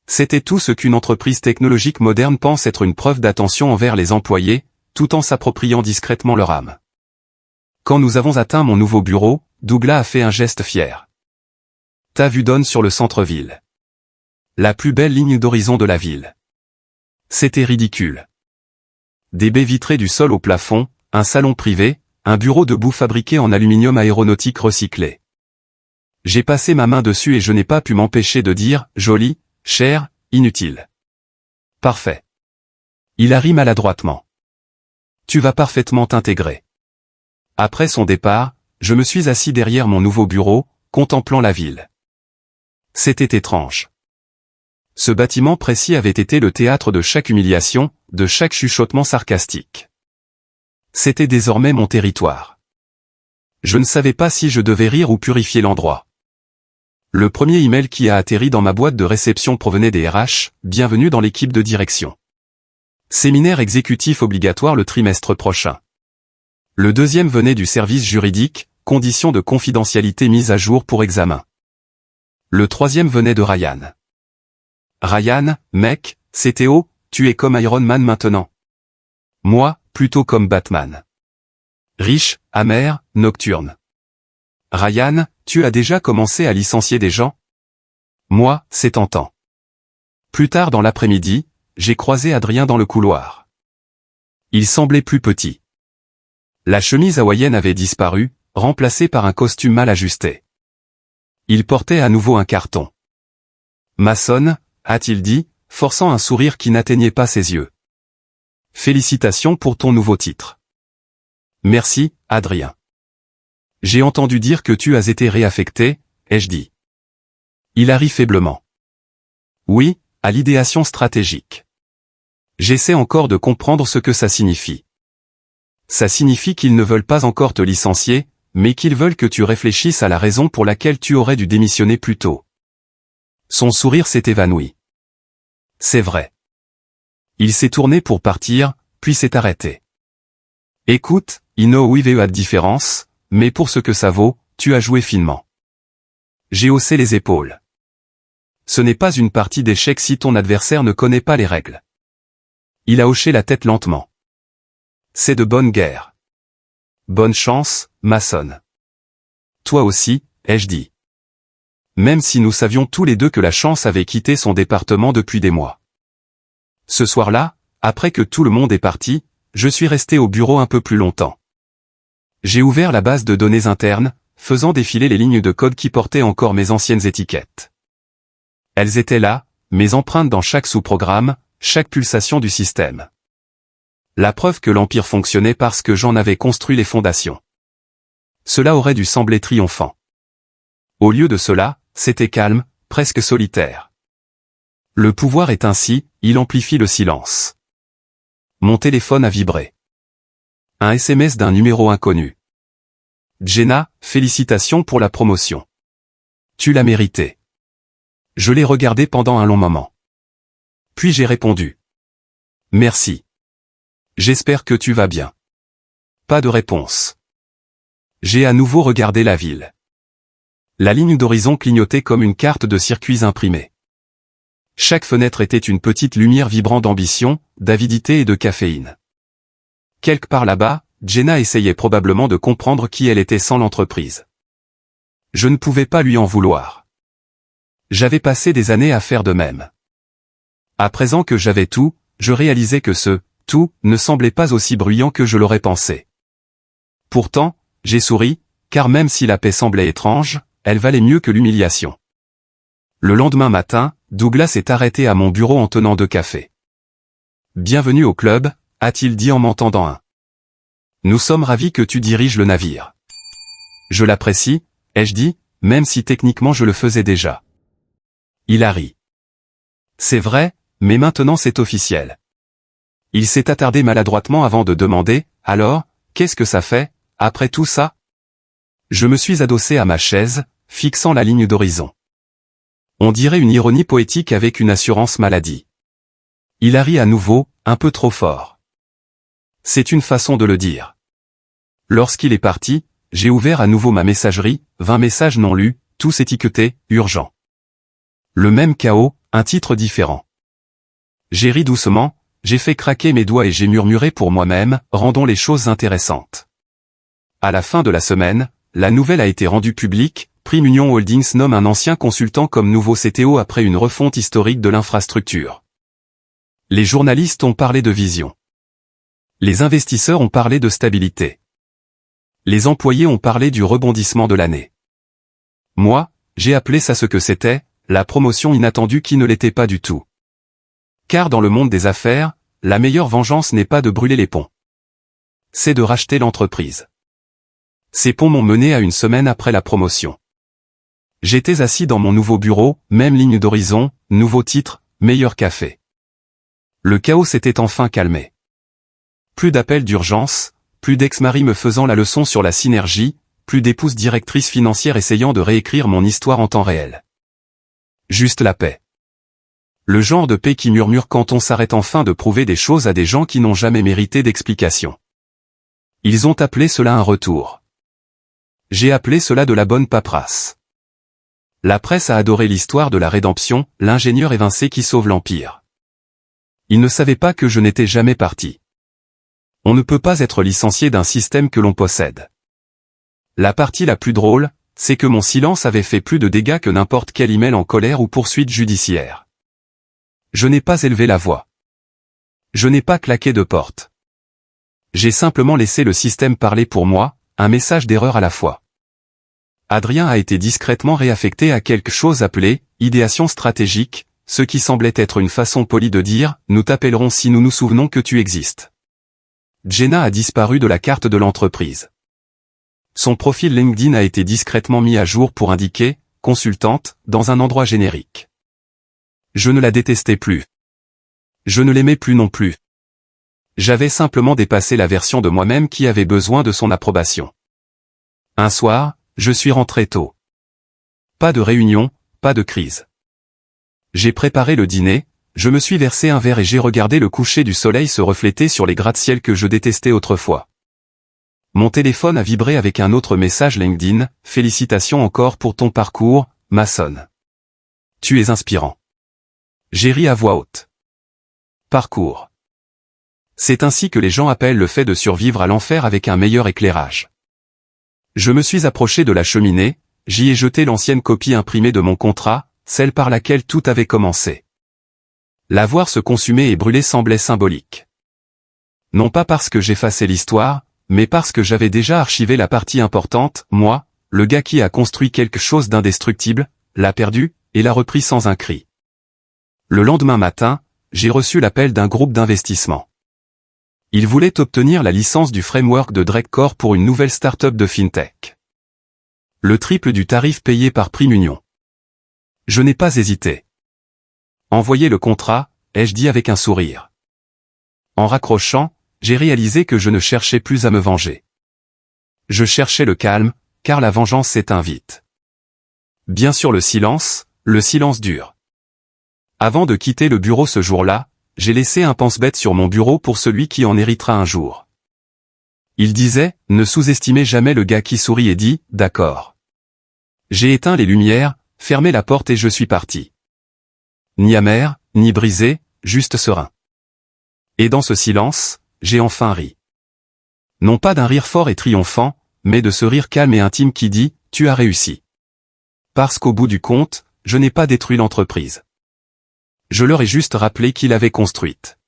C'était tout ce qu'une entreprise technologique moderne pense être une preuve d'attention envers les employés, tout en s'appropriant discrètement leur âme. Quand nous avons atteint mon nouveau bureau, Douglas a fait un geste fier. Ta vue donne sur le centre-ville. La plus belle ligne d'horizon de la ville. C'était ridicule. Des baies vitrées du sol au plafond, un salon privé, un bureau debout fabriqué en aluminium aéronautique recyclé. J'ai passé ma main dessus et je n'ai pas pu m'empêcher de dire « joli »,« cher »,« inutile ». Parfait. Il a ri maladroitement. Tu vas parfaitement t'intégrer. Après son départ, je me suis assis derrière mon nouveau bureau, contemplant la ville. C'était étrange. Ce bâtiment précis avait été le théâtre de chaque humiliation, de chaque chuchotement sarcastique. C'était désormais mon territoire. Je ne savais pas si je devais rire ou purifier l'endroit. Le premier email qui a atterri dans ma boîte de réception provenait des RH, bienvenue dans l'équipe de direction. Séminaire exécutif obligatoire le trimestre prochain. Le deuxième venait du service juridique, conditions de confidentialité mises à jour pour examen. Le troisième venait de Ryan. Ryan, mec, c'est Théo, tu es comme Iron Man maintenant. Moi, plutôt comme Batman. Riche, amer, nocturne. Ryan, tu as déjà commencé à licencier des gens? Moi, c'est tentant. Plus tard dans l'après-midi, j'ai croisé Adrien dans le couloir. Il semblait plus petit. La chemise hawaïenne avait disparu, remplacée par un costume mal ajusté. Il portait à nouveau un carton. Mason, a-t-il dit, forçant un sourire qui n'atteignait pas ses yeux. Félicitations pour ton nouveau titre. Merci, Adrien. J'ai entendu dire que tu as été réaffecté, ai-je dit. Il a ri faiblement. Oui, à l'idéation stratégique. J'essaie encore de comprendre ce que ça signifie. Ça signifie qu'ils ne veulent pas encore te licencier, mais qu'ils veulent que tu réfléchisses à la raison pour laquelle tu aurais dû démissionner plus tôt. Son sourire s'est évanoui. C'est vrai. Il s'est tourné pour partir, puis s'est arrêté. Écoute, I know we've had différence, mais pour ce que ça vaut, tu as joué finement. J'ai haussé les épaules. Ce n'est pas une partie d'échecs si ton adversaire ne connaît pas les règles. Il a hoché la tête lentement. C'est de bonne guerre. Bonne chance, Mason. Toi aussi, ai-je dit. Même si nous savions tous les deux que la chance avait quitté son département depuis des mois. Ce soir-là, après que tout le monde est parti, je suis resté au bureau un peu plus longtemps. J'ai ouvert la base de données interne, faisant défiler les lignes de code qui portaient encore mes anciennes étiquettes. Elles étaient là, mes empreintes dans chaque sous-programme, chaque pulsation du système. La preuve que l'Empire fonctionnait parce que j'en avais construit les fondations. Cela aurait dû sembler triomphant. Au lieu de cela, c'était calme, presque solitaire. Le pouvoir est ainsi, il amplifie le silence. Mon téléphone a vibré. Un SMS d'un numéro inconnu. Jenna, félicitations pour la promotion. Tu l'as mérité. Je l'ai regardé pendant un long moment. Puis j'ai répondu. Merci. J'espère que tu vas bien. Pas de réponse. J'ai à nouveau regardé la ville. La ligne d'horizon clignotait comme une carte de circuits imprimée. Chaque fenêtre était une petite lumière vibrant d'ambition, d'avidité et de caféine. Quelque part là-bas, Jenna essayait probablement de comprendre qui elle était sans l'entreprise. Je ne pouvais pas lui en vouloir. J'avais passé des années à faire de même. À présent que j'avais tout, je réalisais que ce « tout » ne semblait pas aussi bruyant que je l'aurais pensé. Pourtant, j'ai souri, car même si la paix semblait étrange, elle valait mieux que l'humiliation. Le lendemain matin, Douglas est arrêté à mon bureau en tenant 2 cafés. « Bienvenue au club », a-t-il dit en m'en tendant un. « Nous sommes ravis que tu diriges le navire. »« Je l'apprécie », ai-je dit, même si techniquement je le faisais déjà. Il a ri. « C'est vrai, mais maintenant c'est officiel. » Il s'est attardé maladroitement avant de demander « Alors, qu'est-ce que ça fait, après tout ça ?» Je me suis adossé à ma chaise, fixant la ligne d'horizon. On dirait une ironie poétique avec une assurance maladie. Il a ri à nouveau, un peu trop fort. C'est une façon de le dire. Lorsqu'il est parti, j'ai ouvert à nouveau ma messagerie, 20 messages non lus, tous étiquetés « urgent ». Le même chaos, un titre différent. J'ai ri doucement, j'ai fait craquer mes doigts et j'ai murmuré pour moi-même, rendons les choses intéressantes. À la fin de la semaine, la nouvelle a été rendue publique, Prime Union Holdings nomme un ancien consultant comme nouveau CTO après une refonte historique de l'infrastructure. Les journalistes ont parlé de vision. Les investisseurs ont parlé de stabilité. Les employés ont parlé du rebondissement de l'année. Moi, j'ai appelé ça ce que c'était, la promotion inattendue qui ne l'était pas du tout. Car dans le monde des affaires, la meilleure vengeance n'est pas de brûler les ponts. C'est de racheter l'entreprise. Ces ponts m'ont mené à une semaine après la promotion. J'étais assis dans mon nouveau bureau, même ligne d'horizon, nouveau titre, meilleur café. Le chaos s'était enfin calmé. Plus d'appels d'urgence, plus d'ex-maris me faisant la leçon sur la synergie, plus d'épouses directrices financières essayant de réécrire mon histoire en temps réel. Juste la paix. Le genre de paix qui murmure quand on s'arrête enfin de prouver des choses à des gens qui n'ont jamais mérité d'explication. Ils ont appelé cela un retour. J'ai appelé cela de la bonne paperasse. La presse a adoré l'histoire de la rédemption, l'ingénieur évincé qui sauve l'Empire. Ils ne savaient pas que je n'étais jamais parti. On ne peut pas être licencié d'un système que l'on possède. La partie la plus drôle, c'est que mon silence avait fait plus de dégâts que n'importe quel email en colère ou poursuite judiciaire. Je n'ai pas élevé la voix. Je n'ai pas claqué de porte. J'ai simplement laissé le système parler pour moi, un message d'erreur à la fois. Adrien a été discrètement réaffecté à quelque chose appelé « idéation stratégique », ce qui semblait être une façon polie de dire « nous t'appellerons si nous nous souvenons que tu existes ». Jenna a disparu de la carte de l'entreprise. Son profil LinkedIn a été discrètement mis à jour pour indiquer « consultante » dans un endroit générique. Je ne la détestais plus. Je ne l'aimais plus non plus. J'avais simplement dépassé la version de moi-même qui avait besoin de son approbation. Un soir, je suis rentré tôt. Pas de réunion, pas de crise. J'ai préparé le dîner, je me suis versé un verre et j'ai regardé le coucher du soleil se refléter sur les gratte-ciel que je détestais autrefois. Mon téléphone a vibré avec un autre message LinkedIn, « Félicitations encore pour ton parcours, Mason. Tu es inspirant. » J'ai ri à voix haute. Parcours. C'est ainsi que les gens appellent le fait de survivre à l'enfer avec un meilleur éclairage. Je me suis approché de la cheminée, j'y ai jeté l'ancienne copie imprimée de mon contrat, celle par laquelle tout avait commencé. La voir se consumer et brûler semblait symbolique. Non pas parce que j'effaçais l'histoire, mais parce que j'avais déjà archivé la partie importante, moi, le gars qui a construit quelque chose d'indestructible, l'a perdu, et l'a repris sans un cri. Le lendemain matin, j'ai reçu l'appel d'un groupe d'investissement. Ils voulaient obtenir la licence du framework de Dreckcore pour une nouvelle start-up de FinTech. Le triple du tarif payé par Prime Union. Je n'ai pas hésité. Envoyez le contrat, ai-je dit avec un sourire. En raccrochant, j'ai réalisé que je ne cherchais plus à me venger. Je cherchais le calme, car la vengeance s'éteint vite. Bien sûr le silence dure. Avant de quitter le bureau ce jour-là, j'ai laissé un pense-bête sur mon bureau pour celui qui en héritera un jour. Il disait, ne sous-estimez jamais le gars qui sourit et dit, d'accord. J'ai éteint les lumières, fermé la porte et je suis parti. Ni amer, ni brisé, juste serein. Et dans ce silence, j'ai enfin ri. Non pas d'un rire fort et triomphant, mais de ce rire calme et intime qui dit, tu as réussi. Parce qu'au bout du compte, je n'ai pas détruit l'entreprise. Je leur ai juste rappelé qu'il avait construite.